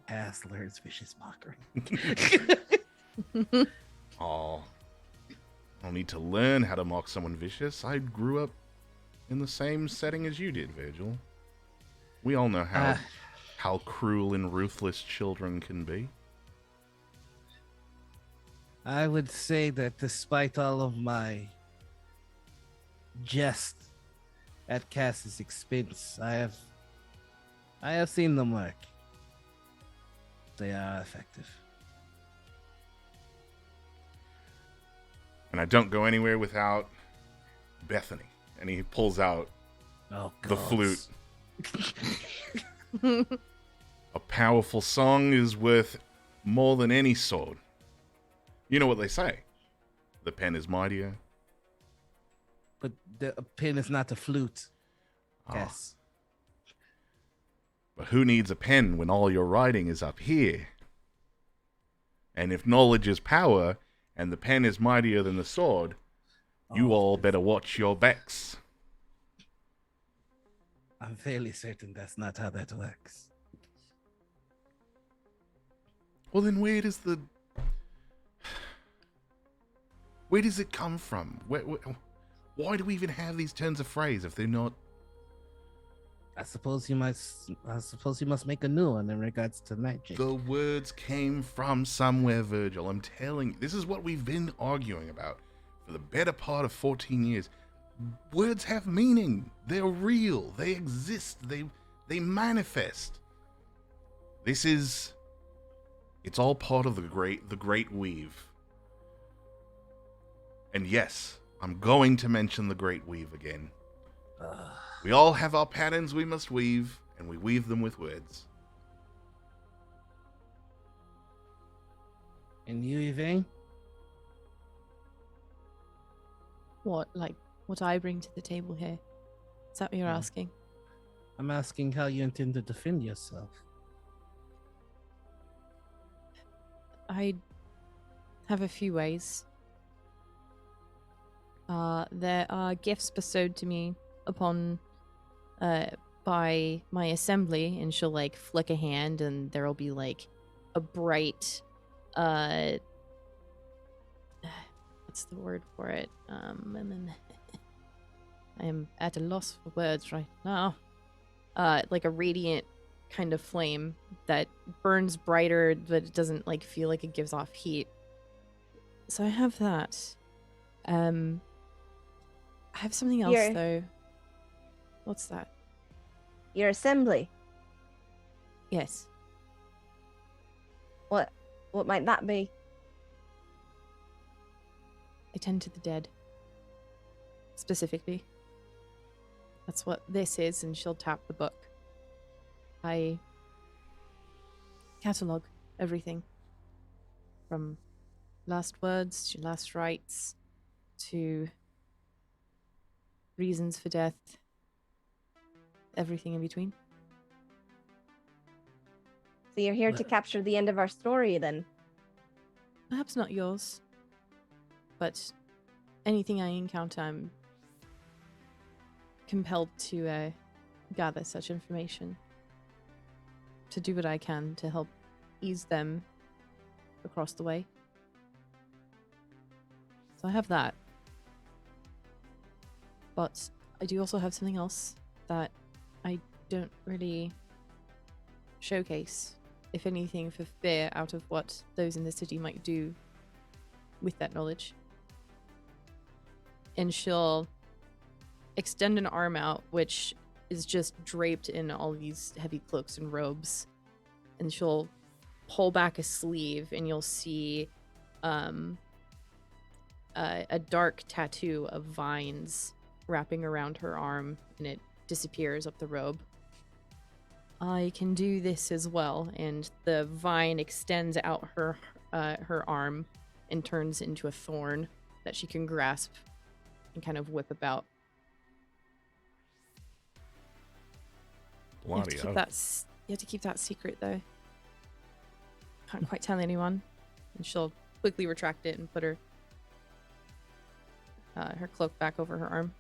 Past learns vicious mockery. Oh, I'll need to learn how to mock someone vicious. I grew up in the same setting as you did, Virgil. We all know how cruel and ruthless children can be. I would say that despite all of my jest at Cass's expense. I have seen them work. They are effective. And I don't go anywhere without Bethany. And he pulls out Oh, the God. flute. A powerful song is worth more than any sword. You know what they say. The pen is mightier. But the pen is not a flute. Ah. Cass. But who needs a pen when all your writing is up here? And if knowledge is power, and the pen is mightier than the sword, you Oh, all better watch your backs. I'm fairly certain that's not how that works. Well, then where does it come from? Why do we even have these turns of phrase if they're not? I suppose you must make a new one in regards to magic. The words came from somewhere, Virgil. I'm telling you, this is what we've been arguing about for the better part of 14 years. Words have meaning. They're real. They exist. They manifest. It's all part of the great weave. And yes, I'm going to mention the great weave again. We all have our patterns we must weave, and we weave them with words. And you, Yvain? What I bring to the table here? Is that what you're asking? I'm asking how you intend to defend yourself. I have a few ways. There are gifts bestowed to me upon by my assembly, and she'll like flick a hand and there'll be like a bright what's the word for it? I am at a loss for words right now. Like a radiant kind of flame that burns brighter, but it doesn't like feel like it gives off heat. So I have that. I have something else though. What's that? Your assembly. Yes. What might that be? I tend to the dead. Specifically. That's what this is, and she'll tap the book. I catalog everything. From last words to last rites to reasons for death. Everything in between. So you're here to Well- capture the end of our story, then? Perhaps not yours, but anything I encounter, I'm compelled to gather such information to do what I can to help ease them across the way. So I have that. But I do also have something else that I don't really showcase, if anything, for fear out of what those in the city might do with that knowledge. And she'll extend an arm out, which is just draped in all these heavy cloaks and robes. And she'll pull back a sleeve, and you'll see a dark tattoo of vines wrapping around her arm, and it disappears up the robe. I can do this as well, and the vine extends out her arm and turns into a thorn that she can grasp and kind of whip about. You have to keep that secret, though. Can't quite tell anyone. And she'll quickly retract it and put her cloak back over her arm.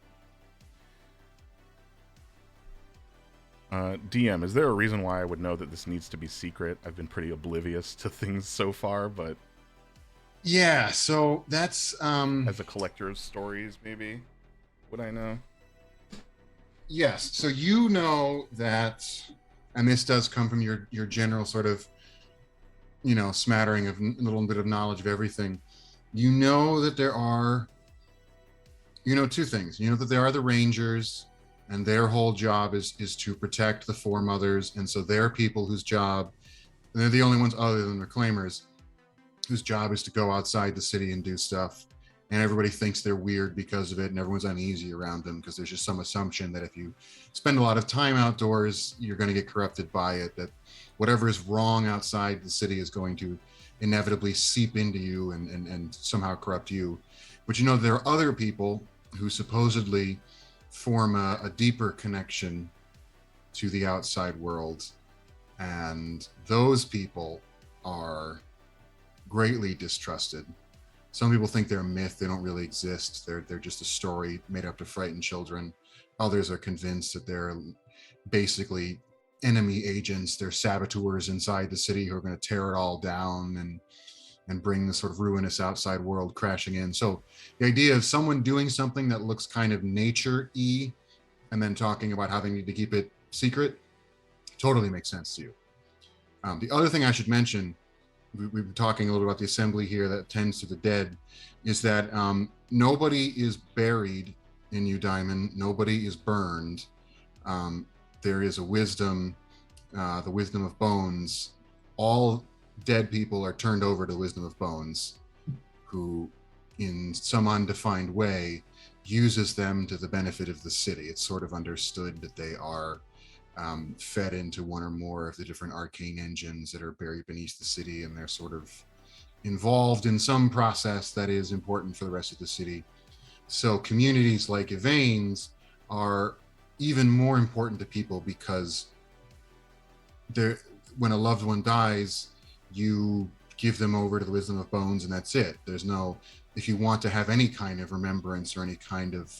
DM, is there a reason why I would know that this needs to be secret? I've been pretty oblivious to things so far, but Yeah, so that's as a collector of stories, maybe would I know? yes. So you know that, and this does come from your general sort of, smattering of a little bit of knowledge of everything. You know that there are, two things. You know that there are the Rangers, and their whole job is to protect the foremothers. And so they're people whose job, and they're the only ones other than reclaimers whose job is to go outside the city and do stuff. And everybody thinks they're weird because of it, and everyone's uneasy around them because there's just some assumption that if you spend a lot of time outdoors, you're going to get corrupted by it, that whatever is wrong outside the city is going to inevitably seep into you and somehow corrupt you. But you know, there are other people who supposedly form a deeper connection to the outside world, and those people are greatly distrusted. Some people think they're a myth, they don't really exist, they're just a story made up to frighten children. Others are convinced that they're basically enemy agents, they're saboteurs inside the city who are going to tear it all down and bring the sort of ruinous outside world crashing in. So the idea of someone doing something that looks kind of nature-y and then talking about how they need to keep it secret totally makes sense to you. The other thing I should mention, we've been talking a little about the assembly here that tends to the dead, is that nobody is buried in Eudaimon, nobody is burned. There is a wisdom, the wisdom of bones. All dead people are turned over to the wisdom of bones, who in some undefined way uses them to the benefit of the city. It's sort of understood that they are fed into one or more of the different arcane engines that are buried beneath the city, and they're sort of involved in some process that is important for the rest of the city. So communities like Yvain's are even more important to people because when a loved one dies, you give them over to the wisdom of bones, and that's it. There's no, if you want to have any kind of remembrance or any kind of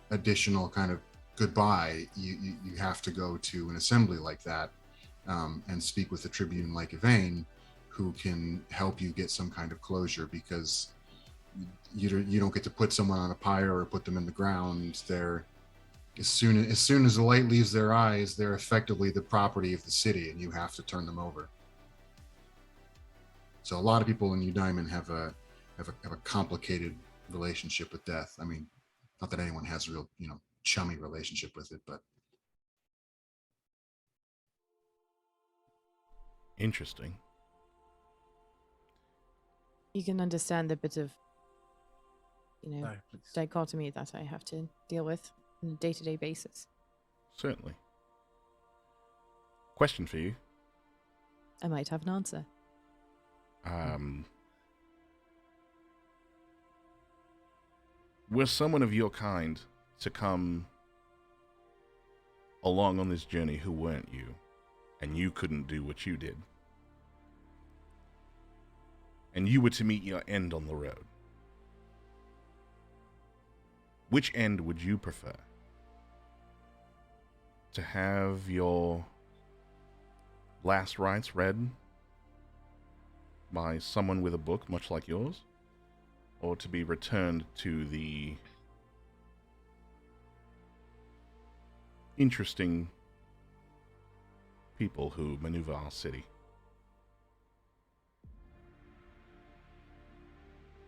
additional kind of goodbye, you have to go to an assembly like that and speak with a tribune like Yvain, who can help you get some kind of closure, because you don't get to put someone on a pyre or put them in the ground. They're as soon as the light leaves their eyes, they're effectively the property of the city, and you have to turn them over. So a lot of people in Eudaimon have a complicated relationship with death. I mean, not that anyone has a real, chummy relationship with it, but Interesting. You can understand the bit of, Sorry, please. dichotomy that I have to deal with on a day-to-day basis. Certainly. Question for you. I might have an answer. Were someone of your kind to come along on this journey who weren't you, and you couldn't do what you did, and you were to meet your end on the road, which end would you prefer? To have your last rites read by someone with a book much like yours, or to be returned to the interesting people who maneuver our city?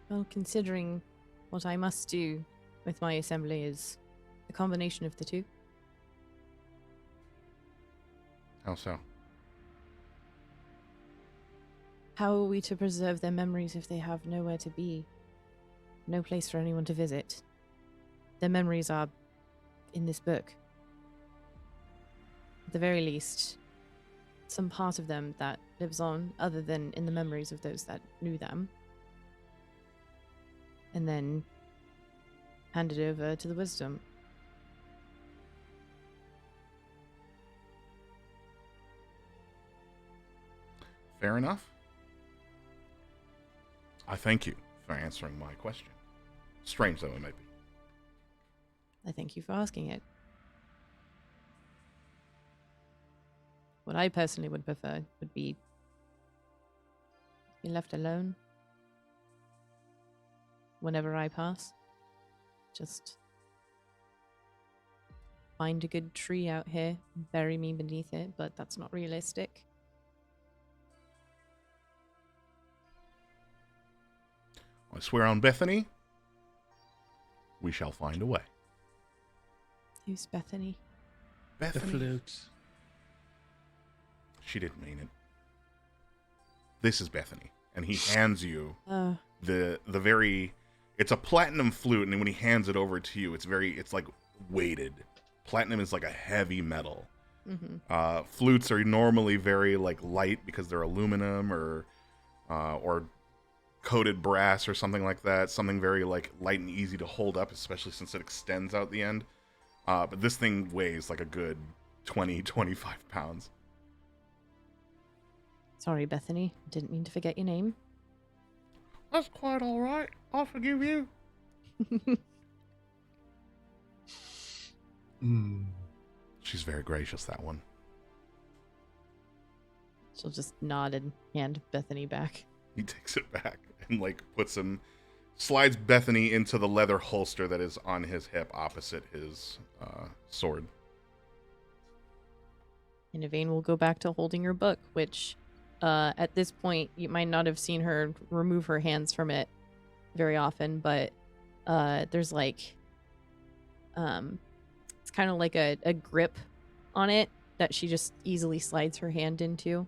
Well, considering what I must do with my assembly is a combination of the two. How so? How are we to preserve their memories if they have nowhere to be? No place for anyone to visit. Their memories are in this book. At the very least, some part of them that lives on, other than in the memories of those that knew them. And then handed over to the wisdom. Fair enough. I thank you for answering my question. Strange though it may be. I thank you for asking it. What I personally would prefer would be left alone whenever I pass. Just find a good tree out here, bury me beneath it, but that's not realistic. I swear on Bethany, we shall find a way. Who's Bethany? The Bethany. flute. She didn't mean it. This is Bethany, and he hands you Uh, the very. It's a platinum flute, and when he hands it over to you, it's like weighted. Platinum is like a heavy metal. Flutes are normally very like light because they're aluminum or coated brass or something like that. Something very like light and easy to hold up, especially since it extends out the end. But this thing weighs like a good 25 pounds. sorry, Bethany. Didn't mean to forget your name. That's quite all right. I'll forgive you. She's very gracious, that one. She'll just nod and hand Bethany back. He takes it back and like slides Bethany into the leather holster that is on his hip opposite his sword. And Yvain will go back to holding her book, which at this point you might not have seen her remove her hands from it very often, but there's like it's kind of like a grip on it that she just easily slides her hand into.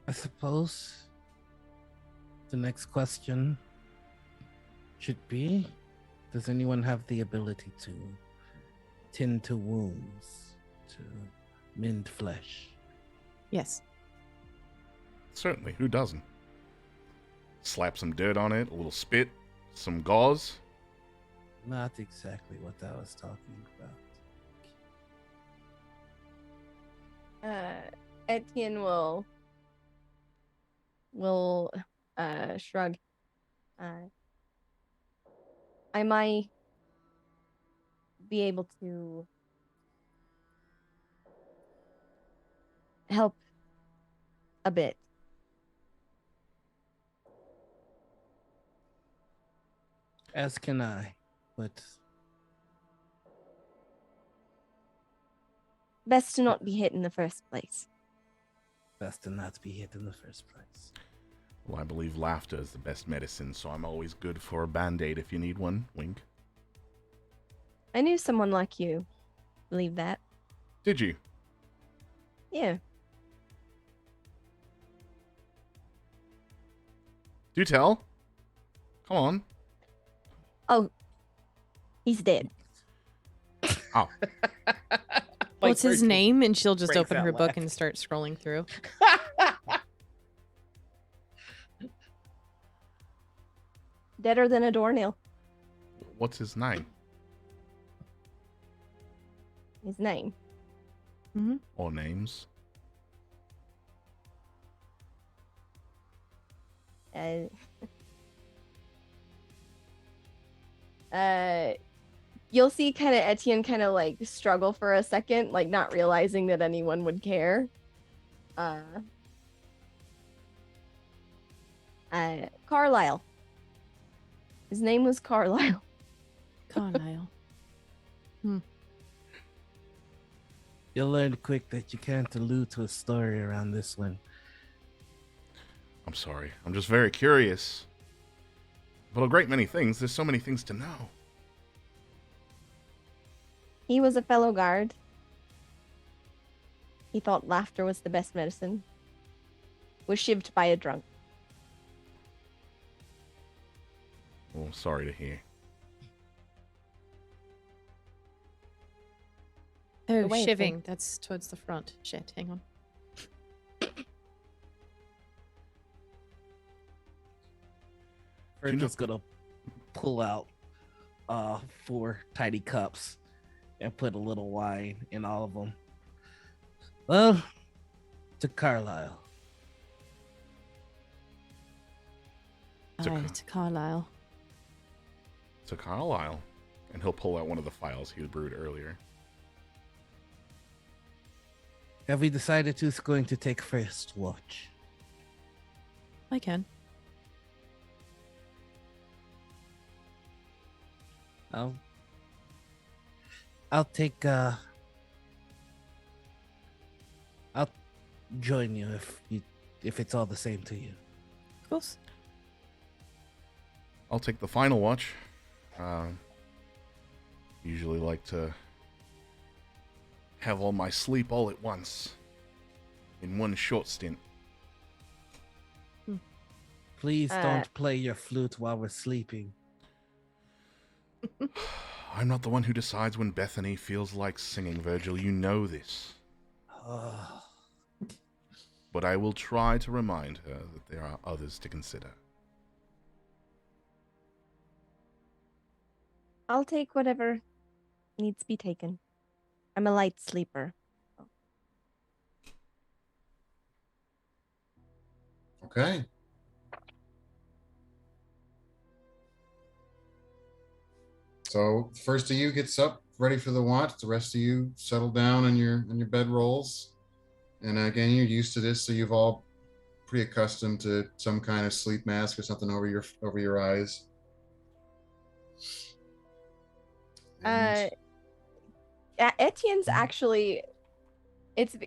I suppose the next question should be, does anyone have the ability to tend to wounds, to mend flesh? Yes. Certainly, who doesn't? Slap some dirt on it, a little spit, some gauze. Not exactly what I was talking about. Etienne will shrug. I might be able to help a bit. As can I, but Best to not be hit in the first place. best to not be hit in the first place. Well, I believe laughter is the best medicine, so I'm always good for a band-aid if you need one. Wink. I knew someone like you. Believe that. Did you? Yeah. Do tell. Come on. Oh, he's dead. Oh. What's his Virtual name? And she'll just breaks open out her book laughing. and start scrolling through. Deader than a doornail. What's his name? His name. Or names? You'll see kind of Etienne kind of like struggle for a second, like not realizing that anyone would care. Carlisle. His name was Carlisle. Carlisle. You'll learn quick that you can't allude to a story around this one. I'm sorry. I'm just very curious. But a great many things. There's so many things to know. He was a fellow guard. He thought laughter was the best medicine. Was shivved by a drunk. Well, sorry to hear. Oh, way, shivving. That's towards the front. Shit, hang on. We're just gonna pull out 4 tiny cups and put a little wine in all of them. Well, to Carlisle. To Aye, Car- to Carlisle. To Carlisle. And he'll pull out one of the files he brewed earlier. Have we decided who's going to take first watch? I can. I'll take I'll join you if it's all the same to you. Of course. I'll take the final watch. Usually like to have all my sleep all at once in one short stint. Please don't play your flute while we're sleeping. I'm not the one who decides when Bethany feels like singing, Virgil. You know this. Oh, But I will try to remind her that there are others to consider. I'll take whatever needs to be taken. I'm a light sleeper. Okay. So the first of you gets up, ready for the watch. The rest of you settle down on your bed rolls. And again, you're used to this, so you've all pretty accustomed to some kind of sleep mask or something over your eyes. And Etienne's actually,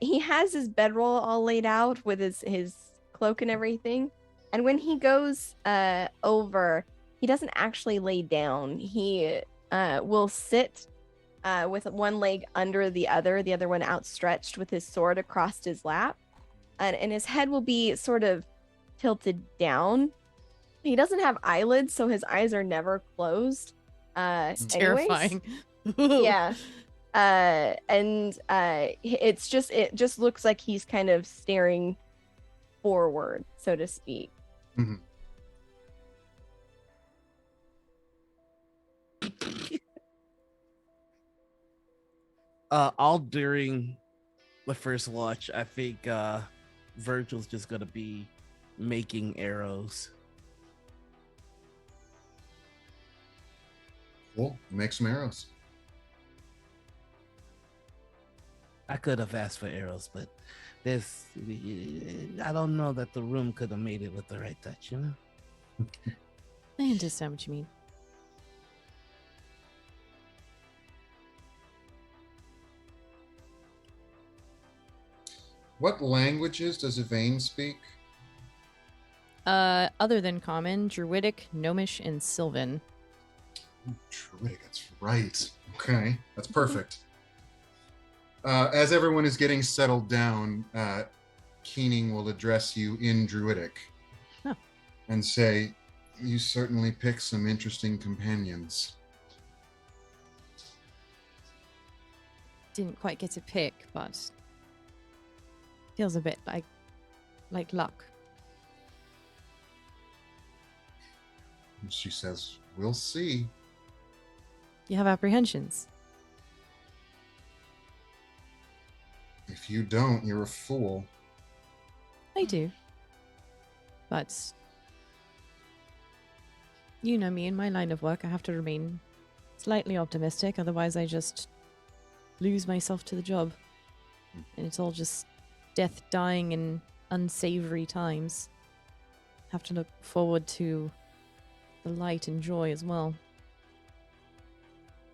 he has his bedroll all laid out with his cloak and everything. And when he goes over, he doesn't actually lay down. He will sit with one leg under the other one outstretched with his sword across his lap. And his head will be sort of tilted down. He doesn't have eyelids, so his eyes are never closed. It's anyways. terrifying. Yeah. It just looks like he's kind of staring forward, so to speak. Mhm. all during the first watch, I think Virgil's just gonna be making arrows. Cool. Make some arrows. I could have asked for arrows, but I don't know that the room could have made it with the right touch, you know? I understand what you mean. What languages does Yvain speak? Other than Common, Druidic, Gnomish, and Sylvan. Oh, Druidic, that's right. Okay, that's perfect. As everyone is getting settled down, Keening will address you in Druidic and say, "You certainly pick some interesting companions." Didn't quite get to pick, but feels a bit like luck. And she says, "We'll see." You have apprehensions. If you don't, you're a fool. I do. But you know me, in my line of work, I have to remain slightly optimistic, otherwise I just lose myself to the job. And it's all just death, dying, and unsavory times. Have to look forward to the light and joy as well.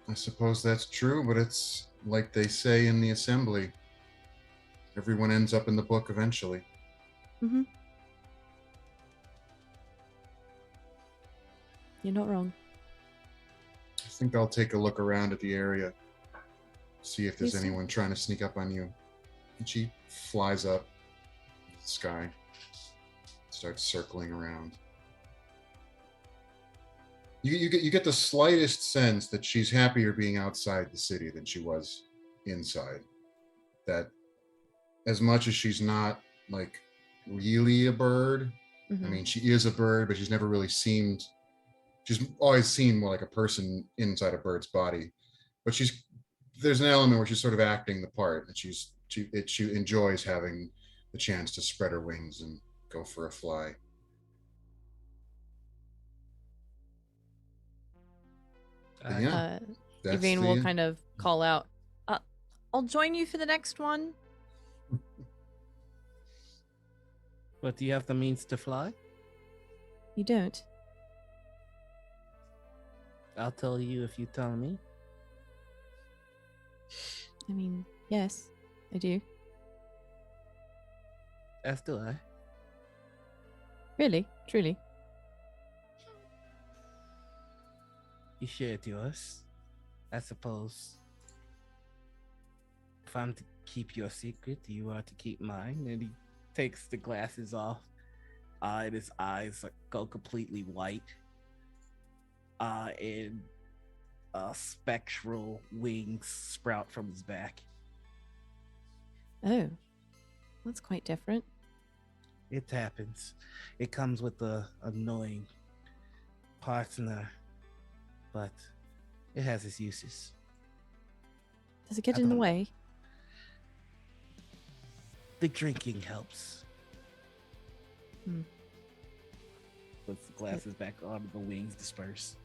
I suppose that's true, but it's like they say in the assembly. Everyone ends up in the book eventually. Mm-hmm. You're not wrong. I think I'll take a look around at the area, see if there's Please do. anyone trying to sneak up on you. And she flies up into the sky, starts circling around. You get the slightest sense that she's happier being outside the city than she was inside. That as much as she's not like really a bird, Mm-hmm. I mean, she is a bird, but she's never really seemed. She's always seemed more like a person inside a bird's body. But there's an element where she's sort of acting the part, and she enjoys having the chance to spread her wings and go for a fly. But yeah, that's Yvain will the- kind of call out, I'll join you for the next one. But do you have the means to fly? You don't? I'll tell you if you tell me. I mean, yes, I do. As do I. Really? Truly? You shared yours. I suppose if I'm to keep your secret, you are to keep mine. And he takes the glasses off, and his eyes go completely white. And spectral wings sprout from his back. Oh, that's quite different. It happens. It comes with the annoying partner, but it has its uses. Does it get I in the don't- way? The drinking helps. Hmm. Puts the glasses back on, the wings disperse.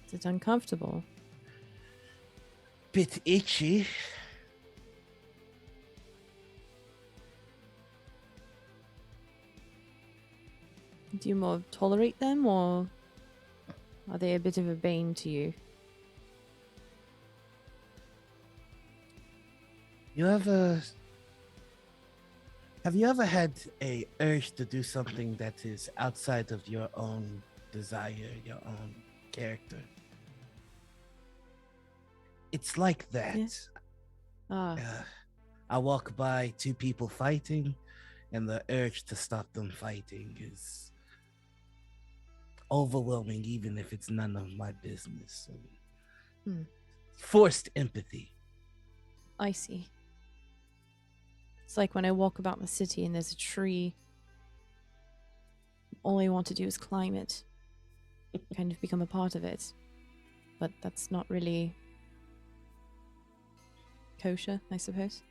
Is it uncomfortable? Bit itchy. Do you more tolerate them, or are they a bit of a bane to you? Have you ever had a urge to do something that is outside of your own desire, your own character? It's like that. Yeah. Ah, I walk by two people fighting, and the urge to stop them fighting is overwhelming, even if it's none of my business. Hmm. Forced empathy. I see. It's like when I walk about the city and there's a tree. All I want to do is climb it. Kind of become a part of it. But that's not really kosher, I suppose.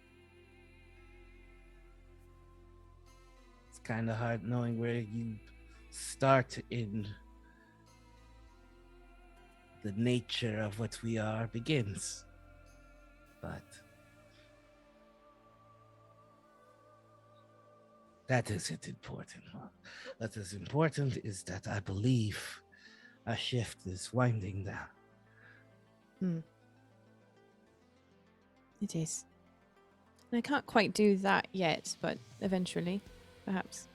It's kind of hard knowing where you start in the nature of what we are begins. But that isn't important. What is important is that I believe our shift is winding down. It is. And I can't quite do that yet, but eventually, perhaps.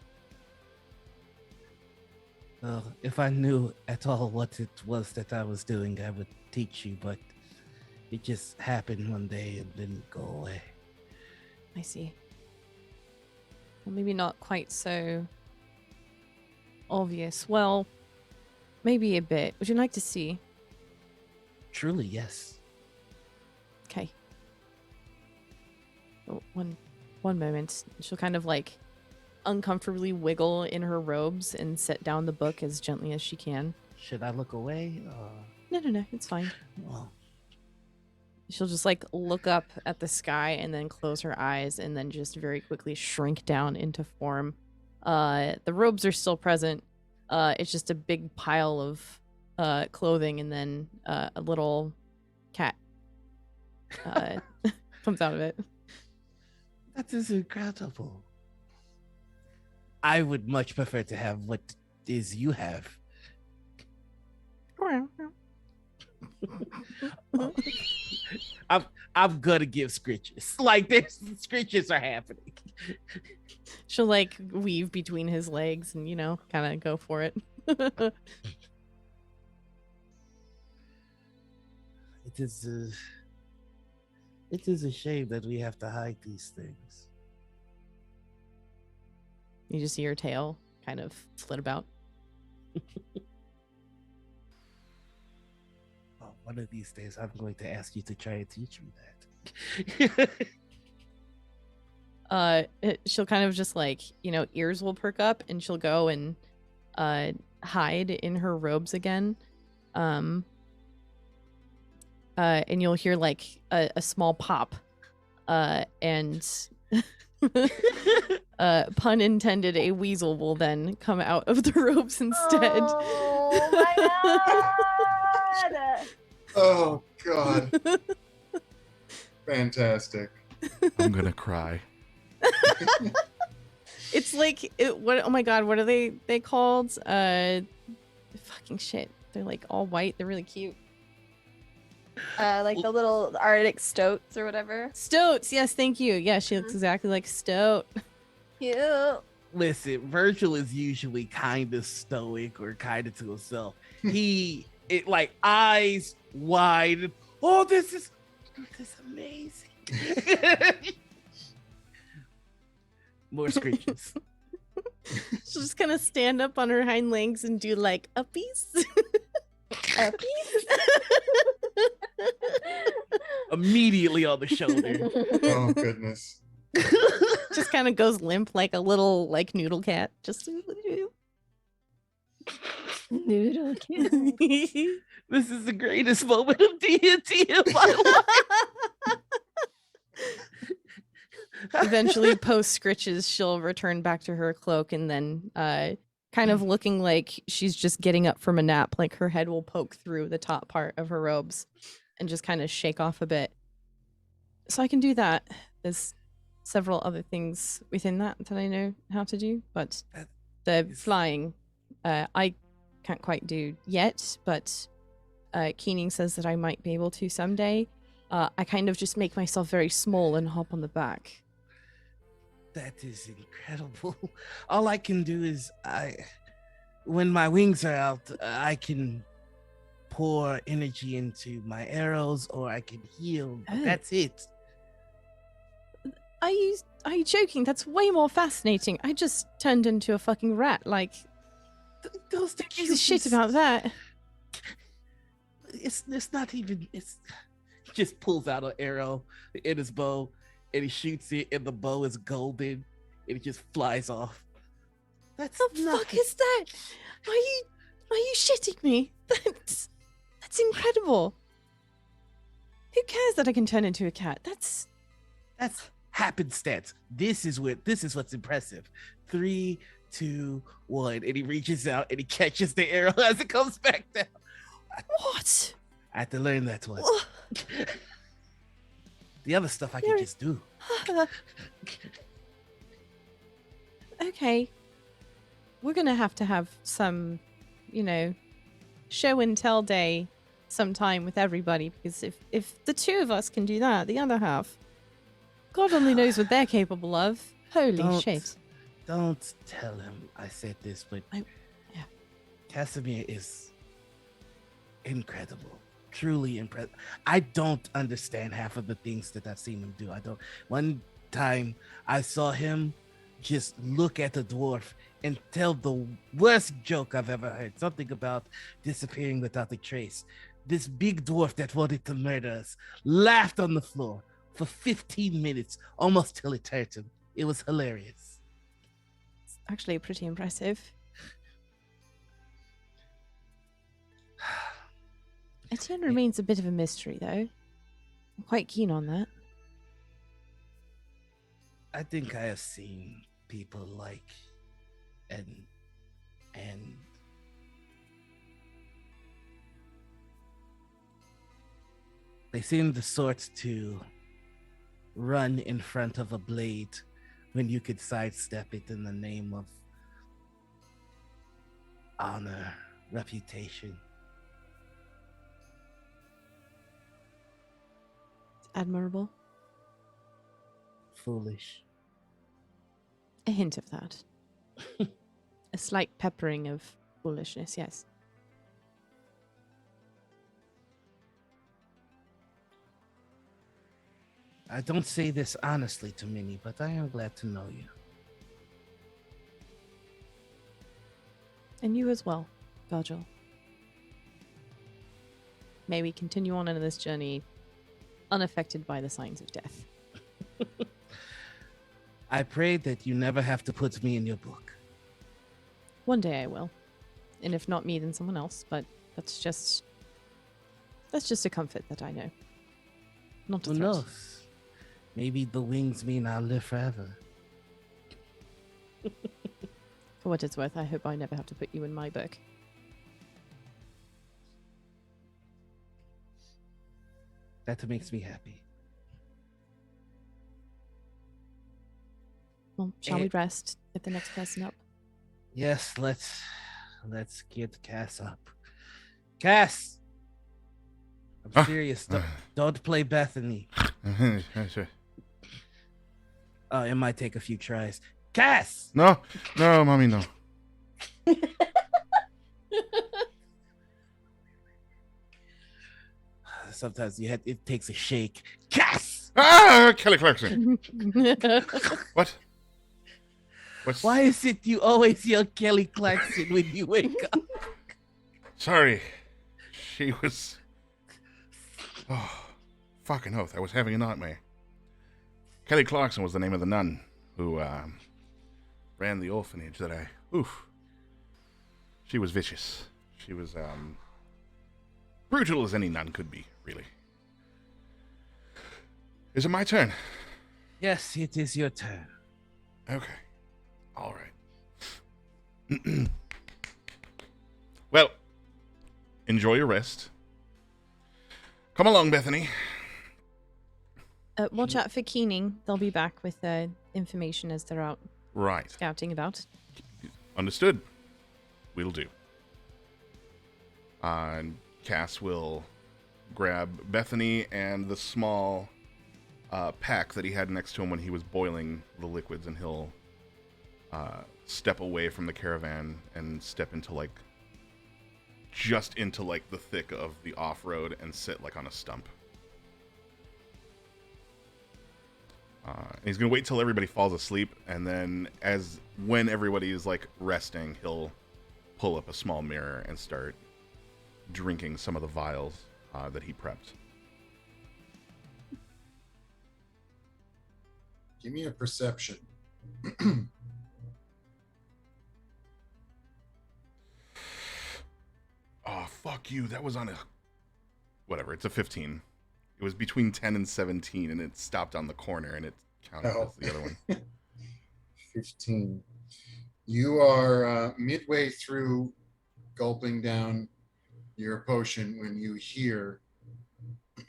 Well, if I knew at all what it was that I was doing, I would teach you, but it just happened one day and didn't go away. I see. Well, maybe not quite so obvious. Well, maybe a bit. Would you like to see? Truly, yes. Okay. Oh, one moment. She'll kind of like uncomfortably wiggle in her robes and set down the book as gently as she can. Should I look away? No, it's fine. Well, She'll just like look up at the sky and then close her eyes and then just very quickly shrink down into form. The robes are still present. It's just a big pile of clothing and then a little cat comes out of it. that is incredible. I would much prefer to have what is you have. I'm gonna give scritches. Like this, scritches are happening. She'll like weave between his legs and, kind of go for it. It is a shame that we have to hide these things. You just see her tail kind of flit about. Oh, one of these days, I'm going to ask you to try and teach me that. She'll kind of just like, ears will perk up and she'll go and hide in her robes again. And you'll hear like a small pop. And pun intended, a weasel will then come out of the robes instead. Oh my god! Oh God. Fantastic. I'm gonna cry. It's like oh my god, what are they called? Fucking shit. They're like all white. They're really cute. Like the little Arctic stoats or whatever. Stoats, yes, thank you. Yeah, she looks exactly like Stoat. Cute. Listen, Virgil is usually kind of stoic or kind of to himself. He it like eyes wide. Oh, this is amazing. More screeches. She's just gonna stand up on her hind legs and do like uppies. Immediately on the shoulder. Oh goodness. Just kind of goes limp like a little like noodle cat. Just Noodle cat. This is the greatest moment of D&D in my life. Eventually, post scritches, she'll return back to her cloak and then kind of looking like she's just getting up from a nap. Like her head will poke through the top part of her robes and just kind of shake off a bit. So I can do that. There's several other things within that I know how to do, but the flying, I can't quite do yet, but Keening says that I might be able to someday. I kind of just make myself very small and hop on the back. That is incredible. All I can do is when my wings are out, I can pour energy into my arrows or I can heal. Oh. That's it. Are you joking? That's way more fascinating. I just turned into a fucking rat. Like, Those the gives a shit about that. It's not even. He just pulls out an arrow in his bow and he shoots it, and the bow is golden and it just flies off. That's The fuck is that? Are you shitting me? That's incredible. Who cares that I can turn into a cat? That's happenstance. This is what's impressive. 3, 2, 1, and he reaches out and he catches the arrow as it comes back down. what? I had to learn that one. The other stuff I can just do. Okay. We're gonna have to have some, show and tell day sometime with everybody, because if the two of us can do that, the other half, God only knows what they're capable of. Holy shit. Don't tell him I said this, but Casimir is incredible. Truly impressive. I don't understand half of the things that I've seen him do. I don't. One time I saw him just look at the dwarf and tell the worst joke I've ever heard. Something about disappearing without a trace. This big dwarf that wanted to murder us laughed on the floor for 15 minutes, almost till it hurt him. It was hilarious. It's actually pretty impressive. Etienne remains a bit of a mystery, though. I'm quite keen on that. I think I have seen people like and they seem the sort to run in front of a blade when you could sidestep it in the name of honor, reputation. Admirable. Foolish. A hint of that. A slight peppering of foolishness, yes. I don't say this honestly to many, but I am glad to know you. And you as well, Virgil. May we continue on in this journey unaffected by the signs of death. I pray that you never have to put me in your book. One day I will. And if not me, then someone else, but that's just a comfort that I know. Not a Who threat. knows? Maybe the wings mean I'll live forever. For what it's worth, I hope I never have to put you in my book. That makes me happy. Well, shall we rest? Get the next person up. Yes, let's get Cass up. Cass! I'm serious. Don't play Bethany. It might take a few tries. Cass! No, mommy, no. sometimes it takes a shake. Yes. Ah, Kelly Clarkson. What? What's? Why is it you always yell Kelly Clarkson when you wake up? Sorry. She was. Oh, fucking oath. I was having a nightmare. Kelly Clarkson was the name of the nun who ran the orphanage that I. Oof. She was vicious. She was brutal as any nun could be, really. Is it my turn? Yes, it is your turn. Okay. All right. Well, enjoy your rest. Come along, Bethany. Watch out for Keening. They'll be back with information as they're out Right. scouting about. Understood. We'll do. And Cass will grab Bethany and the small pack that he had next to him when he was boiling the liquids, and he'll step away from the caravan and step into just into the thick of the off-road and sit on a stump. He's gonna wait till everybody falls asleep, and then when everybody is resting, he'll pull up a small mirror and start drinking some of the vials that he prepped. Give me a perception. Oh, fuck you. That was on a... Whatever, it's a 15. It was between 10 and 17, and it stopped on the corner, and it counted as the other one. 15. You are midway through gulping down your potion when you hear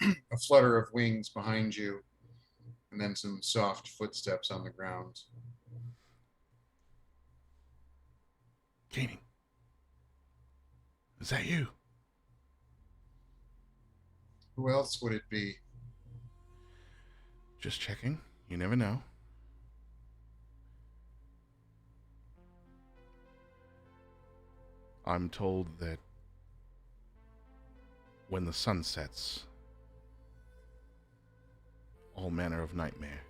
a flutter of wings behind you, and then some soft footsteps on the ground. Gaming. Is that you? Who else would it be? Just checking. You never know. I'm told that when the sun sets, all manner of nightmare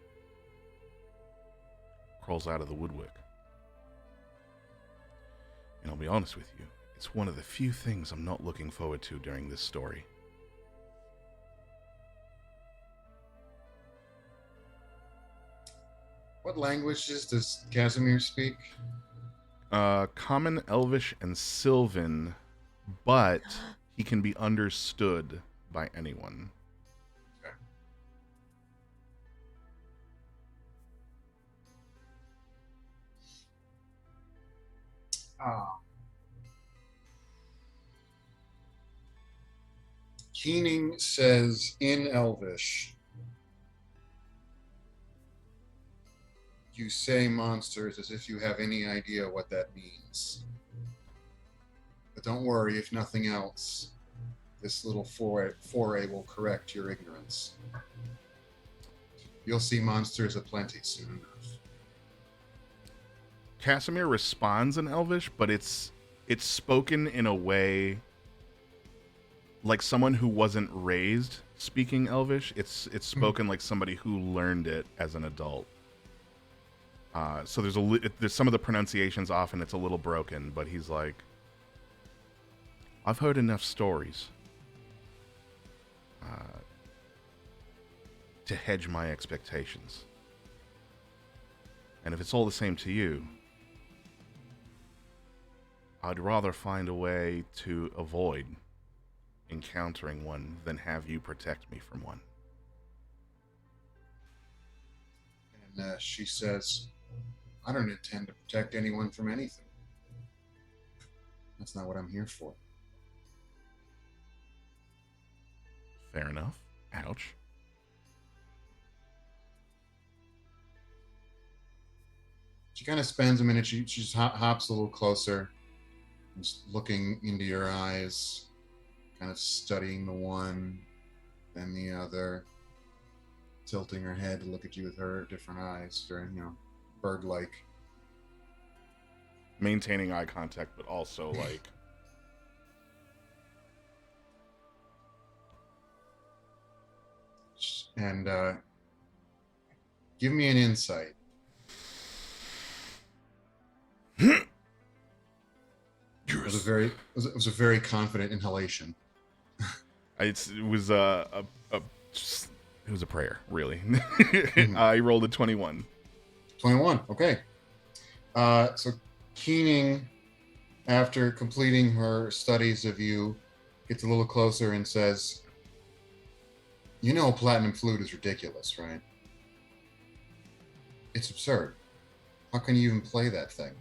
crawls out of the woodwork. And I'll be honest with you, it's one of the few things I'm not looking forward to during this story. What languages does Casimir speak? Common, Elvish, and Sylvan, but he can be understood by anyone. Okay. Keening says in Elvish, you say monsters as if you have any idea what that means. But don't worry, if nothing else, this little foray will correct your ignorance. You'll see monsters aplenty soon enough. Casimir responds in Elvish, but it's spoken in a way like someone who wasn't raised speaking Elvish. It's spoken like somebody who learned it as an adult. So there's some of the pronunciations off, and it's a little broken, but he's like, I've heard enough stories to hedge my expectations. And if it's all the same to you, I'd rather find a way to avoid encountering one than have you protect me from one. And she says, I don't intend to protect anyone from anything. That's not what I'm here for. Fair enough. Ouch. She kind of spends a minute. She just hops a little closer, just looking into your eyes, kind of studying the one, then the other, tilting her head to look at you with her different eyes, very, bird-like. Maintaining eye contact, but also and give me an insight. It was a very confident inhalation. It was it was a prayer, really. I rolled a 21. 21. Okay. So Keening, after completing her studies of you, gets a little closer and says, "You know, platinum flute is ridiculous, right? It's absurd. How can you even play that thing?"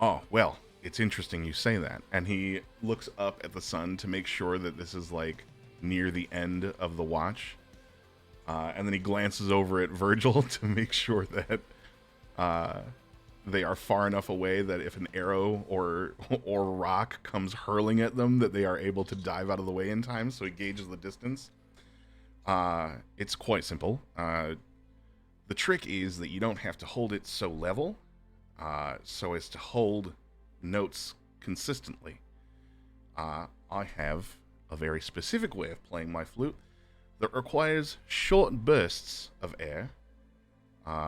Oh, well, it's interesting you say that. And he looks up at the sun to make sure that this is like near the end of the watch. And then he glances over at Virgil to make sure that they are far enough away that if an arrow or rock comes hurling at them, that they are able to dive out of the way in time. So he gauges the distance. It's quite simple. The trick is that you don't have to hold it so level, so as to hold notes consistently. I have a very specific way of playing my flute that requires short bursts of air.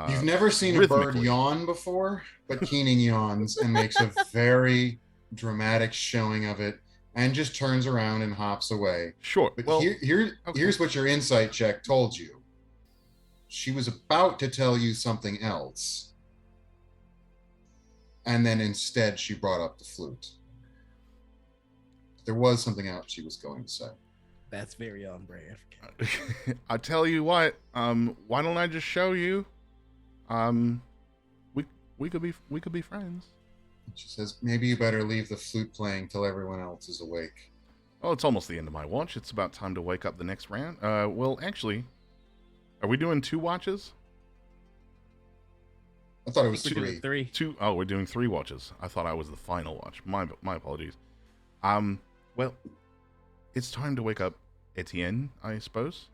You've never seen a bird rhythmically. yawn before, but Keening yawns and makes a very dramatic showing of it and just turns around and hops away. Sure. But Well, here's what your insight check told you. She was about to tell you something else. And then instead she brought up the flute. There was something else she was going to say. That's very on brand. I tell you what. Why don't I just show you? We could be friends. She says, maybe you better leave the flute playing till everyone else is awake. Well, it's almost the end of my watch. It's about time to wake up the next round. Well, actually, are we doing 2 watches? I thought it was We're doing 3. 2. Oh, we're doing 3 watches. I thought I was the final watch. My apologies. Well, it's time to wake up Etienne, I suppose.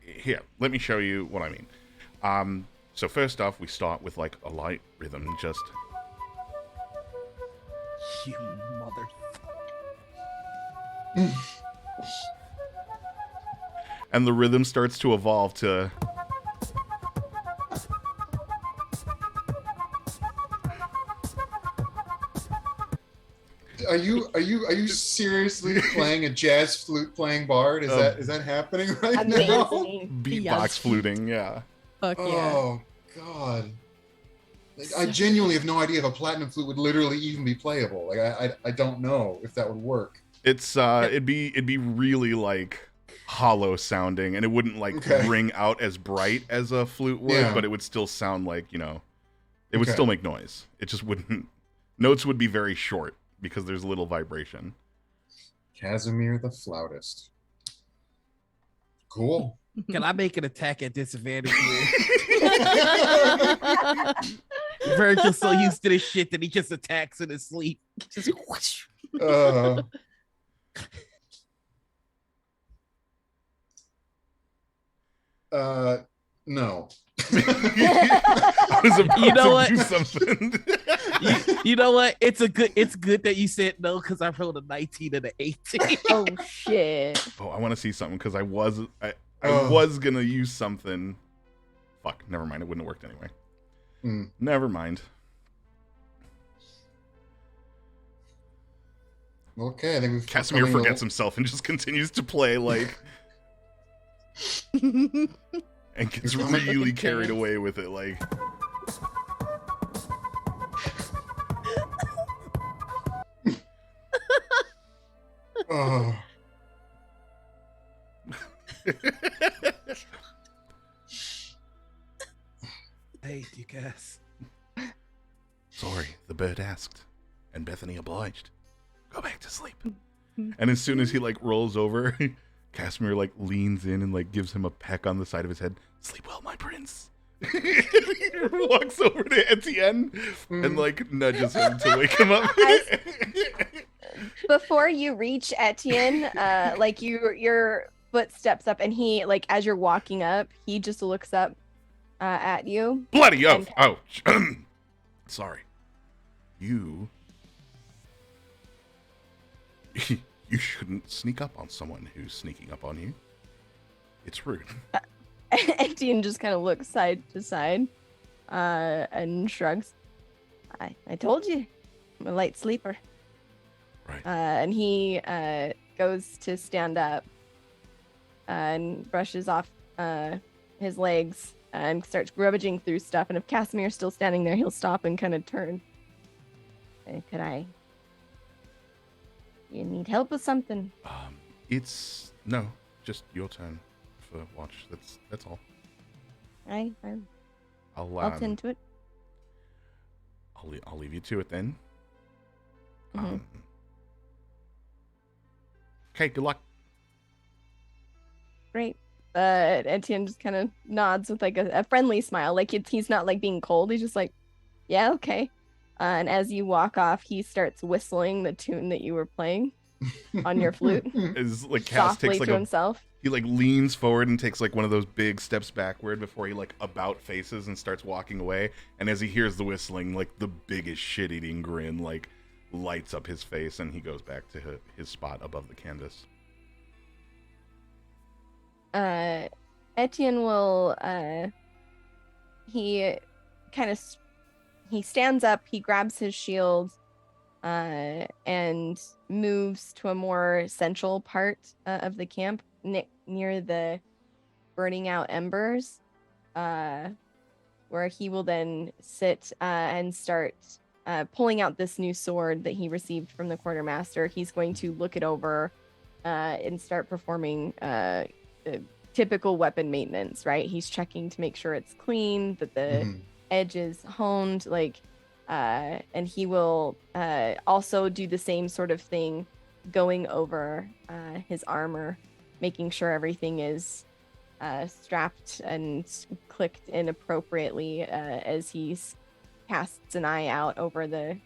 Here, let me show you what I mean. So first off, we start with like a light rhythm, just You mother. and the rhythm starts to evolve to Are you seriously playing a jazz flute playing bard? Is that happening right now? Amazing. beatbox Yes. fluting, yeah. Fuck yeah. Oh God. Like, I genuinely have no idea if a platinum flute would literally even be playable. Like I don't know if that would work. It's it'd be really like hollow sounding, and it wouldn't like Okay. ring out as bright as a flute would, Yeah. but it would still sound like, it would Okay. still make noise. It just wouldn't. Notes would be very short because there's little vibration. Casimir the flautist. Cool. Can I make an attack at disadvantage? Virgil's so used to this shit that he just attacks in his sleep. Just whoosh. Uh, no. I was about You know to what? do something. You know what? It's good that you said no, because I rolled a 19 and an 18. Oh shit. Oh, I want to see something because I was Oh. was gonna use something. Fuck, never mind. It wouldn't have worked anyway. Hmm. Never mind. Okay, I think we've Casimir coming a forgets little- himself and just continues to play like, and gets You're coming- really Fucking carried chance. away with it. Like, Oh. Hey, you guys. sorry, the bird asked, and Bethany obliged. Go back to sleep. And as soon as he like rolls over, Casimir like leans in and like gives him a peck on the side of his head. Sleep well, my prince. He walks over to Etienne and like nudges him to wake him up. Before you reach Etienne, like your foot steps up and he, like, as you're walking up, he just looks up at you. Bloody oath! Oh, sorry. You You shouldn't sneak up on someone who's sneaking up on you. It's rude. Etienne just kind of looks side to side and shrugs. I told you, I'm a light sleeper. Right. And he goes to stand up and brushes off his legs and starts rummaging through stuff. And if Casimir's still standing there, he'll stop and kind of turn. Could I? You need help with something? It's no, just your turn for watch. That's all. I'll tend to it. I'll leave you to it then. Mhm. Okay, good luck. Great. Etienne just kind of nods with like a friendly smile. Like he's not like being cold. He's just like, yeah, okay. And as you walk off, he starts whistling the tune that you were playing on your flute. Is like Cass Softly takes like to a himself. he like leans forward and takes like one of those big steps backward before he like about faces and starts walking away. And as he hears the whistling, like the biggest shit-eating grin like lights up his face, and he goes back to his spot above the canvas. Etienne will he kind of he stands up, he grabs his shield and moves to a more central part of the camp near the burning out embers, where he will then sit and start pulling out this new sword that he received from the quartermaster. He's going to look it over and start performing typical weapon maintenance, right? He's checking to make sure it's clean, that the edge is honed, like, and he will also do the same sort of thing, going over his armor, making sure everything is strapped and clicked in appropriately as he casts an eye out over the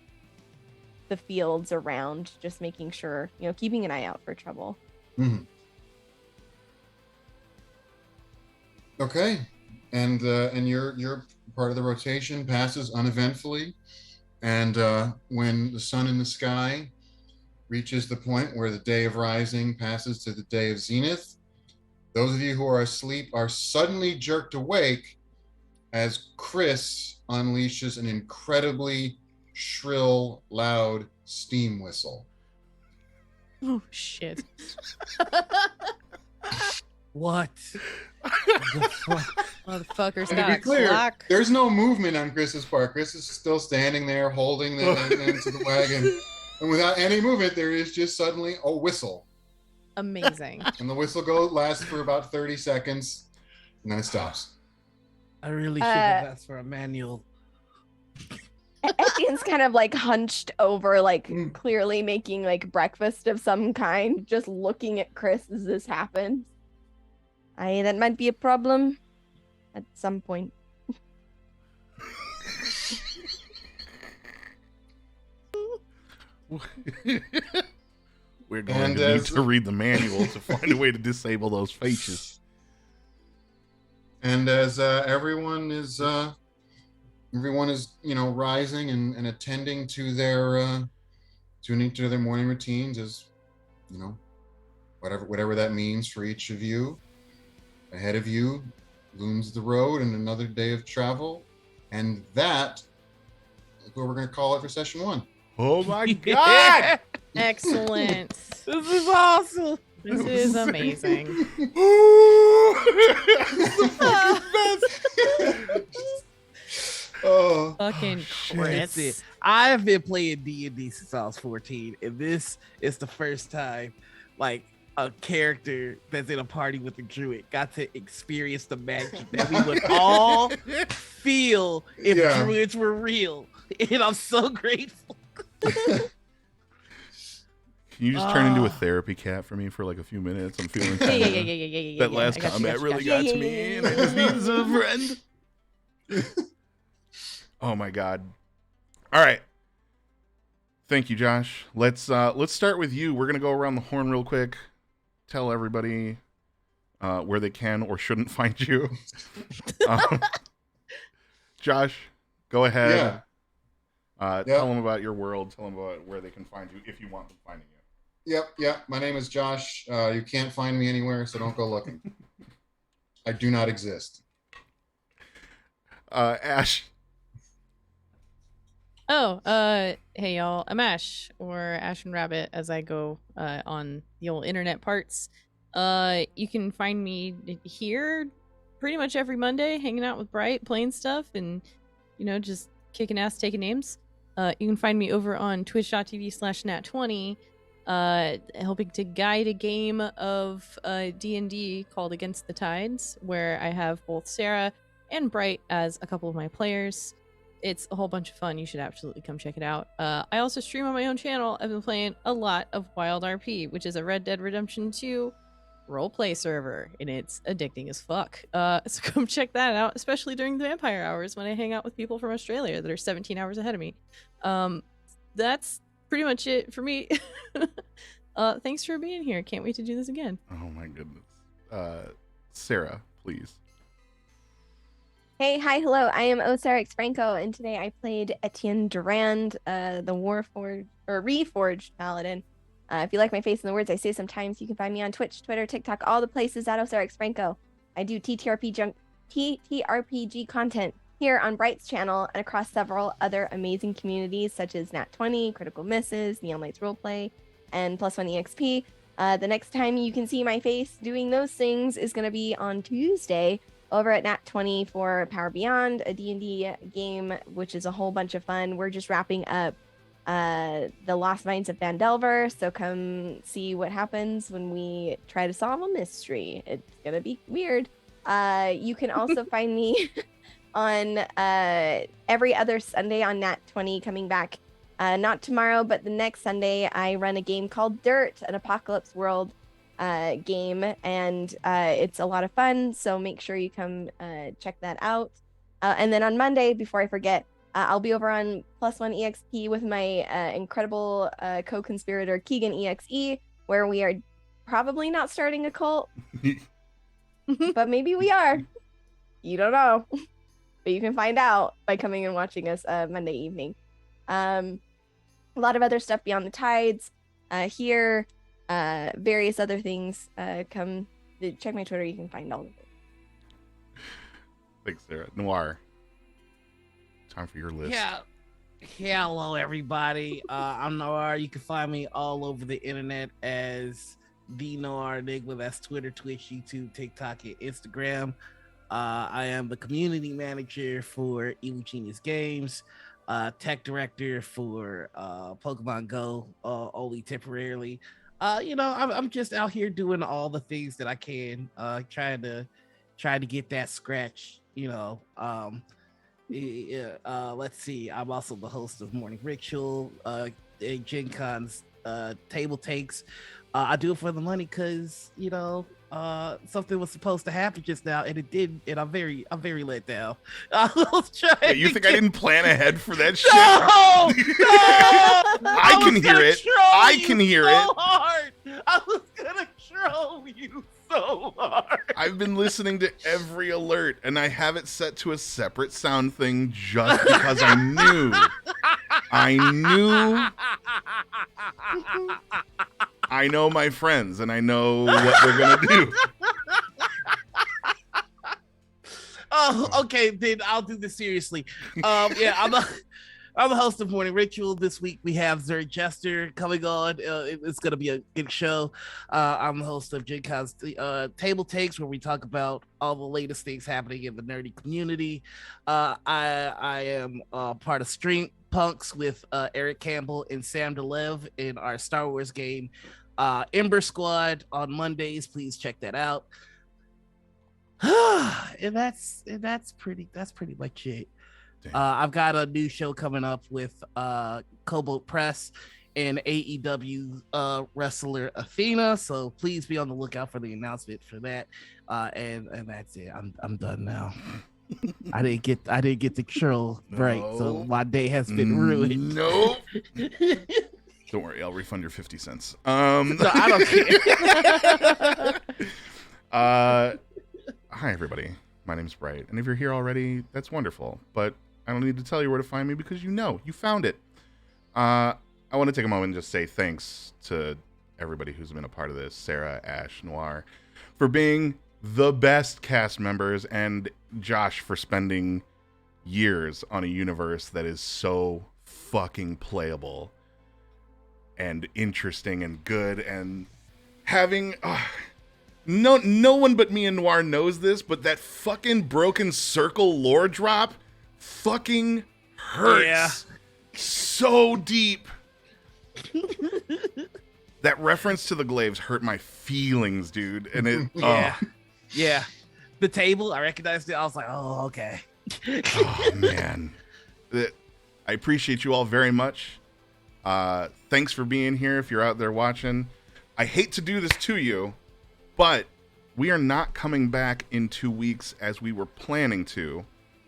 fields around, just making sure, keeping an eye out for trouble. Mm-hmm. Okay, and your part of the rotation passes uneventfully, and when the sun in the sky reaches the point where the day of rising passes to the day of zenith, those of you who are asleep are suddenly jerked awake as Chris unleashes an incredibly shrill, loud steam whistle. Oh shit! What? The fuck? Motherfucker's And got to a be clear, clock. there's no movement on Chris's part. Chris is still standing there holding the end to the wagon. And without any movement, there is just suddenly a whistle. Amazing. And the whistle lasts for about 30 seconds, and then it stops. I really should have asked for a manual. Etienne's kind of like hunched over, like clearly making like breakfast of some kind, just looking at Chris as this happens. That might be a problem at some point. We're going to need to read the manual to find a way to disable those features. And as everyone is rising and attending to their tuning to their morning routines, as whatever that means for each of you. Ahead of you looms the road and another day of travel, and that is what we're going to call it for session 1. Oh my god! Excellent. This is awesome. This is amazing. Oh, Fucking That's it. Chris. I've been playing D&D since I was 14, and this is the first time, like, a character that's in a party with a druid got to experience the magic that we would all feel if druids were real. And I'm so grateful. Can you just turn into a therapy cat for me for like a few minutes? I'm feeling Yeah. that last combat really got to me, and I just need a friend. Oh my god! All right, thank you, Josh. Let's start with you. We're gonna go around the horn real quick. Tell everybody where they can or shouldn't find you. Josh, go ahead. yeah. Tell them about your world. Tell them about where they can find you if you want them finding you. Yep. My name is Josh. You can't find me anywhere, so don't go looking. I do not exist. Ash. Oh, hey y'all, I'm Ash, or Ash and Rabbit, as I go on the old internet parts. You can find me here pretty much every Monday, hanging out with Bright, playing stuff, and just kicking ass, taking names. You can find me over on twitch.tv/nat20, helping to guide a game of D&D called Against the Tides, where I have both Sarah and Bright as a couple of my players. It's a whole bunch of fun. You should absolutely come check it out. I also stream on my own channel. I've been playing a lot of Wild RP, which is a Red Dead Redemption 2 roleplay server, and it's addicting as fuck. So come check that out, especially during the vampire hours when I hang out with people from Australia that are 17 hours ahead of me. That's pretty much it for me. Thanks for being here. Can't wait to do this again. Oh my goodness. Sarah, please. Hey, hi, hello. I am Osarix Franco, and today I played Etienne Durand, the Reforged Paladin. If you like my face and the words I say sometimes, you can find me on Twitch, Twitter, TikTok, all the places at Osarix Franco. I do TTRPG content here on Bright's channel and across several other amazing communities such as Nat20, Critical Misses, Neon Lights Roleplay, and Plus One EXP. The next time you can see my face doing those things is going to be on Tuesday over at Nat20 for Power Beyond, a D&D game, which is a whole bunch of fun. We're just wrapping up the Lost Mines of Vandelver, so come see what happens when we try to solve a mystery. It's gonna be weird. You can also find me on every other Sunday on Nat20, coming back not tomorrow, but the next Sunday. I run a game called Dirt, an Apocalypse World game, and it's a lot of fun, so make sure you come check that out. And then on Monday, before I forget, I'll be over on Plus One EXP with my incredible co-conspirator Keegan EXE, where we are probably not starting a cult, but maybe we are. You don't know, but you can find out by coming and watching us Monday evening. A lot of other stuff beyond the tides here. Various other things. Come check my Twitter. You can find all of it. Thanks, Sarah. Noir. Time for your list. Yeah. Hello, everybody. I'm Noir. You can find me all over the internet as the Noir Enigma. That's Twitter, Twitch, YouTube, TikTok, and Instagram. I am the community manager for Evil Genius Games, tech director for Pokemon Go, only temporarily. I'm just out here doing all the things that I can, trying to get that scratch. Let's see. I'm also the host of Morning Ritual, Gen Con's Table Takes. I do it for the money because something was supposed to happen just now, and it didn't, and I'm very let down. I was trying. Yeah, you think I didn't plan ahead for that shit? No, I can hear it. I can hear it. Hard. I was gonna troll you so hard. I've been listening to every alert, and I have it set to a separate sound thing just because I knew. I know my friends, and I know what they're gonna do. Oh, okay, then I'll do this seriously. Yeah, I'm the host of Morning Ritual. This week we have Zer Jester coming on. It's going to be a good show. I'm the host of Gen Con's Table Takes, where we talk about all the latest things happening in the nerdy community. I am part of Stream Punks with Eric Campbell and Sam DeLev in our Star Wars game, Ember Squad, on Mondays. Please check that out. and that's pretty much it. I've got a new show coming up with Cobalt Press and AEW wrestler Athena, so please be on the lookout for the announcement for that. And that's it. I'm done now. I didn't get the troll right, so my day has been ruined. Nope. Don't worry, I'll refund your 50 cents. No, I don't care. Hi, everybody. My name's Bright, and if you're here already, that's wonderful. But I don't need to tell you where to find me because you found it. I want to take a moment and just say thanks to everybody who's been a part of this, Sarah, Ash, Noir, for being the best cast members, and Josh for spending years on a universe that is so fucking playable and interesting and good, and having no one but me and Noir knows this, but that fucking Broken Circle lore drop fucking hurts. Yeah. So deep. That reference to the Glaives hurt my feelings, dude. And it Yeah. The table, I recognized it. I was like, oh, okay. oh man. I appreciate you all very much. Thanks for being here if you're out there watching. I hate to do this to you, but we are not coming back in 2 weeks as we were planning to.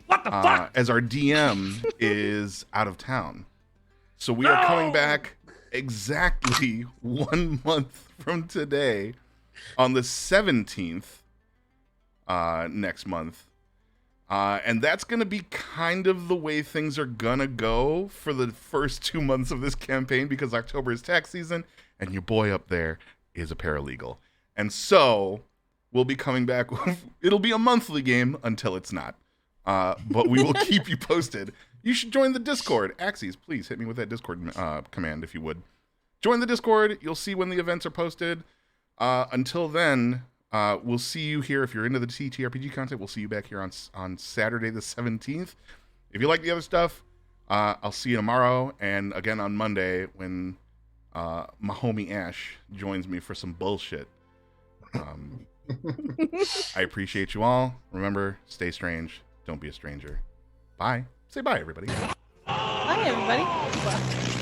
What the fuck? As our DM is out of town. So we are coming back exactly 1 month from today on the 17th next month. And that's going to be kind of the way things are going to go for the first 2 months of this campaign, because October is tax season and your boy up there is a paralegal. And so we'll be coming back. It'll be a monthly game until it's not. But we will keep you posted. You should join the Discord. Axes, please hit me with that Discord command if you would. Join the Discord. You'll see when the events are posted. Until then, we'll see you here. If you're into the TTRPG content, we'll see you back here on Saturday the 17th. If you like the other stuff, I'll see you tomorrow. And again on Monday when my homie Ash joins me for some bullshit. I appreciate you all. Remember, stay strange. Don't be a stranger. Bye. Say bye, everybody. Bye, everybody.